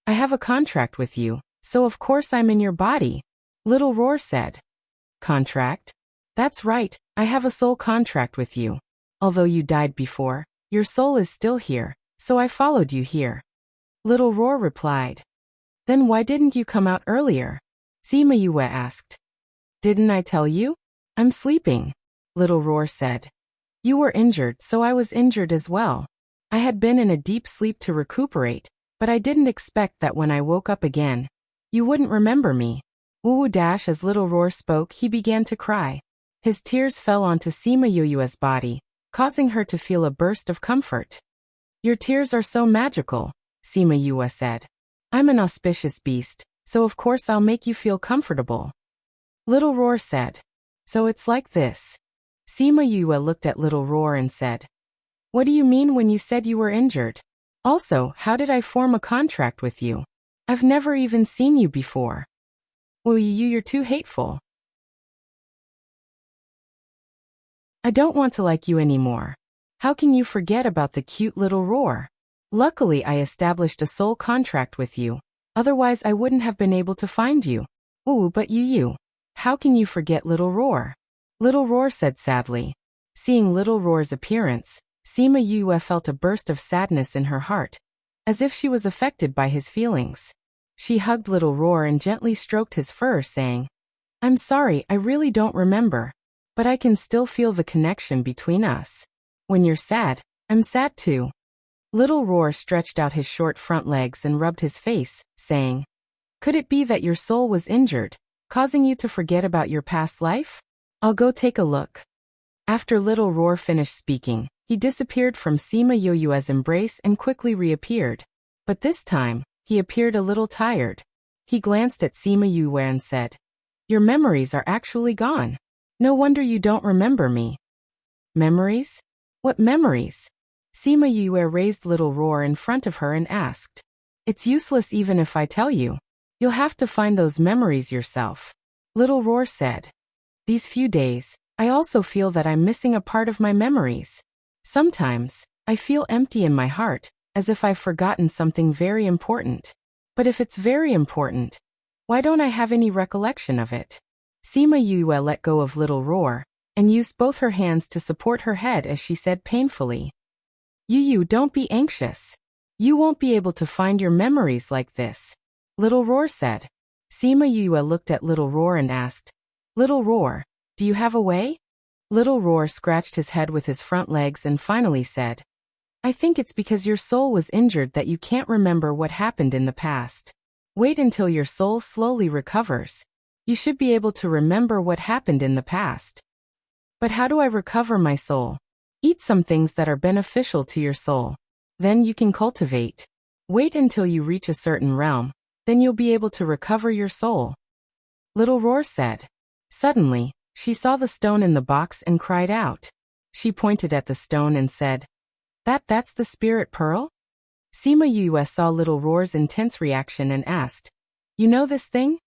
"I have a contract with you, so of course I'm in your body," Little Roar said. "Contract? That's right, I have a soul contract with you. Although you died before, your soul is still here, so I followed you here." Little Roar replied. "Then why didn't you come out earlier?" Sima Yue asked. "Didn't I tell you? I'm sleeping," Little Roar said. "You were injured, so I was injured as well. I had been in a deep sleep to recuperate, but I didn't expect that when I woke up again, you wouldn't remember me." Wu dash as Little Roar spoke, he began to cry. His tears fell onto Sima Yue's body, causing her to feel a burst of comfort. "Your tears are so magical," Sima Yue said. "I'm an auspicious beast, so of course I'll make you feel comfortable." Little Roar said. "So it's like this." Sima Yue looked at Little Roar and said, "What do you mean when you said you were injured? Also, how did I form a contract with you? I've never even seen you before." "Well, you're too hateful. I don't want to like you anymore. How can you forget about the cute Little Roar? Luckily I established a soul contract with you, otherwise I wouldn't have been able to find you. Ooh, but you. How can you forget Little Roar?" Little Roar said sadly. Seeing Little Roar's appearance, Sima Yue felt a burst of sadness in her heart, as if she was affected by his feelings. She hugged Little Roar and gently stroked his fur, saying, "I'm sorry, I really don't remember, but I can still feel the connection between us. When you're sad, I'm sad too." Little Roar stretched out his short front legs and rubbed his face, saying, "Could it be that your soul was injured, causing you to forget about your past life? I'll go take a look." After Little Roar finished speaking, he disappeared from Sima Yue's embrace and quickly reappeared. But this time, he appeared a little tired. He glanced at Sima Yue and said, "Your memories are actually gone. No wonder you don't remember me." "Memories? What memories?" Sima Yue raised Little Roar in front of her and asked. "It's useless even if I tell you. You'll have to find those memories yourself," Little Roar said. "These few days, I also feel that I'm missing a part of my memories. Sometimes, I feel empty in my heart, as if I've forgotten something very important. But if it's very important, why don't I have any recollection of it?" Sima Yue let go of Little Roar, and used both her hands to support her head as she said painfully, You, don't be anxious. You won't be able to find your memories like this," Little Roar said. Sima Yue looked at Little Roar and asked, "Little Roar, do you have a way?" Little Roar scratched his head with his front legs and finally said, "I think it's because your soul was injured that you can't remember what happened in the past. Wait until your soul slowly recovers. You should be able to remember what happened in the past." "But how do I recover my soul?" "Eat some things that are beneficial to your soul. Then you can cultivate. Wait until you reach a certain realm, then you'll be able to recover your soul," Little Roar said. Suddenly, she saw the stone in the box and cried out. She pointed at the stone and said, That's the spirit pearl?" Sima Yue saw Little Roar's intense reaction and asked, "You know this thing?"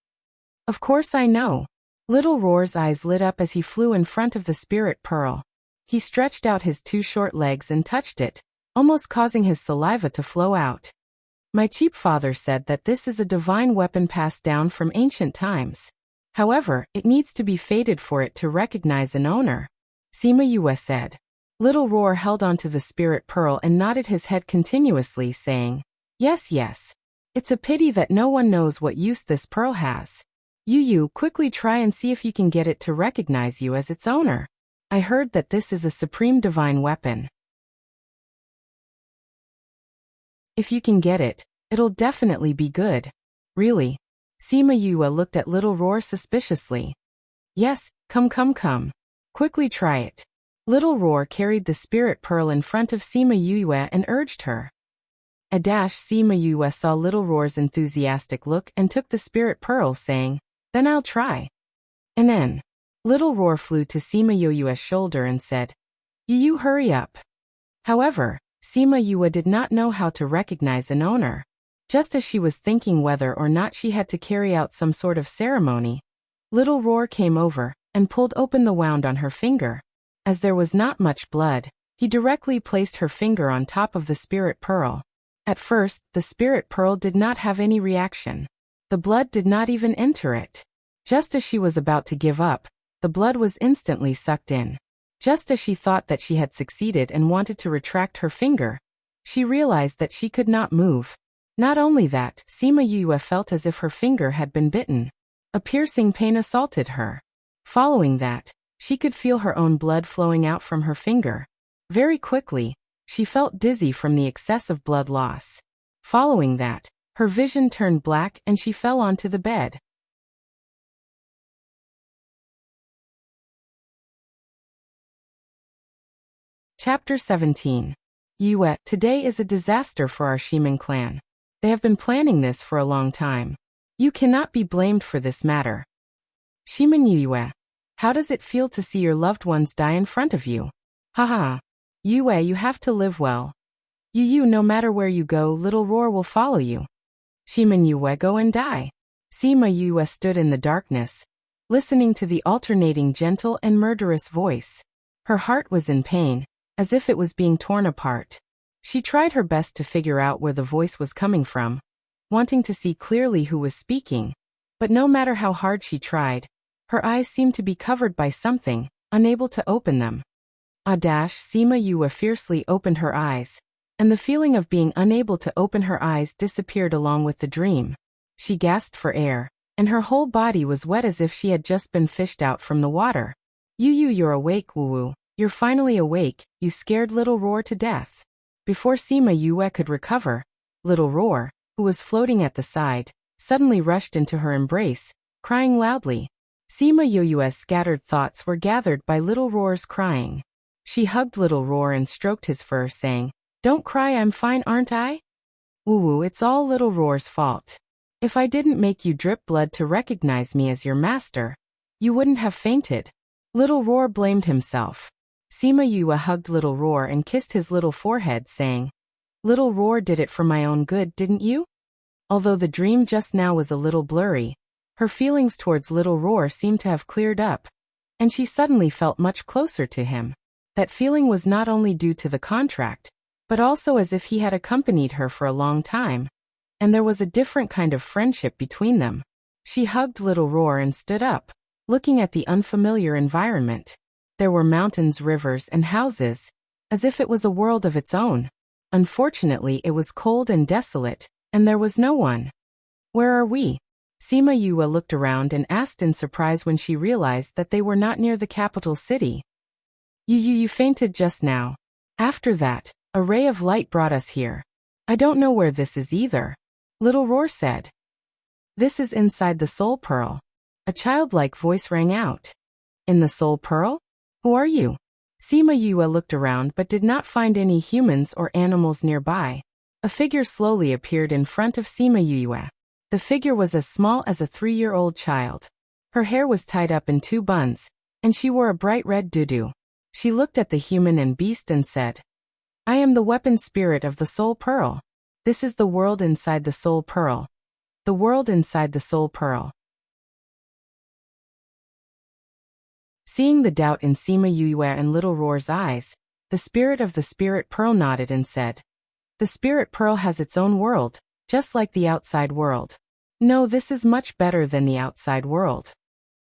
"Of course I know." Little Roar's eyes lit up as he flew in front of the spirit pearl. He stretched out his two short legs and touched it, almost causing his saliva to flow out. "My cheap father said that this is a divine weapon passed down from ancient times. However, it needs to be fated for it to recognize an owner," Sima Yue said. Little Roar held onto the spirit pearl and nodded his head continuously, saying, Yes. It's a pity that no one knows what use this pearl has. You quickly try and see if you can get it to recognize you as its owner. I heard that this is a supreme divine weapon. If you can get it, it'll definitely be good." "Really?" Sima Yue looked at Little Roar suspiciously. "Yes, come. Quickly try it." Little Roar carried the spirit pearl in front of Sima Yue and urged her. Sima Yue saw Little Roar's enthusiastic look and took the spirit pearl, saying, "Then I'll try." And then, Little Roar flew to Sima Yue's shoulder and said, "You hurry up." However, Sima Yue did not know how to recognize an owner. Just as she was thinking whether or not she had to carry out some sort of ceremony, Little Roar came over and pulled open the wound on her finger. As there was not much blood, he directly placed her finger on top of the spirit pearl. At first, the spirit pearl did not have any reaction. The blood did not even enter it. Just as she was about to give up, the blood was instantly sucked in. Just as she thought that she had succeeded and wanted to retract her finger, she realized that she could not move. Not only that, Sima Yue felt as if her finger had been bitten. A piercing pain assaulted her. Following that, she could feel her own blood flowing out from her finger. Very quickly, she felt dizzy from the excessive blood loss. Following that, her vision turned black and she fell onto the bed. Chapter 17. Yue, today is a disaster for our Shimin clan. They have been planning this for a long time. You cannot be blamed for this matter. Shimin Yue, how does it feel to see your loved ones die in front of you? Haha. Yue, you have to live well. No matter where you go, Little Roar will follow you. Shimin Yue, go and die. Sima Yue stood in the darkness, listening to the alternating gentle and murderous voice. Her heart was in pain, as if it was being torn apart. She tried her best to figure out where the voice was coming from, wanting to see clearly who was speaking. But no matter how hard she tried, her eyes seemed to be covered by something, unable to open them. Sima Yue fiercely opened her eyes, and the feeling of being unable to open her eyes disappeared along with the dream. She gasped for air, and her whole body was wet as if she had just been fished out from the water. You're awake, Wu. You're finally awake, you scared Little Roar to death. Before Sima Yue could recover, Little Roar, who was floating at the side, suddenly rushed into her embrace, crying loudly. Sima Yue's scattered thoughts were gathered by Little Roar's crying. She hugged Little Roar and stroked his fur, saying, "Don't cry, I'm fine, aren't I?" Wu, it's all Little Roar's fault. If I didn't make you drip blood to recognize me as your master, you wouldn't have fainted. Little Roar blamed himself. Sima Yue hugged Little Roar and kissed his little forehead, saying, "Little Roar did it for my own good, didn't you?" Although the dream just now was a little blurry, her feelings towards Little Roar seemed to have cleared up, and she suddenly felt much closer to him. That feeling was not only due to the contract, but also as if he had accompanied her for a long time, and there was a different kind of friendship between them. She hugged Little Roar and stood up, looking at the unfamiliar environment. There were mountains, rivers, and houses, as if it was a world of its own. Unfortunately, it was cold and desolate, and there was no one. Where are we? Sima Yue looked around and asked in surprise when she realized that they were not near the capital city. You fainted just now. After that, a ray of light brought us here. I don't know where this is either. Little Roar said. This is inside the Soul Pearl. A childlike voice rang out. In the Soul Pearl? Who are you? Sima Yue looked around but did not find any humans or animals nearby. A figure slowly appeared in front of Sima Yue. The figure was as small as a 3-year-old child. Her hair was tied up in 2 buns, and she wore a bright red tutu. She looked at the human and beast and said, I am the weapon spirit of the Soul Pearl. This is the world inside the Soul Pearl. The world inside the Soul Pearl. Seeing the doubt in Sima Yue and Little Roar's eyes, the spirit of the Spirit Pearl nodded and said, The Spirit Pearl has its own world, just like the outside world. No, this is much better than the outside world.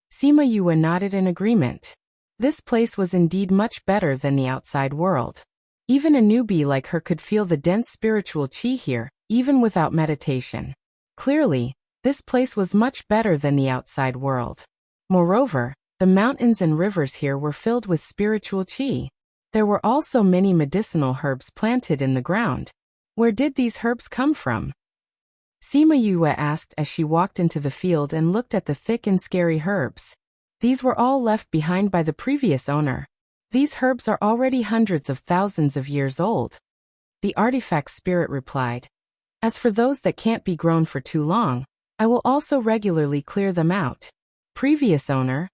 Sima Yue nodded in agreement. This place was indeed much better than the outside world. Even a newbie like her could feel the dense spiritual chi here, even without meditation. Clearly, this place was much better than the outside world. Moreover, the mountains and rivers here were filled with spiritual chi. There were also many medicinal herbs planted in the ground. Where did these herbs come from? Sima Yue asked as she walked into the field and looked at the thick and scary herbs. These were all left behind by the previous owner. These herbs are already hundreds of thousands of years old. The artifact spirit replied. As for those that can't be grown for too long, I will also regularly clear them out. Previous owner?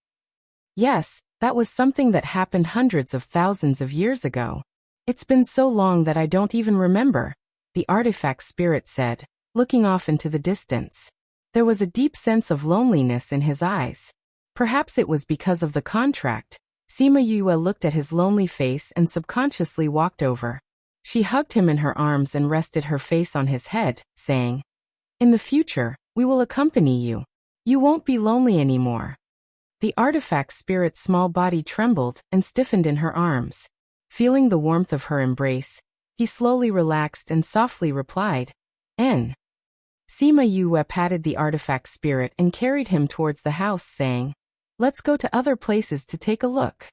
Yes, that was something that happened hundreds of thousands of years ago. It's been so long that I don't even remember, the artifact spirit said, looking off into the distance. There was a deep sense of loneliness in his eyes. Perhaps it was because of the contract. Sima Yue looked at his lonely face and subconsciously walked over. She hugged him in her arms and rested her face on his head, saying, "In the future, we will accompany you. You won't be lonely anymore." The artifact spirit's small body trembled and stiffened in her arms. Feeling the warmth of her embrace, he slowly relaxed and softly replied, "N." Sima Yue patted the artifact spirit and carried him towards the house, saying, "Let's go to other places to take a look."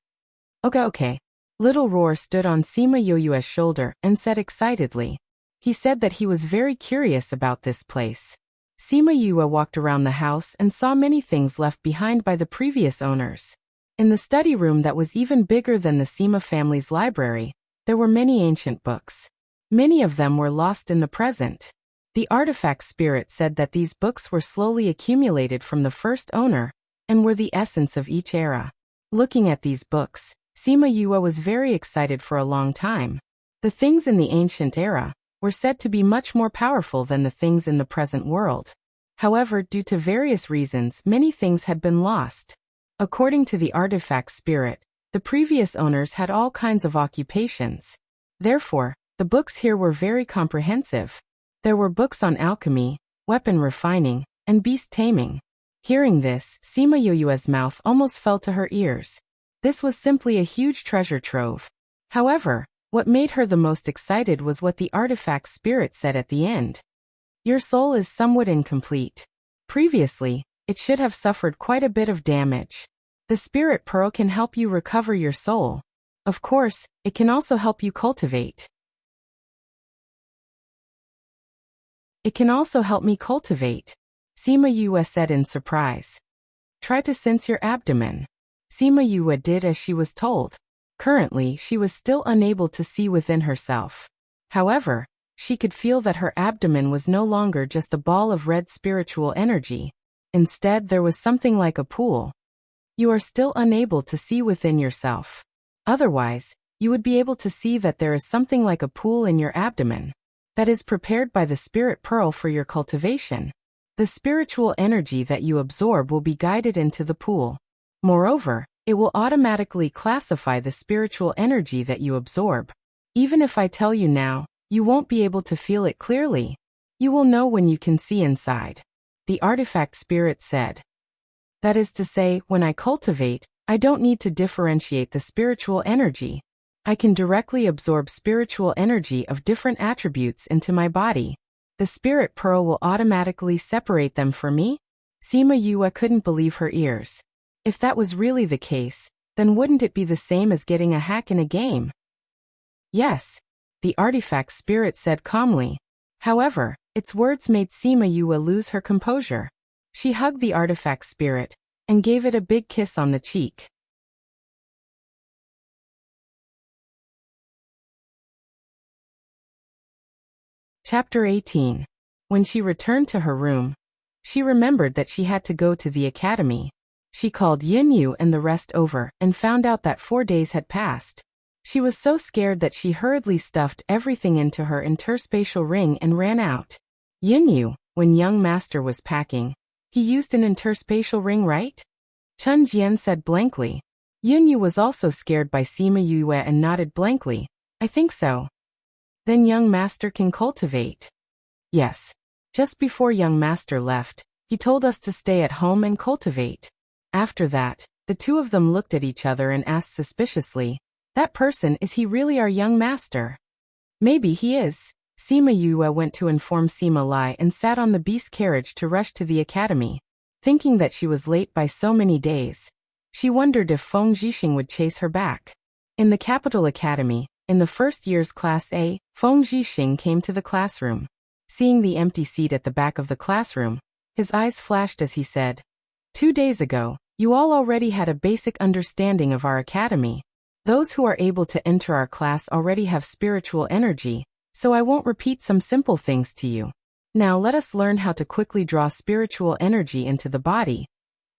Okay. Little Roar stood on Sima Yue's shoulder and said excitedly. He said that he was very curious about this place. Sima Yue walked around the house and saw many things left behind by the previous owners. In the study room that was even bigger than the Sima family's library, there were many ancient books. Many of them were lost in the present. The artifact spirit said that these books were slowly accumulated from the first owner and were the essence of each era. Looking at these books, Sima Yue was very excited for a long time. The things in the ancient era were said to be much more powerful than the things in the present world. However, due to various reasons, many things had been lost. According to the artifact spirit, the previous owners had all kinds of occupations. Therefore, the books here were very comprehensive. There were books on alchemy, weapon refining, and beast taming. Hearing this, Sima Yue's mouth almost fell to her ears. This was simply a huge treasure trove. However, what made her the most excited was what the artifact spirit said at the end. Your soul is somewhat incomplete. Previously, it should have suffered quite a bit of damage. The spirit pearl can help you recover your soul. Of course, it can also help you cultivate. It can also help me cultivate, Sima Yue said in surprise. Try to sense your abdomen. Sima Yue did as she was told. Currently, she was still unable to see within herself. However, she could feel that her abdomen was no longer just a ball of red spiritual energy. Instead, there was something like a pool. You are still unable to see within yourself. Otherwise, you would be able to see that there is something like a pool in your abdomen that is prepared by the spirit pearl for your cultivation. The spiritual energy that you absorb will be guided into the pool. Moreover, it will automatically classify the spiritual energy that you absorb. Even if I tell you now, you won't be able to feel it clearly. You will know when you can see inside. The artifact spirit said. That is to say, when I cultivate, I don't need to differentiate the spiritual energy. I can directly absorb spiritual energy of different attributes into my body. The spirit pearl will automatically separate them for me? Sima Yue couldn't believe her ears. If that was really the case, then wouldn't it be the same as getting a hack in a game? Yes, the artifact spirit said calmly. However, its words made Sima Yue lose her composure. She hugged the artifact spirit and gave it a big kiss on the cheek. Chapter 18. When she returned to her room, she remembered that she had to go to the academy. She called Yin Yu and the rest over and found out that 4 days had passed. She was so scared that she hurriedly stuffed everything into her interspatial ring and ran out. Yin Yu, when young master was packing, he used an interspatial ring, right? Chun Jian said blankly. Yin Yu was also scared by Sima Yue and nodded blankly. I think so. Then young master can cultivate. Yes. Just before young master left, he told us to stay at home and cultivate. After that, the two of them looked at each other and asked suspiciously, that person, is he really our young master? Maybe he is. Sima Yue went to inform Sima Lai and sat on the beast carriage to rush to the academy. Thinking that she was late by so many days, she wondered if Feng Zhixing would chase her back. In the capital academy, in the first year's class A, Feng Zhixing came to the classroom. Seeing the empty seat at the back of the classroom, his eyes flashed as he said, 2 days ago, you all already had a basic understanding of our academy. Those who are able to enter our class already have spiritual energy, so I won't repeat some simple things to you. Now let us learn how to quickly draw spiritual energy into the body.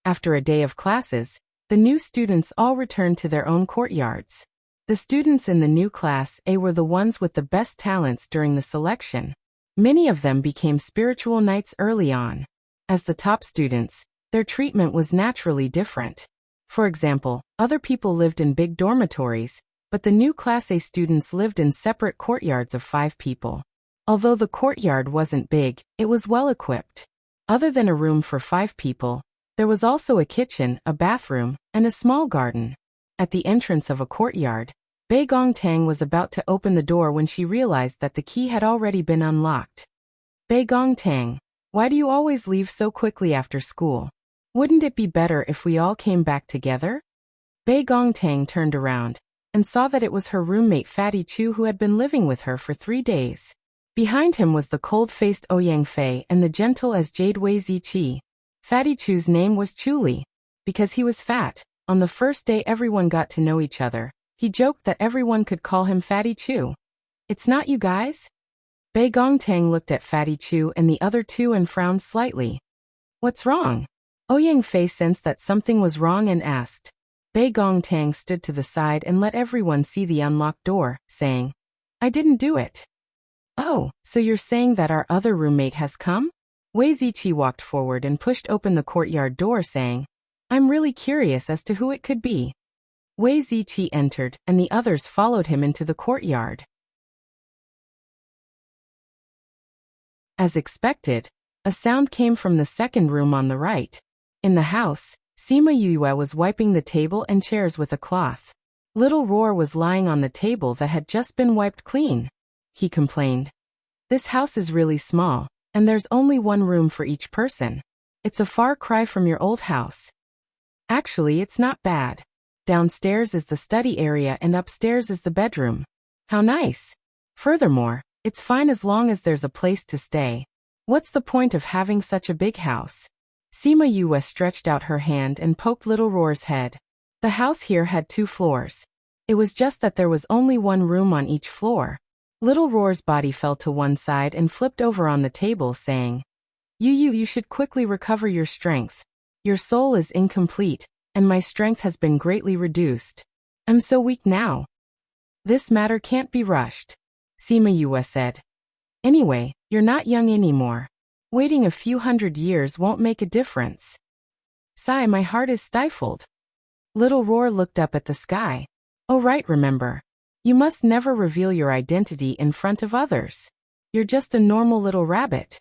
After a day of classes, The new students all returned to their own courtyards. The students in the new class A were the ones with the best talents during the selection. Many of them became spiritual knights early on. As the top students, their treatment was naturally different. For example, other people lived in big dormitories, but the new Class A students lived in separate courtyards of 5 people. Although the courtyard wasn't big, it was well equipped. Other than a room for 5 people, there was also a kitchen, a bathroom, and a small garden. At the entrance of a courtyard, Bei Gongtang was about to open the door when she realized that the key had already been unlocked. Bei Gongtang, why do you always leave so quickly after school? Wouldn't it be better if we all came back together? Bei Gongtang turned around and saw that it was her roommate Fatty Chu who had been living with her for 3 days. Behind him was the cold-faced Ouyang Fei and the gentle as jade Wei Ziqi. Fatty Chu's name was Chuli. Because he was fat, on the first day everyone got to know each other. He joked that everyone could call him Fatty Chu. It's not you guys? Bei Gongtang looked at Fatty Chu and the other 2 and frowned slightly. What's wrong? Ouyang Fei sensed that something was wrong and asked. Bei Gongtang stood to the side and let everyone see the unlocked door, saying, I didn't do it. Oh, so you're saying that our other roommate has come? Wei Ziqi walked forward and pushed open the courtyard door saying, I'm really curious as to who it could be. Wei Ziqi entered and the others followed him into the courtyard. As expected, a sound came from the second room on the right. In the house, Sima Yue was wiping the table and chairs with a cloth. Little Roar was lying on the table that had just been wiped clean. He complained. This house is really small, and there's only one room for each person. It's a far cry from your old house. Actually, it's not bad. Downstairs is the study area and upstairs is the bedroom. How nice. Furthermore, it's fine as long as there's a place to stay. What's the point of having such a big house? Sima Yue stretched out her hand and poked Little Roar's head. The house here had 2 floors. It was just that there was only one room on each floor. Little Roar's body fell to one side and flipped over on the table saying, You should quickly recover your strength. Your soul is incomplete, and my strength has been greatly reduced. I'm so weak now. This matter can't be rushed, Sima Yue said. Anyway, you're not young anymore. Waiting a few hundred years won't make a difference. Sigh, my heart is stifled. Little Roar looked up at the sky. Oh right, remember. You must never reveal your identity in front of others. You're just a normal little rabbit.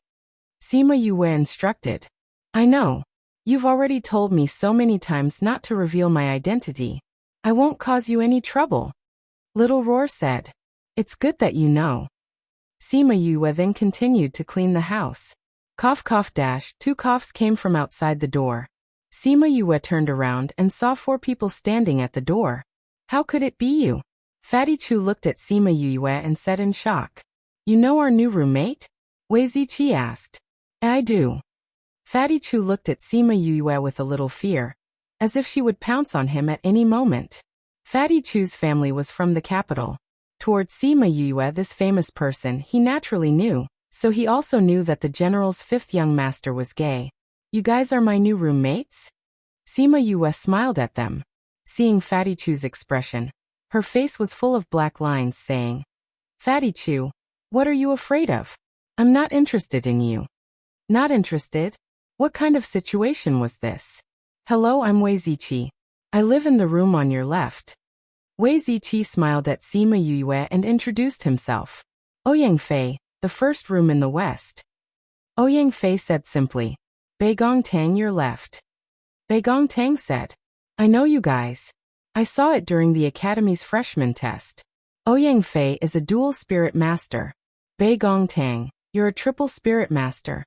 Sima Yue instructed. I know. You've already told me so many times not to reveal my identity. I won't cause you any trouble. Little Roar said. It's good that you know. Sima Yue then continued to clean the house. Cough cough dash, 2 coughs came from outside the door. Sima Yue turned around and saw 4 people standing at the door. How could it be you? Fatty Chu looked at Sima Yue and said in shock. You know our new roommate? Wei Ziqi asked. I do. Fatty Chu looked at Sima Yue with a little fear, as if she would pounce on him at any moment. Fatty Chu's family was from the capital. Towards Sima Yue, this famous person, he naturally knew, so he also knew that the general's 5th young master was gay. You guys are my new roommates? Sima Yue smiled at them. Seeing Fatty Chu's expression, her face was full of black lines saying, Fatty Chu, what are you afraid of? I'm not interested in you. Not interested? What kind of situation was this? Hello, I'm Wei Ziqi. I live in the room on your left. Wei Ziqi smiled at Sima Yue and introduced himself. Ouyang Fei, the first room in the west. Ouyang Fei said simply. Bei Gongtang, your left. Bei Gongtang said. I know you guys. I saw it during the Academy's freshman test. Ouyang Fei is a dual spirit master. Bei Gongtang, you're a triple spirit master.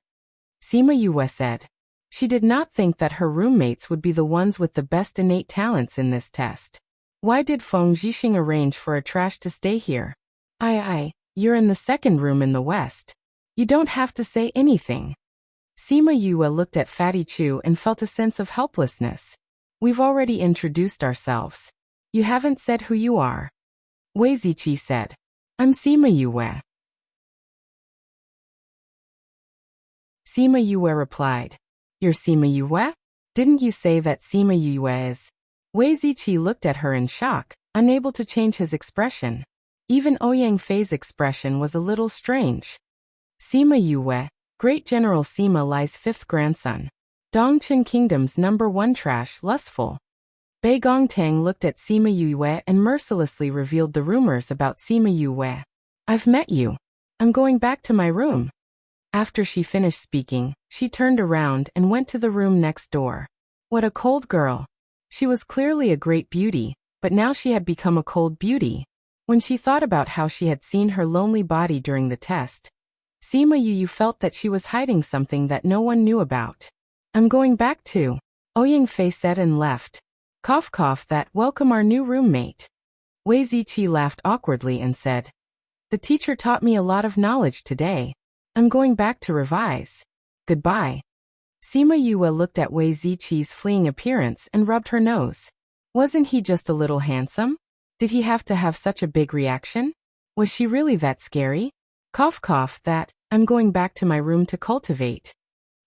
Sima Yue said. She did not think that her roommates would be the ones with the best innate talents in this test. Why did Feng Zhixing arrange for a trash to stay here? You're in the second room in the west. You don't have to say anything. Sima Yue looked at Fatty Chu and felt a sense of helplessness. We've already introduced ourselves. You haven't said who you are. Wei Ziqi said. I'm Sima Yue. Sima Yue replied. You're Sima Yue? Didn't you say that Sima Yue is? Wei Ziqi looked at her in shock, unable to change his expression. Even Ouyang Fei's expression was a little strange. Sima Yue, Great General Sima Lai's fifth grandson. Dongqing Kingdom's #1 trash lustful. Bei Gongtang looked at Sima Yue and mercilessly revealed the rumors about Sima Yue. I've met you. I'm going back to my room. After she finished speaking, she turned around and went to the room next door. What a cold girl. She was clearly a great beauty, but now she had become a cold beauty. When she thought about how she had seen her lonely body during the test, Sima Yu felt that she was hiding something that no one knew about. I'm going back too, Ouyang Fei said and left. Cough cough that welcome our new roommate. Wei Ziqi laughed awkwardly and said, the teacher taught me a lot of knowledge today. I'm going back to revise. Goodbye. Sima Yue looked at Wei Ziqi's fleeing appearance and rubbed her nose. Wasn't he just a little handsome? Did he have to have such a big reaction? Was she really that scary? Cough cough that, I'm going back to my room to cultivate.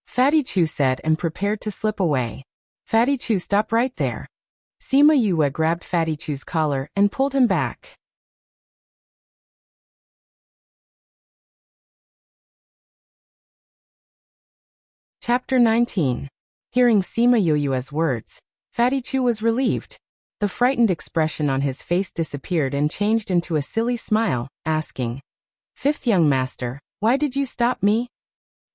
Fatty Chu said and prepared to slip away. Fatty Chu, stop right there. Sima Yue grabbed Fatty Chu's collar and pulled him back. Chapter 19. Hearing Sima Yue's words, Fatty Chu was relieved. The frightened expression on his face disappeared and changed into a silly smile, asking, Fifth young master, why did you stop me?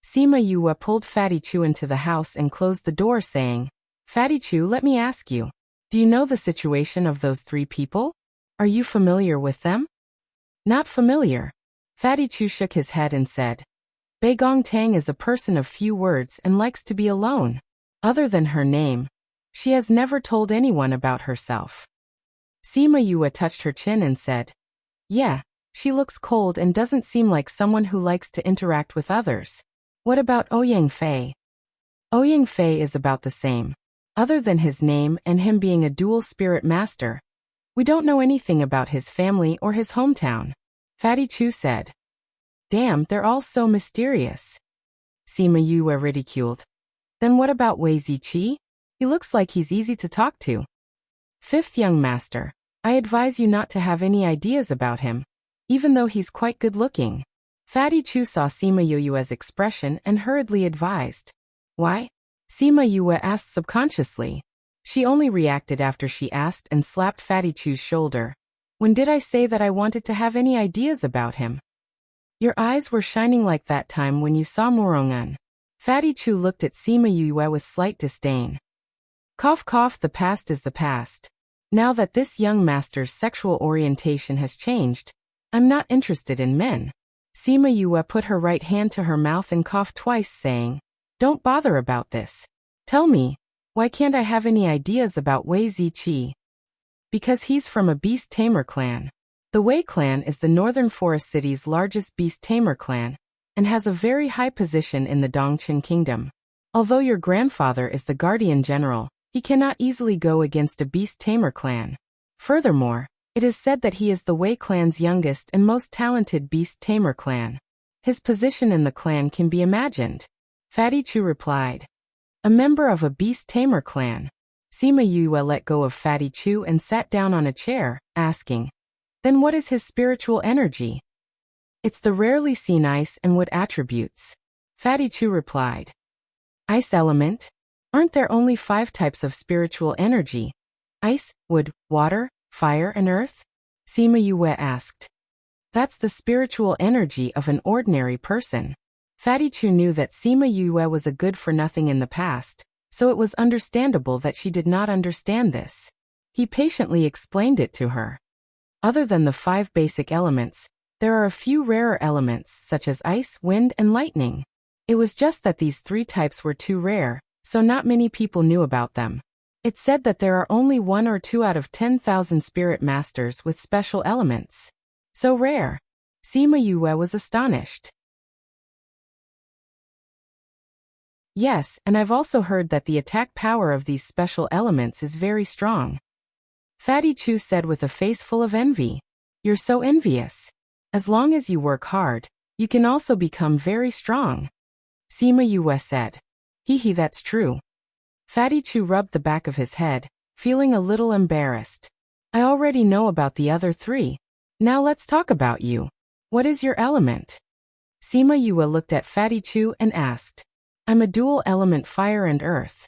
Sima Yue pulled Fatty Chu into the house and closed the door saying, Fatty Chu, let me ask you. Do you know the situation of those 3 people? Are you familiar with them? Not familiar. Fatty Chu shook his head and said, Bei Gongtang is a person of few words and likes to be alone. Other than her name, she has never told anyone about herself. Sima Yue touched her chin and said, Yeah, she looks cold and doesn't seem like someone who likes to interact with others. What about Ouyang Fei? Ouyang Fei is about the same. Other than his name and him being a dual spirit master, we don't know anything about his family or his hometown. Fatty Chu said. Damn, they're all so mysterious. Sima Yue ridiculed. Then what about Wei Ziqi? He looks like he's easy to talk to. Fifth young master, I advise you not to have any ideas about him, even though he's quite good looking. Fatty Chu saw Sima Yue's expression and hurriedly advised. Why? Sima Yue asked subconsciously. She only reacted after she asked and slapped Fatty Chu's shoulder. When did I say that I wanted to have any ideas about him? Your eyes were shining like that time when you saw Morongan. Fatty Chu looked at Sima Yue with slight disdain. Cough cough, the past is the past. Now that this young master's sexual orientation has changed, I'm not interested in men. Sima Yue put her right hand to her mouth and coughed twice, saying, Don't bother about this. Tell me, why can't I have any ideas about Wei Ziqi? Because he's from a beast tamer clan. The Wei clan is the northern forest city's largest beast tamer clan, and has a very high position in the Dongqing Kingdom. Although your grandfather is the guardian general, he cannot easily go against a beast tamer clan. Furthermore, it is said that he is the Wei clan's youngest and most talented beast tamer clan. His position in the clan can be imagined. Fatty Chu replied. A member of a beast tamer clan. Sima Yue let go of Fatty Chu and sat down on a chair, asking, Then what is his spiritual energy? It's the rarely seen ice and wood attributes. Fatty Chu replied. Ice element? Aren't there only 5 types of spiritual energy? Ice, wood, water, fire and earth? Sima Yue asked. That's the spiritual energy of an ordinary person. Fatty Chu knew that Sima Yue was a good-for-nothing in the past, so it was understandable that she did not understand this. He patiently explained it to her. Other than the 5 basic elements, there are a few rarer elements such as ice, wind, and lightning. It was just that these 3 types were too rare, so not many people knew about them. It's said that there are only 1 or 2 out of 10,000 spirit masters with special elements. So rare. Sima Yue was astonished. Yes, and I've also heard that the attack power of these special elements is very strong. Fatty Chu said with a face full of envy. You're so envious. As long as you work hard, you can also become very strong. Sima Yue said. Hee, that's true. Fatty Chu rubbed the back of his head, feeling a little embarrassed. I already know about the other three. Now let's talk about you. What is your element? Sima Yue looked at Fatty Chu and asked. I'm a dual element fire and earth.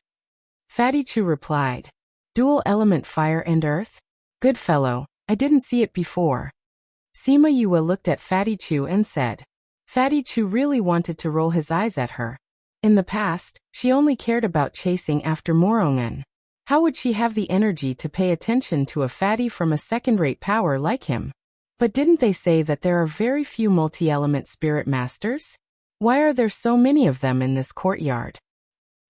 Fatty Chu replied. Dual element fire and earth? Good fellow, I didn't see it before. Sima Yue looked at Fatty Chu and said. Fatty Chu really wanted to roll his eyes at her. In the past, she only cared about chasing after Morongen. How would she have the energy to pay attention to a fatty from a second-rate power like him? But didn't they say that there are very few multi-element spirit masters? Why are there so many of them in this courtyard?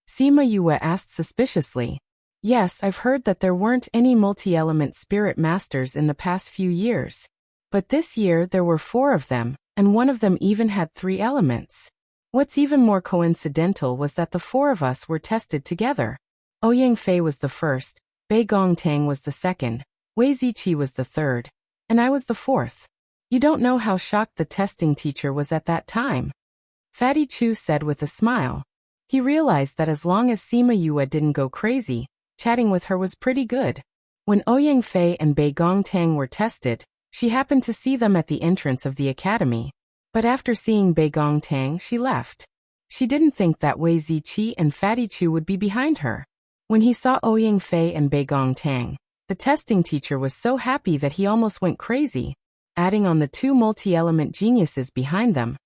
Sima Yue asked suspiciously. Yes, I've heard that there weren't any multi-element spirit masters in the past few years. But this year there were 4 of them, and one of them even had 3 elements. What's even more coincidental was that the 4 of us were tested together. Ouyang Fei was the first, Bei Gongtang was the second, Wei Ziqi was the third, and I was the 4th. You don't know how shocked the testing teacher was at that time. Fatty Chu said with a smile. He realized that as long as Sima Yue didn't go crazy, chatting with her was pretty good. When Ouyang Fei and Bei Gongtang were tested, she happened to see them at the entrance of the academy. But after seeing Bei Gongtang, she left. She didn't think that Wei Ziqi and Fatty Chu would be behind her. When he saw Ouyang Fei and Bei Gongtang, the testing teacher was so happy that he almost went crazy, adding on the 2 multi-element geniuses behind them.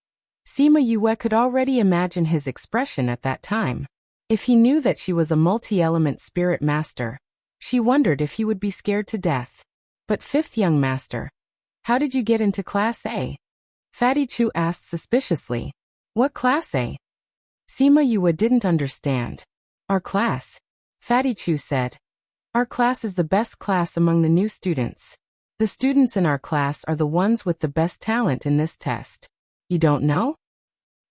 Sima Yue could already imagine his expression at that time. If he knew that she was a multi-element spirit master, she wondered if he would be scared to death. But 5th young master, how did you get into Class A? Fatty Chu asked suspiciously. What Class A? Sima Yue didn't understand. Our class. Fatty Chu said. Our class is the best class among the new students. The students in our class are the ones with the best talent in this test. You don't know?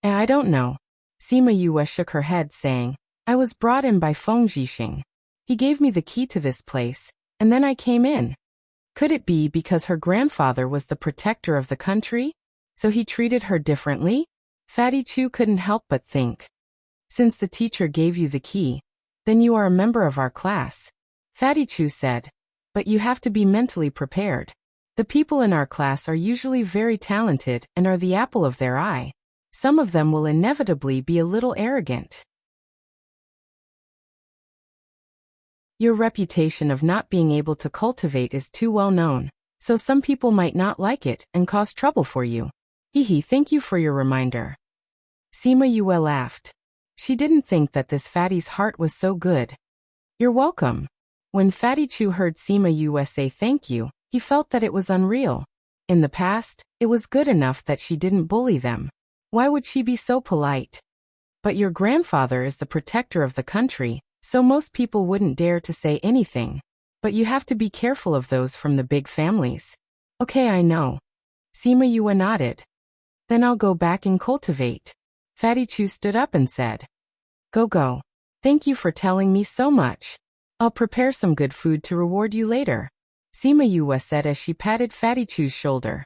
I don't know. Sima Yue shook her head saying, I was brought in by Feng Zhixing. He gave me the key to this place, and then I came in. Could it be because her grandfather was the protector of the country? So he treated her differently? Fatty Chu couldn't help but think. Since the teacher gave you the key, then you are a member of our class. Fatty Chu said. But you have to be mentally prepared. The people in our class are usually very talented and are the apple of their eye. Some of them will inevitably be a little arrogant. Your reputation of not being able to cultivate is too well known, so some people might not like it and cause trouble for you. Hehe, thank you for your reminder. Sima Yue laughed. She didn't think that this fatty's heart was so good. You're welcome. When Fatty Chu heard Sima Yue say thank you, he felt that it was unreal. In the past, it was good enough that she didn't bully them. Why would she be so polite? But your grandfather is the protector of the country, so most people wouldn't dare to say anything. But you have to be careful of those from the big families. Okay, I know. Sima Yue nodded. Then I'll go back and cultivate. Fatty Chu stood up and said. Go. Thank you for telling me so much. I'll prepare some good food to reward you later. Sima Yue said as she patted Fatty Chu's shoulder.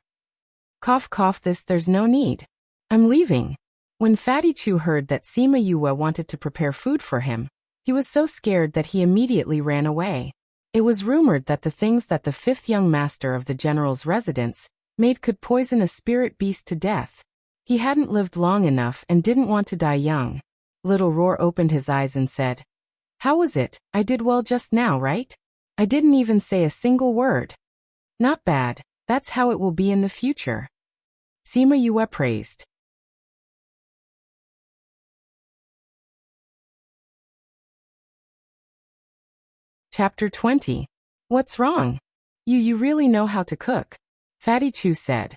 Cough, there's no need. I'm leaving. When Fatty Chu heard that Sima Yue wanted to prepare food for him, he was so scared that he immediately ran away. It was rumored that the things that the 5th young master of the general's residence made could poison a spirit beast to death. He hadn't lived long enough and didn't want to die young. Little Roar opened his eyes and said, How was it? I did well just now, right? I didn't even say a single word. Not bad. That's how it will be in the future. Sima Yue praised. Chapter 20. What's wrong? You really know how to cook. Fatty Chu said.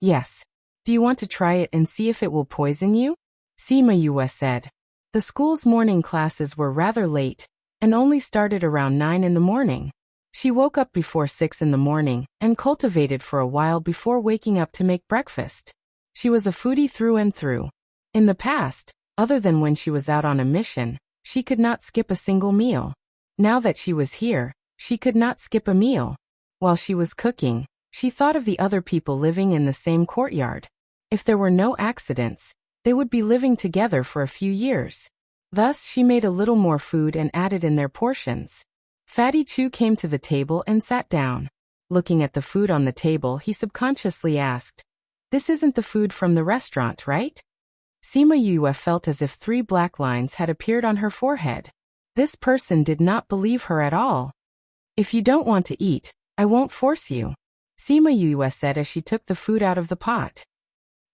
Yes. Do you want to try it and see if it will poison you? Sima Yue said. The school's morning classes were rather late, and only started around 9 in the morning. She woke up before 6 in the morning, and cultivated for a while before waking up to make breakfast. She was a foodie through and through. In the past, other than when she was out on a mission, she could not skip a single meal. Now that she was here, she could not skip a meal. While she was cooking, she thought of the other people living in the same courtyard. If there were no accidents, they would be living together for a few years. Thus, she made a little more food and added in their portions. Fatty Chu came to the table and sat down. Looking at the food on the table, he subconsciously asked, "This isn't the food from the restaurant, right?" Sima Yue felt as if 3 black lines had appeared on her forehead. This person did not believe her at all. "If you don't want to eat, I won't force you," Sima Yue said as she took the food out of the pot.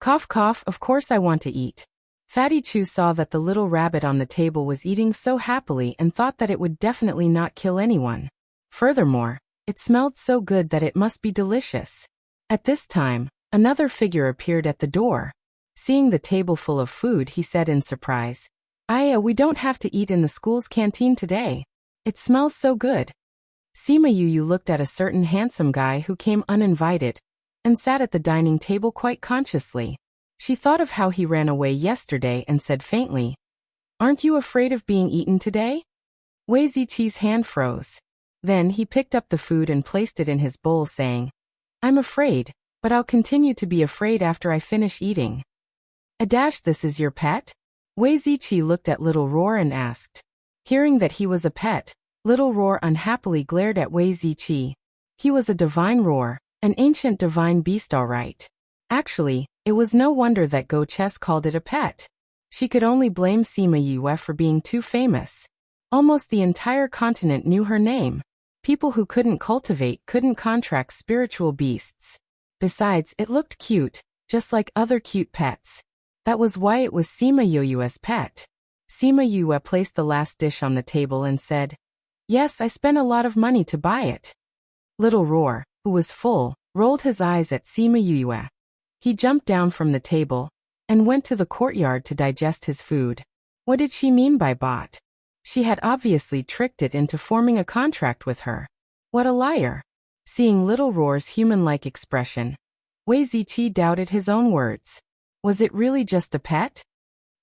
Cough cough, of course I want to eat. Fatty Chu saw that the little rabbit on the table was eating so happily and thought that it would definitely not kill anyone. Furthermore, it smelled so good that it must be delicious. At this time, another figure appeared at the door. Seeing the table full of food, he said in surprise, we don't have to eat in the school's canteen today. It smells so good." Sima Yu looked at a certain handsome guy who came uninvited and sat at the dining table quite consciously. She thought of how he ran away yesterday and said faintly, "Aren't you afraid of being eaten today?" Wei Ziqi's hand froze. Then he picked up the food and placed it in his bowl, saying, "I'm afraid, but I'll continue to be afraid after I finish eating." This is your pet?" Wei Ziqi looked at Little Roar and asked. Hearing that he was a pet, Little Roar unhappily glared at Wei Ziqi. He was a divine roar, an ancient divine beast all right. Actually, it was no wonder that Go Chess called it a pet. She could only blame Sima Yue for being too famous. Almost the entire continent knew her name. People who couldn't cultivate couldn't contract spiritual beasts. Besides, it looked cute, just like other cute pets. That was why it was Sima Yue's pet. Sima Yue placed the last dish on the table and said, "Yes, I spent a lot of money to buy it." Little Roar, who was full, rolled his eyes at Sima Yue. He jumped down from the table and went to the courtyard to digest his food. What did she mean by bought? She had obviously tricked it into forming a contract with her. What a liar! Seeing Little Roar's human-like expression, Wei Ziqi doubted his own words. Was it really just a pet?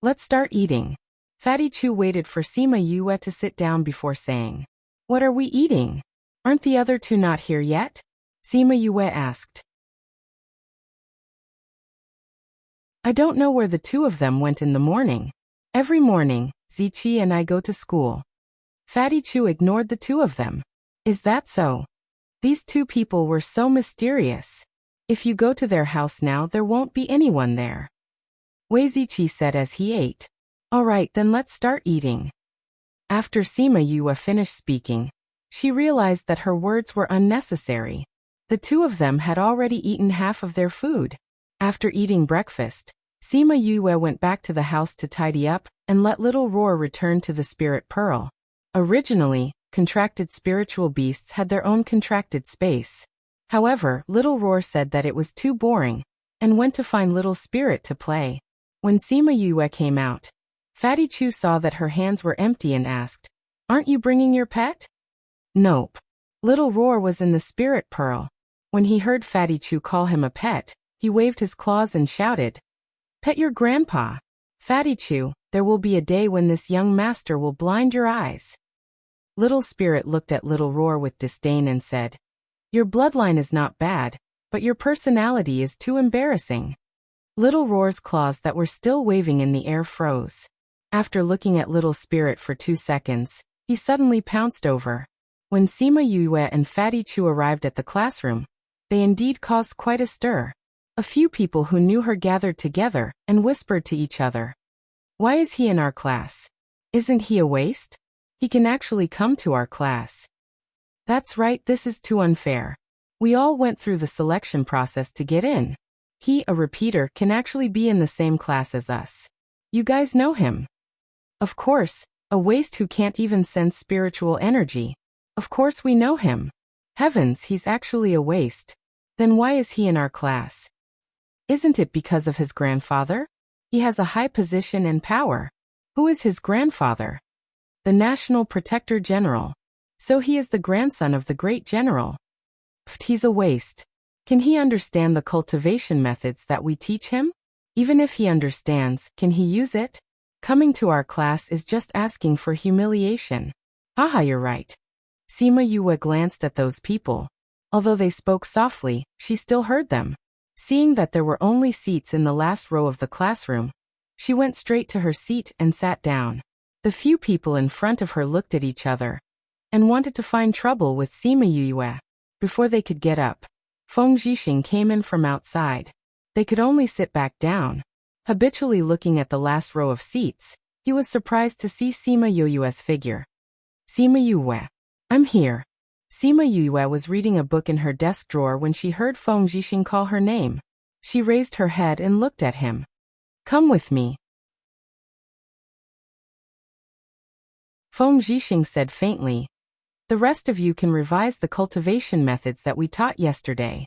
Let's start eating. Fatty Chu waited for Sima Yue to sit down before saying, "What are we eating? Aren't the other 2 not here yet?" Sima Yue asked. "I don't know where the 2 of them went in the morning. Every morning, Ziqi and I go to school." Fatty Chu ignored the 2 of them. "Is that so? These 2 people were so mysterious. If you go to their house now, there won't be anyone there." Wei Ziqi said as he ate. "All right, then let's start eating." After Sima Yue finished speaking, she realized that her words were unnecessary. The 2 of them had already eaten half of their food. After eating breakfast, Sima Yue went back to the house to tidy up and let Little Roar return to the Spirit Pearl. Originally, contracted spiritual beasts had their own contracted space. However, Little Roar said that it was too boring and went to find Little Spirit to play. When Sima Yue came out, Fatty Chu saw that her hands were empty and asked, "Aren't you bringing your pet?" "Nope." Little Roar was in the Spirit Pearl. When he heard Fatty Chu call him a pet, he waved his claws and shouted, "Pet your grandpa. Fatty Chu, there will be a day when this young master will blind your eyes." Little Spirit looked at Little Roar with disdain and said, "Your bloodline is not bad, but your personality is too embarrassing." Little Roar's claws that were still waving in the air froze. After looking at Little Spirit for 2 seconds, he suddenly pounced over. When Sima Yue and Fatty Chu arrived at the classroom, they indeed caused quite a stir. A few people who knew her gathered together and whispered to each other, "Why is he in our class? Isn't he a waste? He can actually come to our class." "That's right, this is too unfair. We all went through the selection process to get in. He, a repeater, can actually be in the same class as us. You guys know him." "Of course, a waste who can't even sense spiritual energy. Of course we know him. Heavens, he's actually a waste. Then why is he in our class? Isn't it because of his grandfather? He has a high position and power." "Who is his grandfather?" "The National Protector General. So he is the grandson of the great general." "Pfft, he's a waste. Can he understand the cultivation methods that we teach him? Even if he understands, can he use it? Coming to our class is just asking for humiliation." "Haha, you're right." Sima Yue glanced at those people. Although they spoke softly, she still heard them. Seeing that there were only seats in the last row of the classroom, she went straight to her seat and sat down. The few people in front of her looked at each other. and wanted to find trouble with Sima Yue. Before they could get up, Feng Zhixing came in from outside. They could only sit back down. Habitually looking at the last row of seats, he was surprised to see Sima Yue's figure. Sima Yue. I'm here. Sima Yue was reading a book in her desk drawer when she heard Feng Zhixing call her name. She raised her head and looked at him. Come with me. Feng Zhixing said faintly. The rest of you can revise the cultivation methods that we taught yesterday.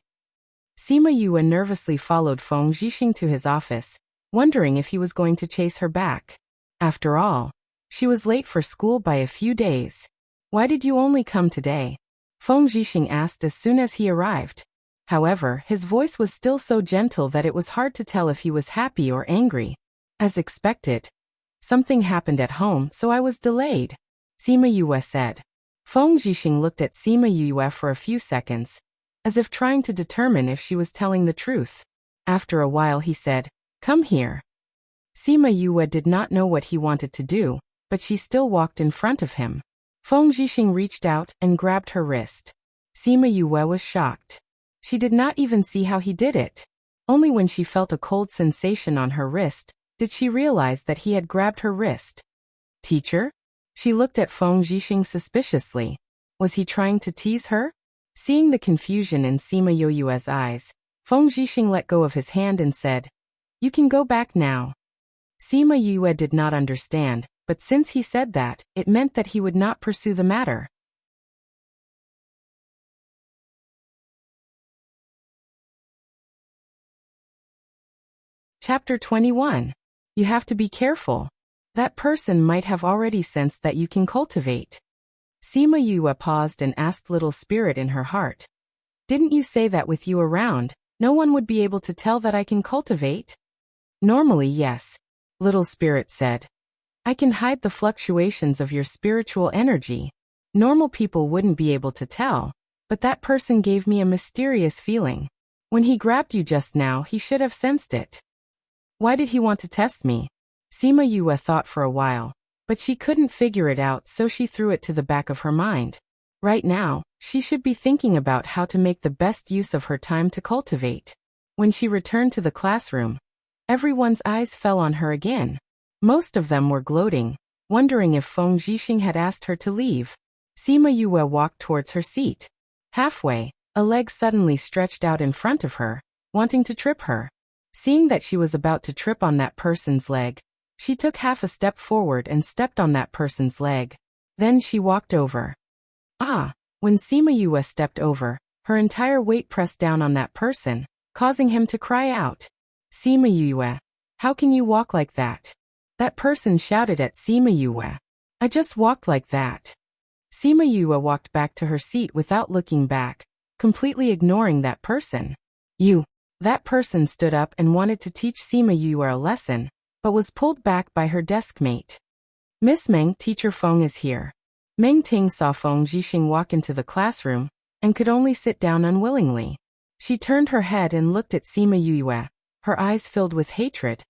Sima Yue nervously followed Feng Zhixing to his office, wondering if he was going to chase her back. After all, she was late for school by a few days. Why did you only come today? Feng Zhixing asked as soon as he arrived. However, his voice was still so gentle that it was hard to tell if he was happy or angry. As expected. Something happened at home, so I was delayed, Sima Yue said. Feng Zhixing looked at Sima Yue for a few seconds, as if trying to determine if she was telling the truth. After a while he said, Come here. Sima Yue did not know what he wanted to do, but she still walked in front of him. Feng Zhixing reached out and grabbed her wrist. Sima Yue was shocked. She did not even see how he did it. Only when she felt a cold sensation on her wrist did she realize that he had grabbed her wrist. Teacher? She looked at Feng Zhixing suspiciously. Was he trying to tease her? Seeing the confusion in Sima Yue's eyes, Feng Zhixing let go of his hand and said, You can go back now. Sima Yue did not understand, but since he said that, it meant that he would not pursue the matter. Chapter 21. You have to be careful. That person might have already sensed that you can cultivate. Sima Yue paused and asked Little Spirit in her heart. Didn't you say that with you around, no one would be able to tell that I can cultivate? Normally, yes, Little Spirit said. I can hide the fluctuations of your spiritual energy. Normal people wouldn't be able to tell, but that person gave me a mysterious feeling. When he grabbed you just now, he should have sensed it. Why did he want to test me? Sima Yue thought for a while, but she couldn't figure it out, so she threw it to the back of her mind. Right now, she should be thinking about how to make the best use of her time to cultivate. When she returned to the classroom, everyone's eyes fell on her again. Most of them were gloating, wondering if Feng Zhixing had asked her to leave. Sima Yue walked towards her seat. Halfway, a leg suddenly stretched out in front of her, wanting to trip her. Seeing that she was about to trip on that person's leg, she took half a step forward and stepped on that person's leg. Then she walked over. When Sima Yue stepped over, her entire weight pressed down on that person, causing him to cry out. Sima Yue, how can you walk like that? That person shouted at Sima Yue. I just walked like that. Sima Yue walked back to her seat without looking back, completely ignoring that person. That person stood up and wanted to teach Sima Yue a lesson, but was pulled back by her desk mate. Miss Meng, Teacher Feng is here. Meng Ting saw Feng Zhixing walk into the classroom, and could only sit down unwillingly. She turned her head and looked at Sima Yue, her eyes filled with hatred.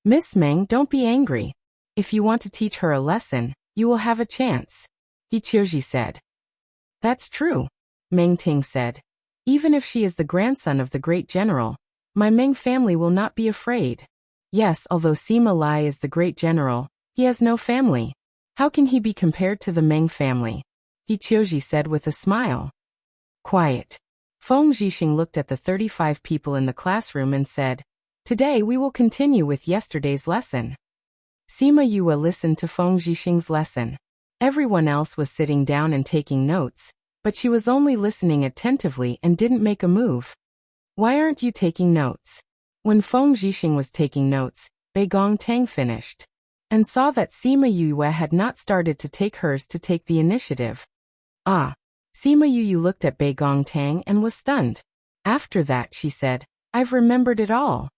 Miss Meng, don't be angry. If you want to teach her a lesson, you will have a chance, Hichioji said. That's true, Meng Ting said. Even if she is the grandson of the great general, my Meng family will not be afraid. Yes, although Sima Lai is the great general, he has no family. How can he be compared to the Meng family? Hichioji said with a smile. Quiet. Feng Zhixing looked at the 35 people in the classroom and said, Today we will continue with yesterday's lesson. Sima Yue listened to Feng Zhixing's lesson. Everyone else was sitting down and taking notes, but she was only listening attentively and didn't make a move. Why aren't you taking notes? When Feng Zhixing was taking notes, Bei Gong Tang finished, and saw that Sima Yue had not started to take hers to take the initiative. Sima Yue looked at Bei Gong Tang and was stunned. After that she said, I've remembered it all.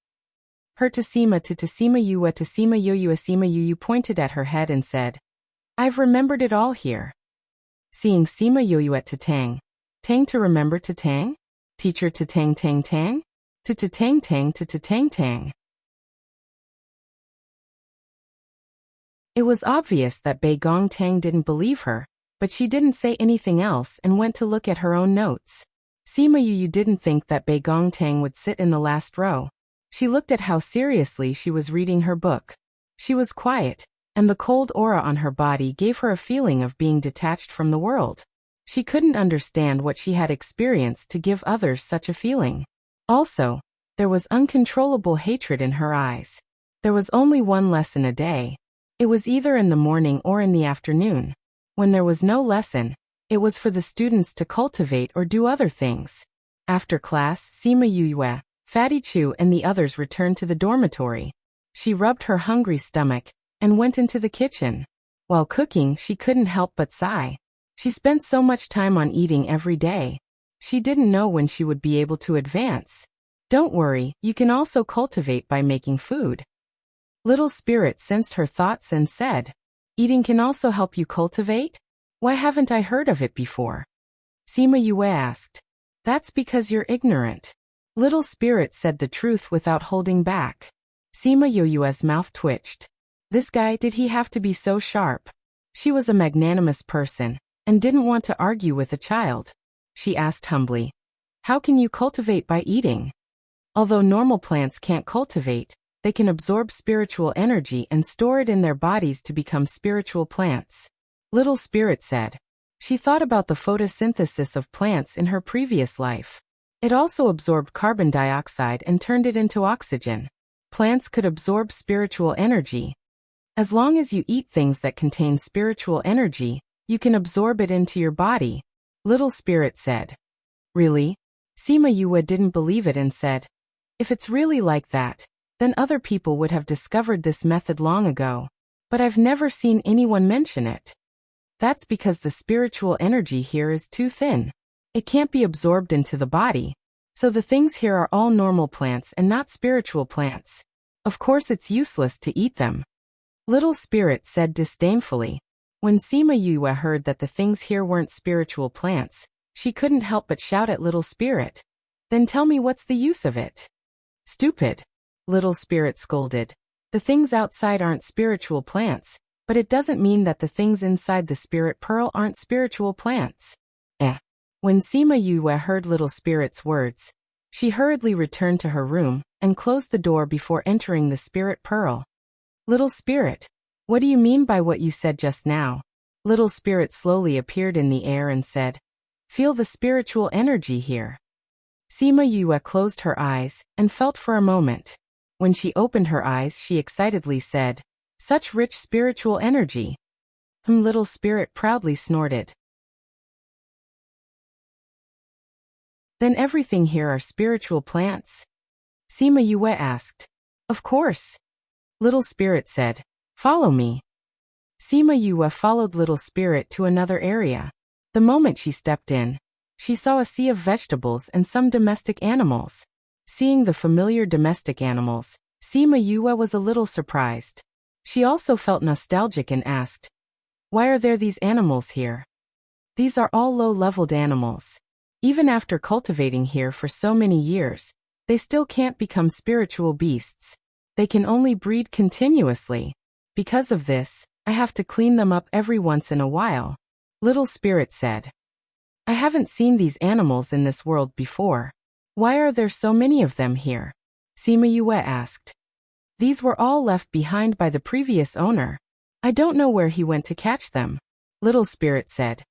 Her to Sima Yue to Sima Yue. Sima Yue pointed at her head and said, I've remembered it all here. Seeing Sima Yue to Tang. Tang to remember to Tang? Teacher to Tang Tang Tang? To Tang Tang to Tang Tang. It was obvious that Bei Gong Tang didn't believe her, But she didn't say anything else and went to look at her own notes. Sima Yu didn't think that Bei Gongtang would sit in the last row. She looked at how seriously she was reading her book. She was quiet, and the cold aura on her body gave her a feeling of being detached from the world. She couldn't understand what she had experienced to give others such a feeling. Also, there was uncontrollable hatred in her eyes. There was only one lesson a day. It was either in the morning or in the afternoon. When there was no lesson, it was for the students to cultivate or do other things. After class, Sima Yue, Fatty Chu and the others returned to the dormitory. She rubbed her hungry stomach and went into the kitchen. While cooking, she couldn't help but sigh. She spent so much time on eating every day. She didn't know when she would be able to advance. Don't worry, you can also cultivate by making food. Little Spirit sensed her thoughts and said, eating can also help you cultivate? Why haven't I heard of it before? Sima Yue asked. That's because you're ignorant. Little Spirit said the truth without holding back. Sima Yue's mouth twitched. This guy, did he have to be so sharp? She was a magnanimous person and didn't want to argue with a child. She asked humbly, how can you cultivate by eating? Although normal plants can't cultivate, they can absorb spiritual energy and store it in their bodies to become spiritual plants. Little Spirit said. She thought about the photosynthesis of plants in her previous life. It also absorbed carbon dioxide and turned it into oxygen. Plants could absorb spiritual energy. As long as you eat things that contain spiritual energy, you can absorb it into your body, Little Spirit said. Really? Sima Yue didn't believe it and said, if it's really like that, then other people would have discovered this method long ago. But I've never seen anyone mention it. That's because the spiritual energy here is too thin. It can't be absorbed into the body. So the things here are all normal plants and not spiritual plants. Of course it's useless to eat them. Little Spirit said disdainfully. When Sima Yue heard that the things here weren't spiritual plants, she couldn't help but shout at Little Spirit. Then tell me what's the use of it? Stupid. Little Spirit scolded. The things outside aren't spiritual plants, but it doesn't mean that the things inside the spirit pearl aren't spiritual plants. When Sima Yue heard Little Spirit's words, she hurriedly returned to her room and closed the door before entering the spirit pearl. Little Spirit, what do you mean by what you said just now? Little Spirit slowly appeared in the air and said, feel the spiritual energy here. Sima Yue closed her eyes and felt for a moment. When she opened her eyes, she excitedly said, such rich spiritual energy. Little Spirit proudly snorted. Then everything here are spiritual plants? Sima Yue asked. Of course. Little Spirit said, follow me. Sima Yue followed Little Spirit to another area. The moment she stepped in, she saw a sea of vegetables and some domestic animals. Seeing the familiar domestic animals, Sima Yue was a little surprised. She also felt nostalgic and asked, why are there these animals here? These are all low-leveled animals. Even after cultivating here for so many years, they still can't become spiritual beasts. They can only breed continuously. Because of this, I have to clean them up every once in a while. Little Spirit said. I haven't seen these animals in this world before. Why are there so many of them here? Sima Yue asked. These were all left behind by the previous owner. I don't know where he went to catch them. Little Spirit said.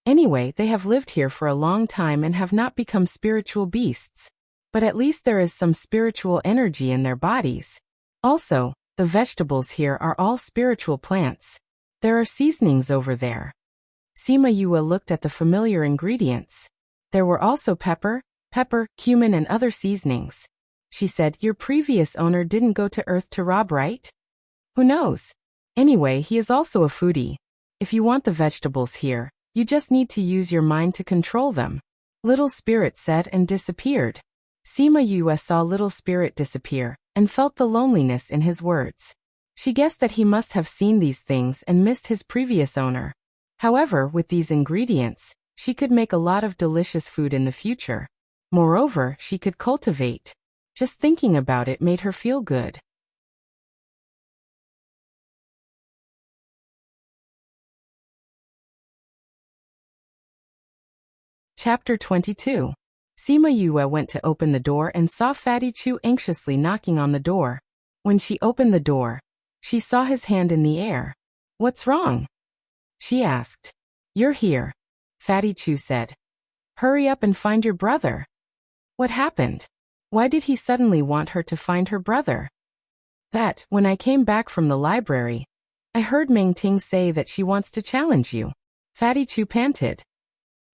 Anyway, they have lived here for a long time and have not become spiritual beasts. But at least there is some spiritual energy in their bodies. Also, the vegetables here are all spiritual plants. There are seasonings over there. Sima Yue looked at the familiar ingredients. There were also pepper, cumin and other seasonings. She said, your previous owner didn't go to Earth to rob, right? Who knows? Anyway, he is also a foodie. If you want the vegetables here, you just need to use your mind to control them. Little Spirit said and disappeared. Sima Yue saw Little Spirit disappear and felt the loneliness in his words. She guessed that he must have seen these things and missed his previous owner. However, with these ingredients, she could make a lot of delicious food in the future. Moreover, she could cultivate. Just thinking about it made her feel good. Chapter 22. Sima Yue went to open the door and saw Fatty Chu anxiously knocking on the door. When she opened the door, she saw his hand in the air. "What's wrong?" she asked. "You're here," Fatty Chu said. "Hurry up and find your brother." What happened? Why did he suddenly want her to find her brother? "That, when I came back from the library, I heard Meng Ting say that she wants to challenge you," Fatty Chu panted.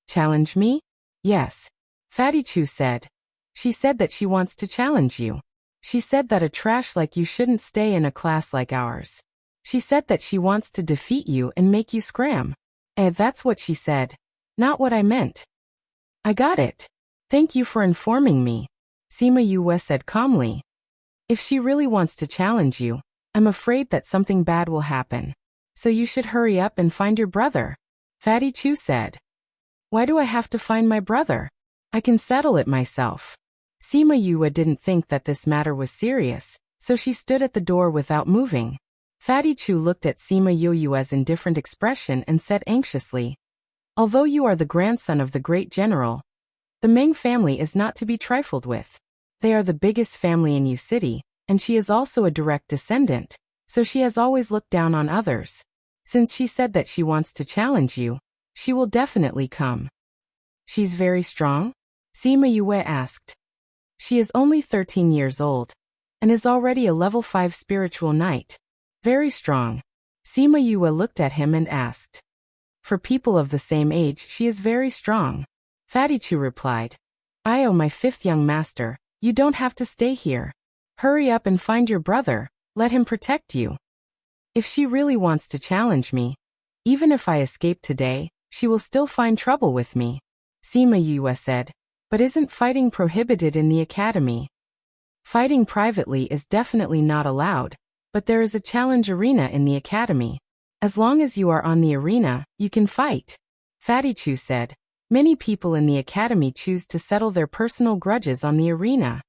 "Challenge me?" "Yes," Fatty Chu said. "She said that she wants to challenge you. She said that a trash like you shouldn't stay in a class like ours. She said that she wants to defeat you and make you scram." That's what she said. Not what I meant." "I got it. Thank you for informing me," Sima Yue said calmly. "If she really wants to challenge you, I'm afraid that something bad will happen. So you should hurry up and find your brother," Fatty Chu said. "Why do I have to find my brother? I can settle it myself." Sima Yue didn't think that this matter was serious, so she stood at the door without moving. Fatty Chu looked at Sima Yue's indifferent expression and said anxiously, "Although you are the grandson of the great general, the Meng family is not to be trifled with. They are the biggest family in Yu City, and she is also a direct descendant, so she has always looked down on others. Since she said that she wants to challenge you, she will definitely come." "She's very strong?" Sima Yue asked. "She is only 13 years old, and is already a level 5 spiritual knight. Very strong." Sima Yue looked at him and asked. "For people of the same age, she is very strong," Fatty Chu replied. My 5th young master, you don't have to stay here. Hurry up and find your brother, let him protect you. If she really wants to challenge me, even if I escape today, she will still find trouble with me," Sima Yue said. "But isn't fighting prohibited in the academy?" "Fighting privately is definitely not allowed, but there is a challenge arena in the academy. As long as you are on the arena, you can fight," Fatty Chu said. "Many people in the academy choose to settle their personal grudges on the arena."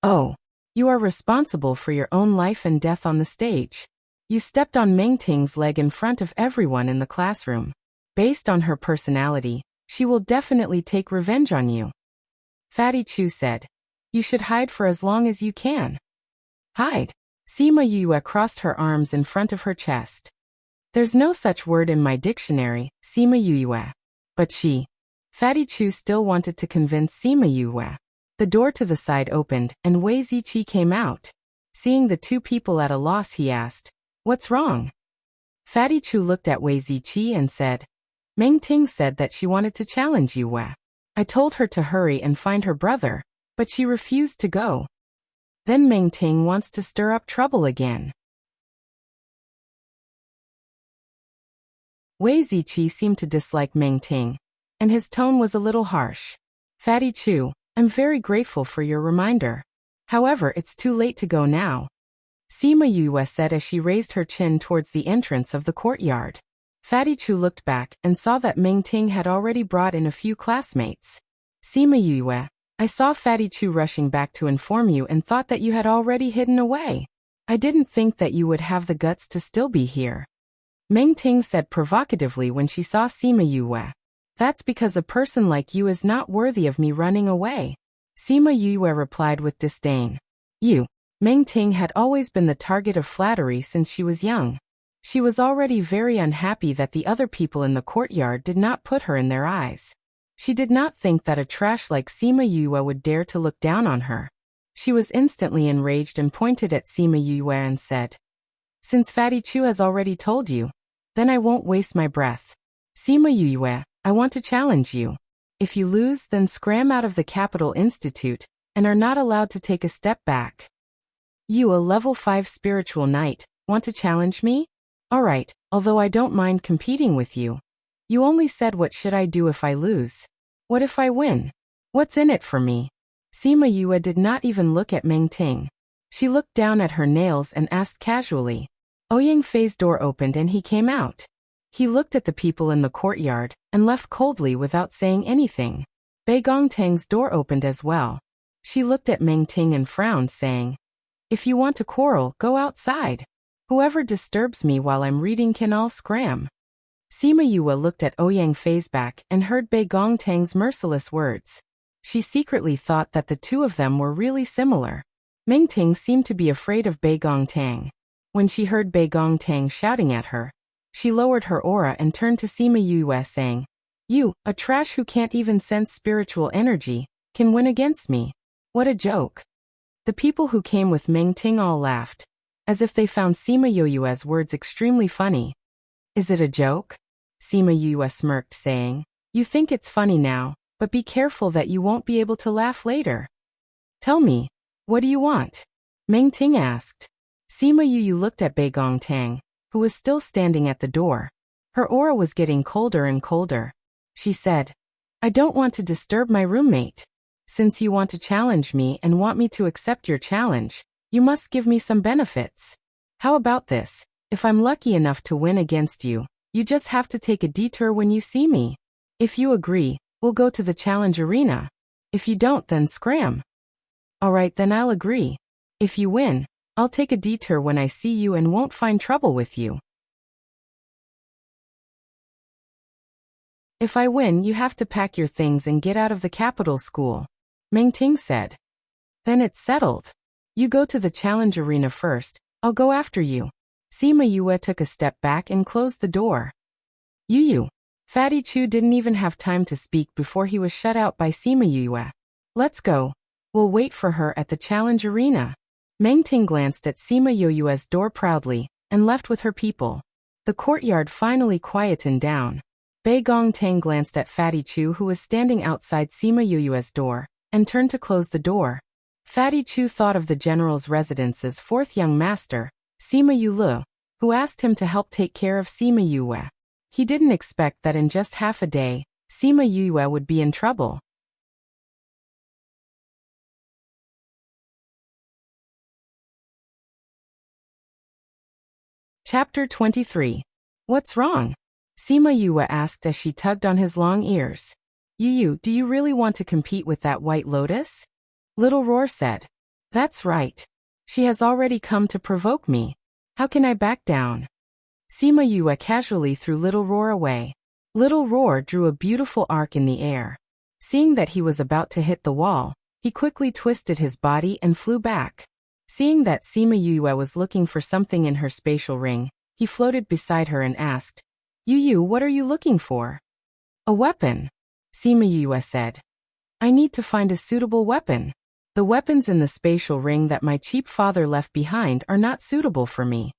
"Oh, you are responsible for your own life and death on the stage. You stepped on Meng Ting's leg in front of everyone in the classroom. Based on her personality, she will definitely take revenge on you," Fatty Chu said. "You should hide for as long as you can." "Hide?" Sima Yue crossed her arms in front of her chest. "There's no such word in my dictionary, Sima Yue." But Fatty Chu still wanted to convince Sima Yue. The door to the side opened, and Wei Ziqi came out. Seeing the two people at a loss, he asked, "What's wrong?" Fatty Chu looked at Wei Ziqi and said, "Meng Ting said that she wanted to challenge Yue. I told her to hurry and find her brother, but she refused to go. Then Meng Ting wants to stir up trouble again." Wei Ziqi seemed to dislike Meng Ting, and his tone was a little harsh. "Fatty Chu, I'm very grateful for your reminder. However, it's too late to go now," Sima Yue said as she raised her chin towards the entrance of the courtyard. Fatty Chu looked back and saw that Meng Ting had already brought in a few classmates. "Sima Yue, I saw Fatty Chu rushing back to inform you and thought that you had already hidden away. I didn't think that you would have the guts to still be here," Meng Ting said provocatively when she saw Sima Yue. "That's because a person like you is not worthy of me running away," Sima Yue replied with disdain. Meng Ting had always been the target of flattery since she was young. She was already very unhappy that the other people in the courtyard did not put her in their eyes. She did not think that a trash like Sima Yue would dare to look down on her. She was instantly enraged and pointed at Sima Yue and said, "Since Fatty Chu has already told you, then I won't waste my breath. Sima Yue, I want to challenge you. If you lose, then scram out of the Capital Institute, and are not allowed to take a step back." "You, a level 5 spiritual knight, want to challenge me? Alright, although I don't mind competing with you. You only said what should I do if I lose? What if I win? What's in it for me?" Sima Yue did not even look at Meng Ting. She looked down at her nails and asked casually. Ouyang Fei's door opened and he came out. He looked at the people in the courtyard and left coldly without saying anything. Bei Gongtang's door opened as well. She looked at Meng Ting and frowned, saying, "If you want to quarrel, go outside. Whoever disturbs me while I'm reading can all scram." Sima Yue looked at Ouyang Fei's back and heard Bei Gongtang's merciless words. She secretly thought that the two of them were really similar. Mingting seemed to be afraid of Bei Gongtang. When she heard Bei Gongtang shouting at her, she lowered her aura and turned to Sima Yue saying, "You, a trash who can't even sense spiritual energy, can win against me. What a joke." The people who came with Mingting all laughed, as if they found Sima Yue's words extremely funny. "Is it a joke?" Sima Yue smirked, saying, "You think it's funny now, but be careful that you won't be able to laugh later." "Tell me, what do you want?" Mingting asked. Sima Yue looked at Bei Gongtang, who was still standing at the door. Her aura was getting colder and colder. She said, "I don't want to disturb my roommate. Since you want to challenge me and want me to accept your challenge, you must give me some benefits. How about this? If I'm lucky enough to win against you, you just have to take a detour when you see me. If you agree, we'll go to the challenge arena. If you don't, then scram." "Alright, then I'll agree. If you win, I'll take a detour when I see you and won't find trouble with you." "If I win, you have to pack your things and get out of the capital school," Mingting said. "Then it's settled. You go to the challenge arena first, I'll go after you." Sima Yue took a step back and closed the door. "Yu, Fatty Chu didn't even have time to speak before he was shut out by Sima Yue. "Let's go. We'll wait for her at the challenge arena." Mingting glanced at Sima Yue's door proudly and left with her people. The courtyard finally quietened down. Bei Gongtang glanced at Fatty Chu, who was standing outside Sima Yue's door, and turned to close the door. Fatty Chu thought of the general's residence's fourth young master, Sima Yue, who asked him to help take care of Sima Yue. He didn't expect that in just half a day, Sima Yue would be in trouble. Chapter 23. What's wrong? Sima Yue asked as she tugged on his long ears. "Yu, do you really want to compete with that White Lotus?" Little Roar said. "That's right. She has already come to provoke me. How can I back down?" Sima Yue casually threw Little Roar away. Little Roar drew a beautiful arc in the air. Seeing that he was about to hit the wall, he quickly twisted his body and flew back. Seeing that Sima Yue was looking for something in her spatial ring, he floated beside her and asked, "Yu, what are you looking for?" "A weapon," Sima Yue said. "I need to find a suitable weapon. The weapons in the spatial ring that my cheap father left behind are not suitable for me."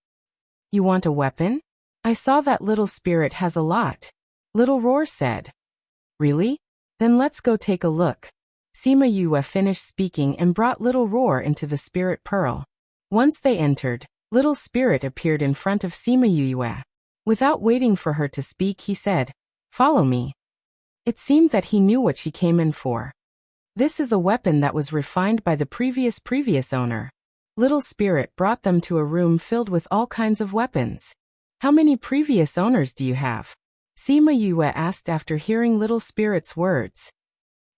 "You want a weapon? I saw that little spirit has a lot," Little Roar said. "Really? Then let's go take a look." Sima Yue finished speaking and brought Little Roar into the spirit pearl. Once they entered, Little Spirit appeared in front of Sima Yue. Without waiting for her to speak, he said, "Follow me." It seemed that he knew what she came in for. "This is a weapon that was refined by the previous owner." Little Spirit brought them to a room filled with all kinds of weapons. "How many previous owners do you have?" Sima Yue asked after hearing Little Spirit's words.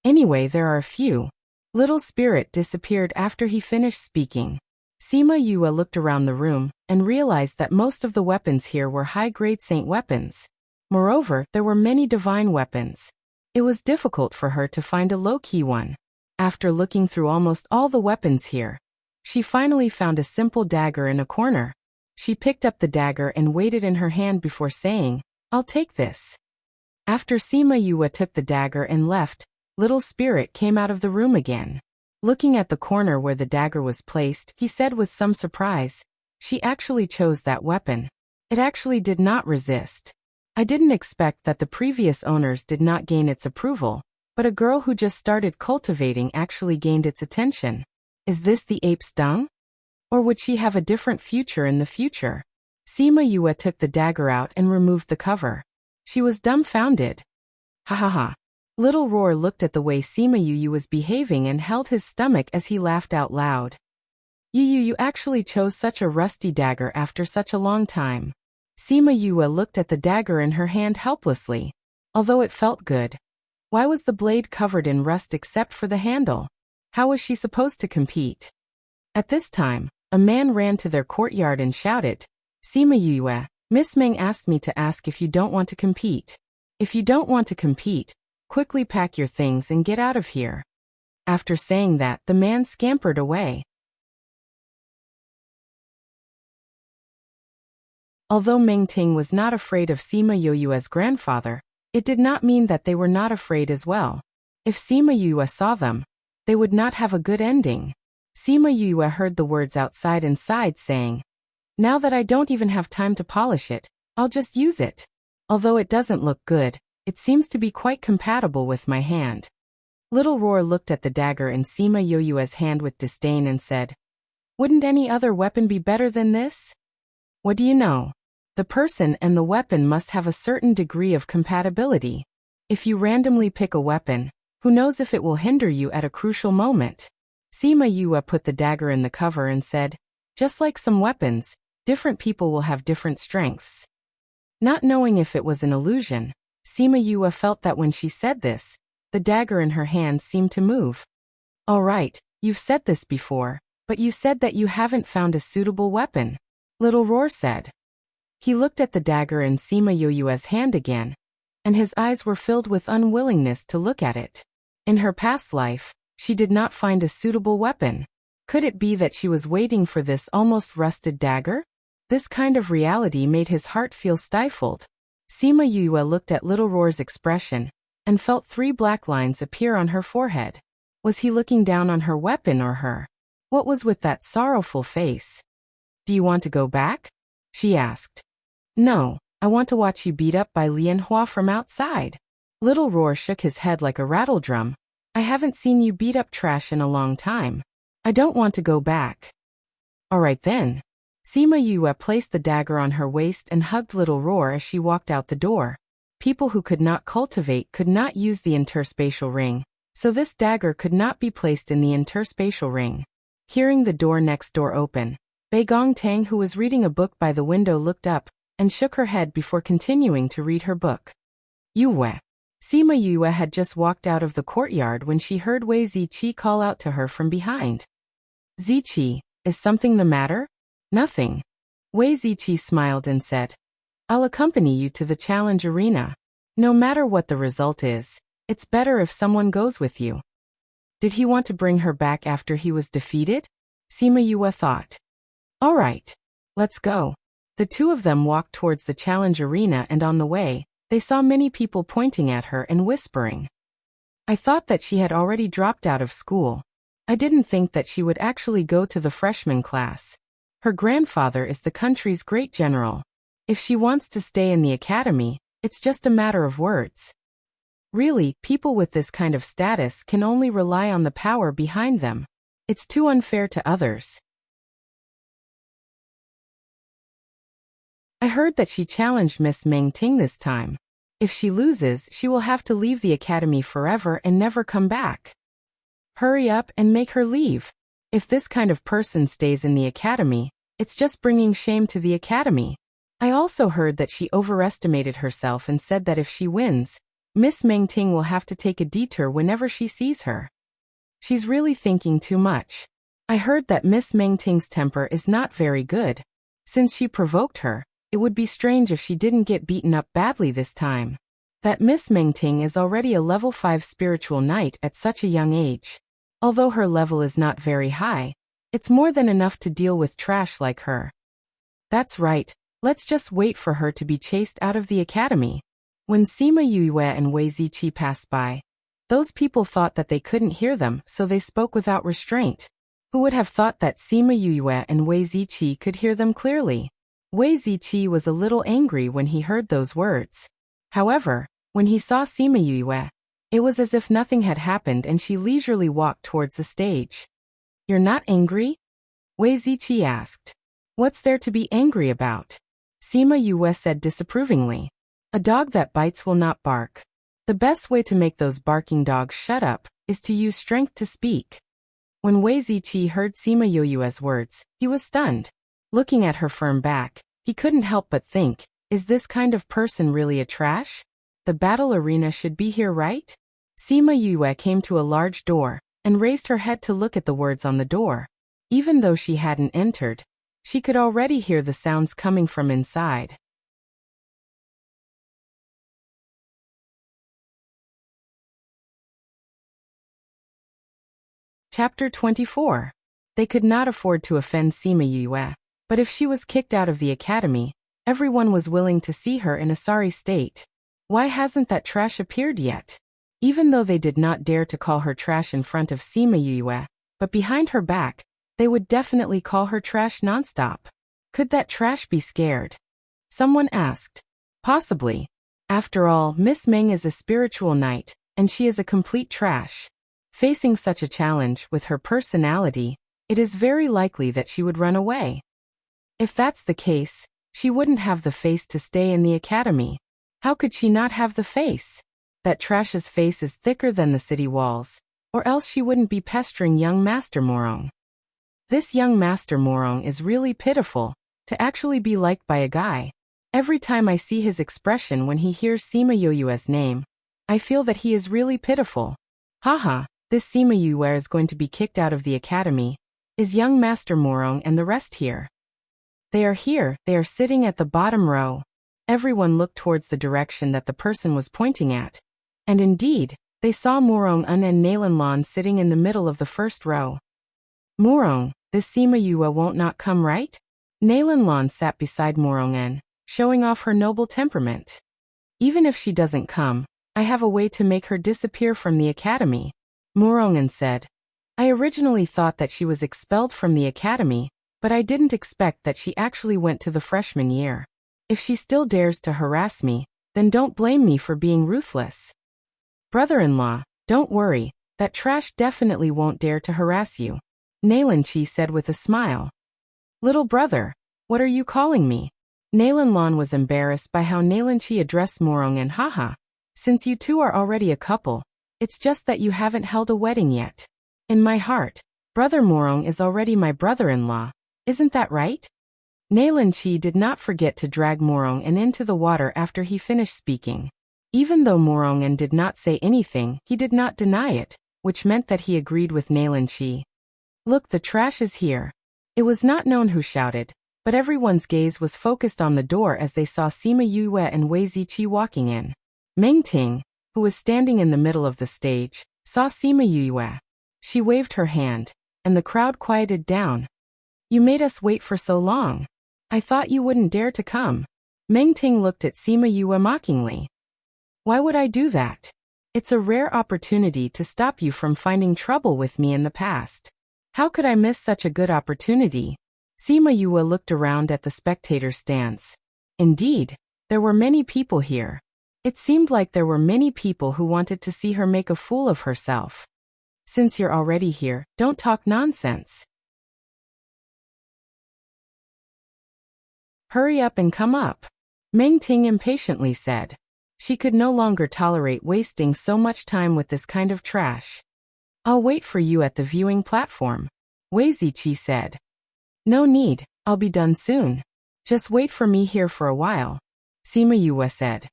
"Anyway, there are a few." Little Spirit disappeared after he finished speaking. Sima Yue looked around the room and realized that most of the weapons here were high-grade saint weapons. Moreover, there were many divine weapons. It was difficult for her to find a low-key one. After looking through almost all the weapons here, she finally found a simple dagger in a corner. She picked up the dagger and weighed it in her hand before saying, "I'll take this." After Sima Yue took the dagger and left, Little Spirit came out of the room again. Looking at the corner where the dagger was placed, he said with some surprise, "She actually chose that weapon. It actually did not resist. I didn't expect that the previous owners did not gain its approval, but a girl who just started cultivating actually gained its attention. Is this the ape's dung? Or would she have a different future in the future?" Sima Yue took the dagger out and removed the cover. She was dumbfounded. "Ha ha ha." Little Roar looked at the way Sima Yue was behaving and held his stomach as he laughed out loud. You actually chose such a rusty dagger after such a long time." Sima Yue looked at the dagger in her hand helplessly. Although it felt good. Why was the blade covered in rust except for the handle? How was she supposed to compete? At this time, a man ran to their courtyard and shouted, "Sima Yue, Miss Meng asked me to ask if you don't want to compete. If you don't want to compete, quickly pack your things and get out of here. After saying that, the man scampered away. Although Meng Ting was not afraid of Sima Yoyue's grandfather, it did not mean that they were not afraid as well. If Sima Yoyue saw them, they would not have a good ending. Sima Yoyue heard the words outside and sighed, saying, "Now that I don't even have time to polish it, I'll just use it. Although it doesn't look good, it seems to be quite compatible with my hand." Little Roar looked at the dagger in Sima Yoyue's hand with disdain and said, "Wouldn't any other weapon be better than this? What do you know? The person and the weapon must have a certain degree of compatibility. If you randomly pick a weapon, who knows if it will hinder you at a crucial moment?" Sima Yue put the dagger in the cover and said, "Just like some weapons, different people will have different strengths." Not knowing if it was an illusion, Sima Yue felt that when she said this, the dagger in her hand seemed to move. "All right, you've said this before, but you said that you haven't found a suitable weapon," Little Roar said. He looked at the dagger in Sima Yoyue's hand again, and his eyes were filled with unwillingness to look at it. In her past life, she did not find a suitable weapon. Could it be that she was waiting for this almost rusted dagger? This kind of reality made his heart feel stifled. Sima Yue looked at Little Roar's expression and felt 3 black lines appear on her forehead. Was he looking down on her weapon or her? What was with that sorrowful face? "Do you want to go back?" she asked. "No, I want to watch you beat up by Lian Hua from outside." Little Roar shook his head like a rattledrum. "I haven't seen you beat up trash in a long time. I don't want to go back." "All right then." Sima Yue placed the dagger on her waist and hugged Little Roar as she walked out the door. People who could not cultivate could not use the interspatial ring, so this dagger could not be placed in the interspatial ring. Hearing the door next door open, Bei Gong Tang, who was reading a book by the window, looked up and shook her head before continuing to read her book. "Yue." Sima Yue had just walked out of the courtyard when she heard Wei Ziqi call out to her from behind. "Ziqi, is something the matter?" "Nothing." Wei Ziqi smiled and said, "I'll accompany you to the challenge arena. No matter what the result is, it's better if someone goes with you." Did he want to bring her back after he was defeated? Sima Yue thought. "All right, let's go." The two of them walked towards the challenge arena, and on the way, they saw many people pointing at her and whispering. "I thought that she had already dropped out of school. I didn't think that she would actually go to the freshman class. Her grandfather is the country's great general. If she wants to stay in the academy, it's just a matter of words." Really, people with this kind of status can only rely on the power behind them. It's too unfair to others. "I heard that she challenged Miss Meng Ting this time. If she loses, she will have to leave the academy forever and never come back. Hurry up and make her leave. If this kind of person stays in the academy, it's just bringing shame to the academy. I also heard that she overestimated herself and said that if she wins, Miss Meng Ting will have to take a detour whenever she sees her. She's really thinking too much. I heard that Miss Meng Ting's temper is not very good. Since she provoked her, it would be strange if she didn't get beaten up badly this time. That Miss Meng Ting is already a level 5 spiritual knight at such a young age. Although her level is not very high, it's more than enough to deal with trash like her. That's right, let's just wait for her to be chased out of the academy." When Sima Yue and Wei Ziqi passed by, those people thought that they couldn't hear them, so they spoke without restraint. Who would have thought that Sima Yue and Wei Ziqi could hear them clearly? Wei Ziqi was a little angry when he heard those words. However, when he saw Sima Yue, it was as if nothing had happened, and she leisurely walked towards the stage. "You're not angry?" Wei Ziqi asked. "What's there to be angry about?" Sima Yue said disapprovingly. "A dog that bites will not bark. The best way to make those barking dogs shut up is to use strength to speak." When Wei Ziqi heard Sima Yue's words, he was stunned. Looking at her firm back, he couldn't help but think, is this kind of person really a trash? The battle arena should be here, right? Sima Yue came to a large door and raised her head to look at the words on the door. Even though she hadn't entered, she could already hear the sounds coming from inside. Chapter 24. They could not afford to offend Sima Yue, but if she was kicked out of the academy, everyone was willing to see her in a sorry state. Why hasn't that trash appeared yet? Even though they did not dare to call her trash in front of Sima Yue, but behind her back, they would definitely call her trash nonstop. Could that trash be scared? Someone asked. Possibly. After all, Miss Meng is a spiritual knight, and she is a complete trash. Facing such a challenge with her personality, it is very likely that she would run away. If that's the case, she wouldn't have the face to stay in the academy. How could she not have the face? That trash's face is thicker than the city walls, or else she wouldn't be pestering young Master Morong. This young Master Morong is really pitiful, to actually be liked by a guy. Every time I see his expression when he hears Sima Yue's name, I feel that he is really pitiful. Haha, this Sima Yue is going to be kicked out of the academy. Is young Master Morong and the rest here? They are here, they are sitting at the bottom row. Everyone looked towards the direction that the person was pointing at. And indeed, they saw Morong Un and Nalanlan sitting in the middle of the first row. Morong, this Sima Yue won't not come, right? Nalanlan sat beside Morong Un, showing off her noble temperament. Even if she doesn't come, I have a way to make her disappear from the academy. Morong Un said. I originally thought that she was expelled from the academy, but I didn't expect that she actually went to the freshman year. If she still dares to harass me, then don't blame me for being ruthless. Brother-in-law, don't worry, that trash definitely won't dare to harass you, Nalanchi said with a smile. Little brother, what are you calling me? Nalanlan was embarrassed by how Nalanchi addressed Morong and haha. Since you two are already a couple, it's just that you haven't held a wedding yet. In my heart, Brother Morong is already my brother-in-law, isn't that right? Nalanchi did not forget to drag Morong and into the water after he finished speaking. Even though Morong and did not say anything, he did not deny it, which meant that he agreed with Nalanchi. Look, the trash is here. It was not known who shouted, but everyone's gaze was focused on the door as they saw Sima Yue and Wei Ziqi walking in. Meng Ting, who was standing in the middle of the stage, saw Sima Yue. She waved her hand, and the crowd quieted down. You made us wait for so long. I thought you wouldn't dare to come. Meng Ting looked at Sima Yue mockingly. Why would I do that? It's a rare opportunity to stop you from finding trouble with me in the past. How could I miss such a good opportunity? Sima Yue looked around at the spectator stands. Indeed, there were many people here. It seemed like there were many people who wanted to see her make a fool of herself. Since you're already here, don't talk nonsense. Hurry up and come up, Meng Ting impatiently said. She could no longer tolerate wasting so much time with this kind of trash. I'll wait for you at the viewing platform, Wei Ziqi said. No need, I'll be done soon. Just wait for me here for a while, Sima Yue said.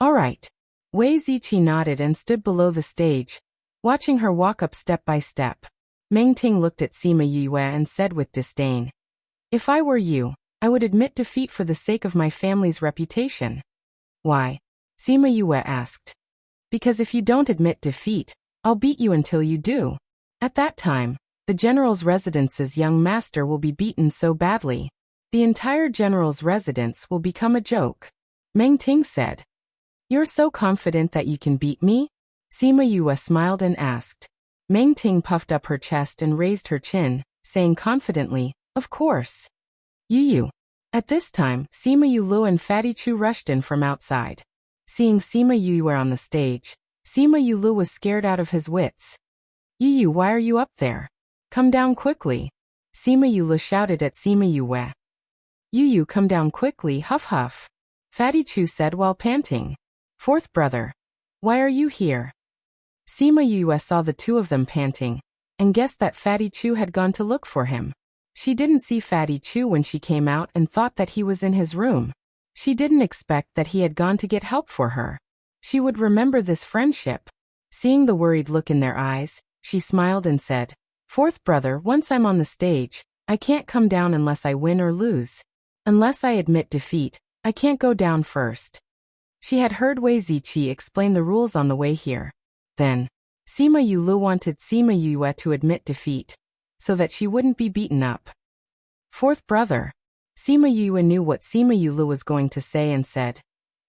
All right. Wei Ziqi nodded and stood below the stage, watching her walk up step by step. Meng Ting looked at Sima Yue and said with disdain. If I were you, I would admit defeat for the sake of my family's reputation. Why? Sima Yue asked. Because if you don't admit defeat, I'll beat you until you do. At that time, the general's residence's young master will be beaten so badly. The entire general's residence will become a joke. Meng Ting said. You're so confident that you can beat me? Sima Yue smiled and asked. Meng Ting puffed up her chest and raised her chin, saying confidently, of course. Yu. At this time, Sima Yulu and Fatty Chu rushed in from outside. Seeing Sima Yue on the stage, Sima Yulu was scared out of his wits. Yu, why are you up there? Come down quickly. Sima Yulu shouted at Sima Yue. Yu, come down quickly, huff huff. Fatty Chu said while panting. Fourth brother. Why are you here? Sima Yue saw the two of them panting, and guessed that Fatty Chu had gone to look for him. She didn't see Fatty Chu when she came out and thought that he was in his room. She didn't expect that he had gone to get help for her. She would remember this friendship. Seeing the worried look in their eyes, she smiled and said, Fourth brother, once I'm on the stage, I can't come down unless I win or lose. Unless I admit defeat, I can't go down first. She had heard Wei Ziqi explain the rules on the way here. Then, Sima Yulu wanted Sima Yue to admit defeat, so that she wouldn't be beaten up. Fourth brother. Sima Yue knew what Sima Yulu was going to say and said,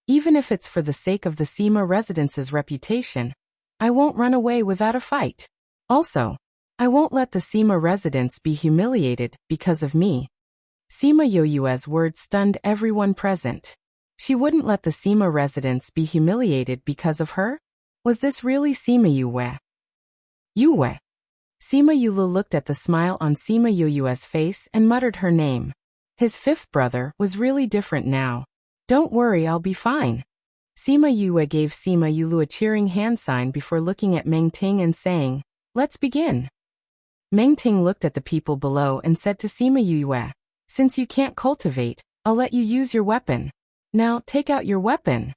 "Even if it's for the sake of the Sima residence's reputation, I won't run away without a fight. Also, I won't let the Sima residents be humiliated because of me." Sima Yue's words stunned everyone present. She wouldn't let the Sima residents be humiliated because of her? Was this really Sima Yue? Yue. Sima Yulu looked at the smile on Sima Yue's face and muttered her name. His fifth brother was really different now. "Don't worry, I'll be fine." Sima Yue gave Sima Yulu a cheering hand sign before looking at Meng Ting and saying, "Let's begin." Meng Ting looked at the people below and said to Sima Yue, "Since you can't cultivate, I'll let you use your weapon. Now, take out your weapon."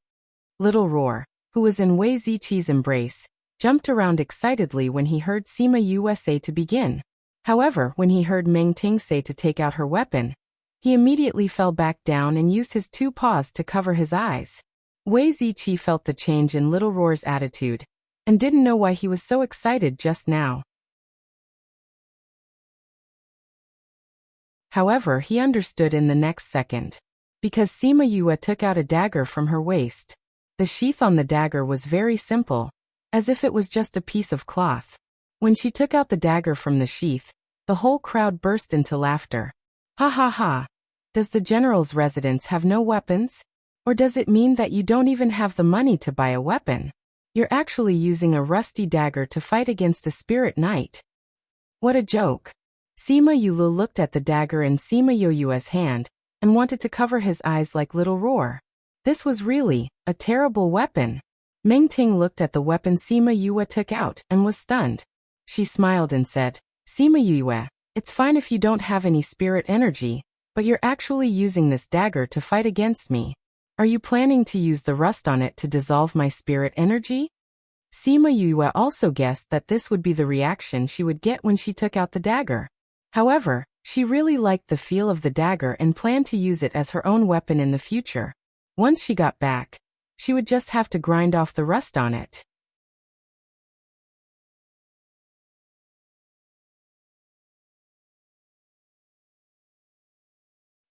Little Roar, who was in Wei Ziqi's embrace, jumped around excitedly when he heard Sima Yue say to begin. However, when he heard Meng Ting say to take out her weapon, he immediately fell back down and used his two paws to cover his eyes. Wei Ziqi felt the change in Little Roar's attitude, and didn't know why he was so excited just now. However, he understood in the next second. Because Sima Yue took out a dagger from her waist. The sheath on the dagger was very simple, as if it was just a piece of cloth. When she took out the dagger from the sheath, the whole crowd burst into laughter. "Ha ha ha! Does the general's residence have no weapons? Or does it mean that you don't even have the money to buy a weapon? You're actually using a rusty dagger to fight against a spirit knight. What a joke." Sima Yulu looked at the dagger in Sima Yue's hand, and wanted to cover his eyes like Little Roar. This was really a terrible weapon. Meng Ting looked at the weapon Sima Yue took out and was stunned. She smiled and said, "Sima Yue, it's fine if you don't have any spirit energy, but you're actually using this dagger to fight against me. Are you planning to use the rust on it to dissolve my spirit energy?" Sima Yue also guessed that this would be the reaction she would get when she took out the dagger. However, she really liked the feel of the dagger and planned to use it as her own weapon in the future. Once she got back, she would just have to grind off the rust on it.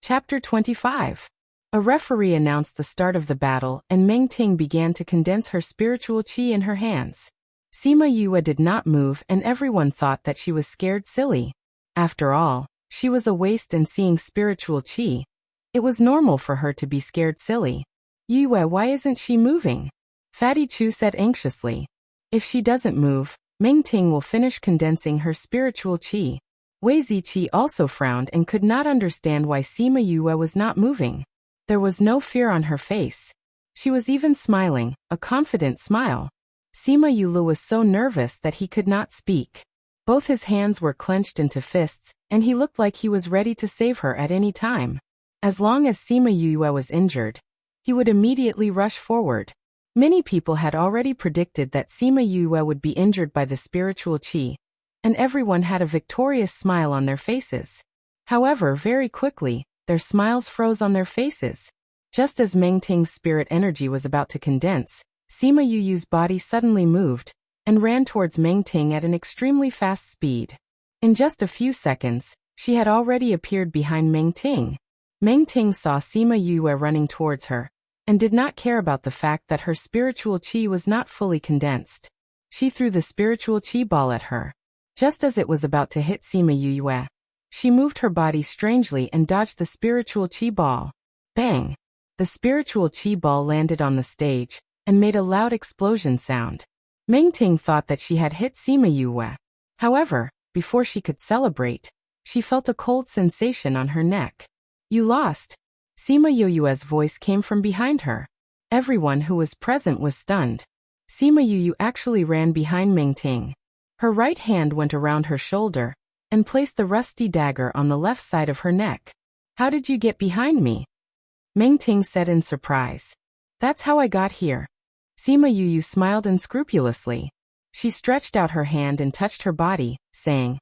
Chapter 25. A referee announced the start of the battle and Meng Ting began to condense her spiritual qi in her hands. Sima Yue did not move and everyone thought that she was scared silly. After all, she was a waste and seeing spiritual qi. It was normal for her to be scared silly. "Yue, why isn't she moving?" Fatty Chu said anxiously. "If she doesn't move, Meng Ting will finish condensing her spiritual qi." Wei Ziqi also frowned and could not understand why Sima Yue was not moving. There was no fear on her face. She was even smiling, a confident smile. Sima Yulu was so nervous that he could not speak. Both his hands were clenched into fists, and he looked like he was ready to save her at any time. As long as Sima Yue was injured, he would immediately rush forward. Many people had already predicted that Sima Yue would be injured by the spiritual qi, and everyone had a victorious smile on their faces. However, very quickly, their smiles froze on their faces. Just as Meng Ting's spirit energy was about to condense, Sima Yu's body suddenly moved, and ran towards Meng Ting at an extremely fast speed. In just a few seconds, she had already appeared behind Meng Ting. Meng Ting saw Sima Yue running towards her, and did not care about the fact that her spiritual qi was not fully condensed. She threw the spiritual qi ball at her. Just as it was about to hit Sima Yue, she moved her body strangely and dodged the spiritual qi ball. Bang! The spiritual qi ball landed on the stage, and made a loud explosion sound. Meng Ting thought that she had hit Sima Yue. However, before she could celebrate, she felt a cold sensation on her neck. "You lost." Sima Yu's voice came from behind her. Everyone who was present was stunned. Sima Yu actually ran behind Meng Ting. Her right hand went around her shoulder, and placed the rusty dagger on the left side of her neck. "How did you get behind me?" Meng Ting said in surprise. "That's how I got here." Sima Yu smiled unscrupulously. She stretched out her hand and touched her body, saying,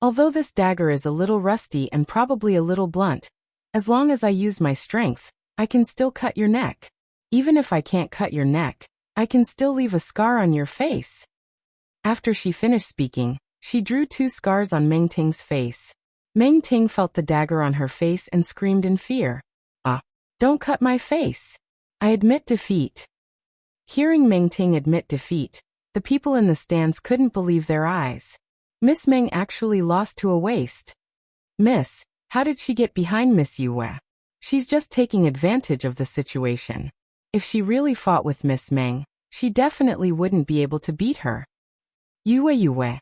"Although this dagger is a little rusty and probably a little blunt, as long as I use my strength, I can still cut your neck. Even if I can't cut your neck, I can still leave a scar on your face." After she finished speaking, she drew 2 scars on Meng Ting's face. Meng Ting felt the dagger on her face and screamed in fear. "Ah! Don't cut my face! I admit defeat." Hearing Meng Ting admit defeat, the people in the stands couldn't believe their eyes. Miss Meng actually lost to a waist. "Miss, how did she get behind Miss Yue? She's just taking advantage of the situation. If she really fought with Miss Meng, she definitely wouldn't be able to beat her." Yue.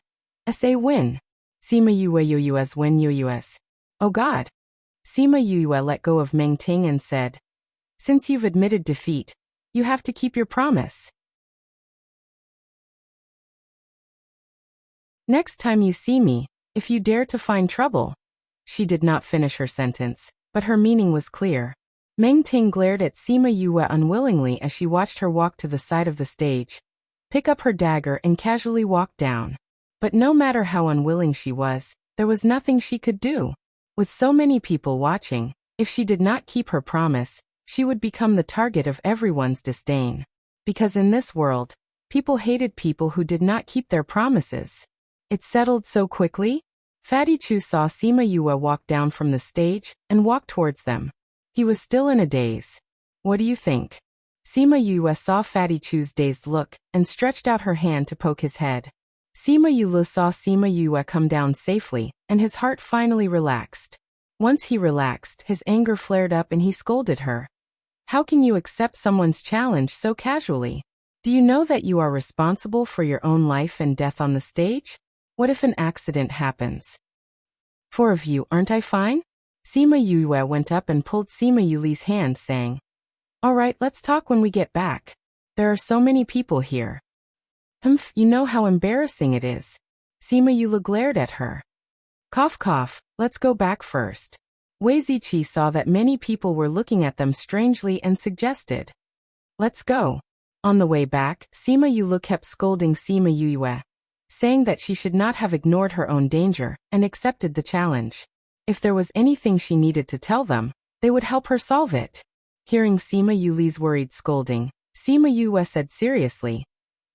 Sa win. Sima Yue's win Yue's. Oh God. Sima Yue let go of Meng Ting and said, "Since you've admitted defeat, you have to keep your promise. Next time you see me, if you dare to find trouble." She did not finish her sentence, but her meaning was clear. Meng Ting glared at Sima Yue unwillingly as she watched her walk to the side of the stage, pick up her dagger and casually walk down. But no matter how unwilling she was, there was nothing she could do. With so many people watching, if she did not keep her promise, she would become the target of everyone's disdain. Because in this world, people hated people who did not keep their promises. It settled so quickly? Fatty Chu saw Sima Yue walk down from the stage and walk towards them. He was still in a daze. "What do you think?" Sima Yue saw Fatty Chu's dazed look and stretched out her hand to poke his head. Sima Yue saw Sima Yue come down safely, and his heart finally relaxed. Once he relaxed, his anger flared up and he scolded her. "How can you accept someone's challenge so casually? Do you know that you are responsible for your own life and death on the stage? What if an accident happens? 4 of you, aren't I fine?" Sima Yue went up and pulled Sima Yuli's hand, saying, "All right, let's talk when we get back. There are so many people here." You know how embarrassing it is." Sima Yue glared at her. Cough cough, let's go back first." Wei Ziqi saw that many people were looking at them strangely and suggested, "Let's go." On the way back, Sima Yue kept scolding Sima Yue, saying that she should not have ignored her own danger and accepted the challenge. If there was anything she needed to tell them, they would help her solve it. Hearing Sima Yuli's worried scolding, Sima Yue said seriously,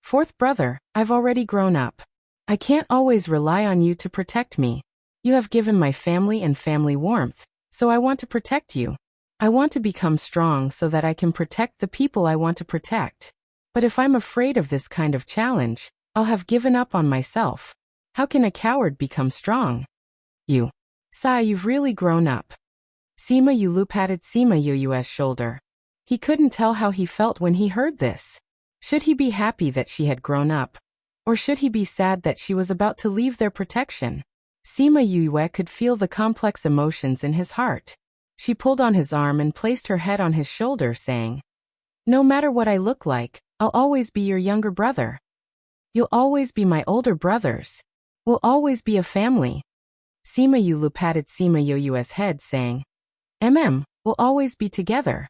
"Fourth brother, I've already grown up. I can't always rely on you to protect me. You have given my family and family warmth, so I want to protect you. I want to become strong so that I can protect the people I want to protect. But if I'm afraid of this kind of challenge, I'll have given up on myself. How can a coward become strong?" "You. Sai, you've really grown up." Sima Yue patted Sima Yue's shoulder. He couldn't tell how he felt when he heard this. Should he be happy that she had grown up? Or should he be sad that she was about to leave their protection? Sima Yue could feel the complex emotions in his heart. She pulled on his arm and placed her head on his shoulder, saying, "No matter what I look like, I'll always be your younger brother. You'll always be my older brothers. We'll always be a family." Sima Yue patted Sima Yue's head, saying, We'll always be together."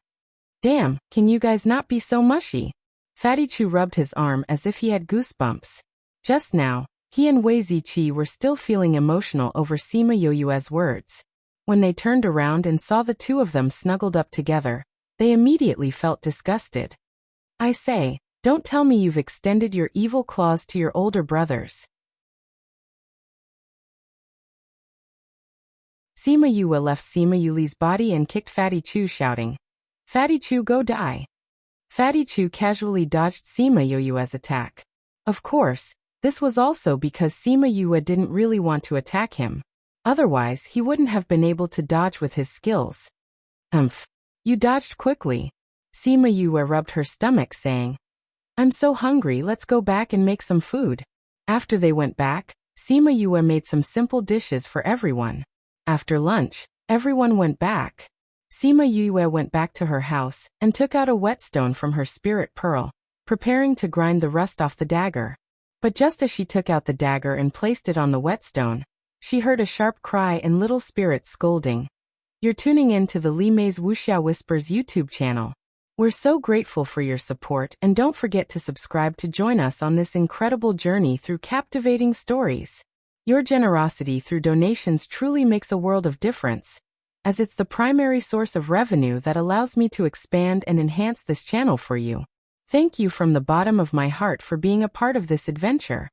"Damn, can you guys not be so mushy?" Fatty Chu rubbed his arm as if he had goosebumps. Just now, he and Wei Ziqi were still feeling emotional over Sima Yue's words. When they turned around and saw the 2 of them snuggled up together, they immediately felt disgusted. "I say, don't tell me you've extended your evil claws to your older brothers." Sima Yue left Sima Yuli's body and kicked Fatty Chu, shouting, "Fatty Chu, go die." Fatty Chu casually dodged Sima Yue's attack. Of course, this was also because Sima Yue didn't really want to attack him. Otherwise, he wouldn't have been able to dodge with his skills. You dodged quickly." Sima Yue rubbed her stomach, saying, "I'm so hungry, let's go back and make some food." After they went back, Sima Yue made some simple dishes for everyone. After lunch, everyone went back. Sima Yue went back to her house and took out a whetstone from her spirit pearl, preparing to grind the rust off the dagger. But just as she took out the dagger and placed it on the whetstone, she heard a sharp cry and little spirit scolding. You're tuning in to the Li Mei's Wuxia Whispers YouTube channel. We're so grateful for your support, and don't forget to subscribe to join us on this incredible journey through captivating stories. Your generosity through donations truly makes a world of difference, as it's the primary source of revenue that allows me to expand and enhance this channel for you. Thank you from the bottom of my heart for being a part of this adventure.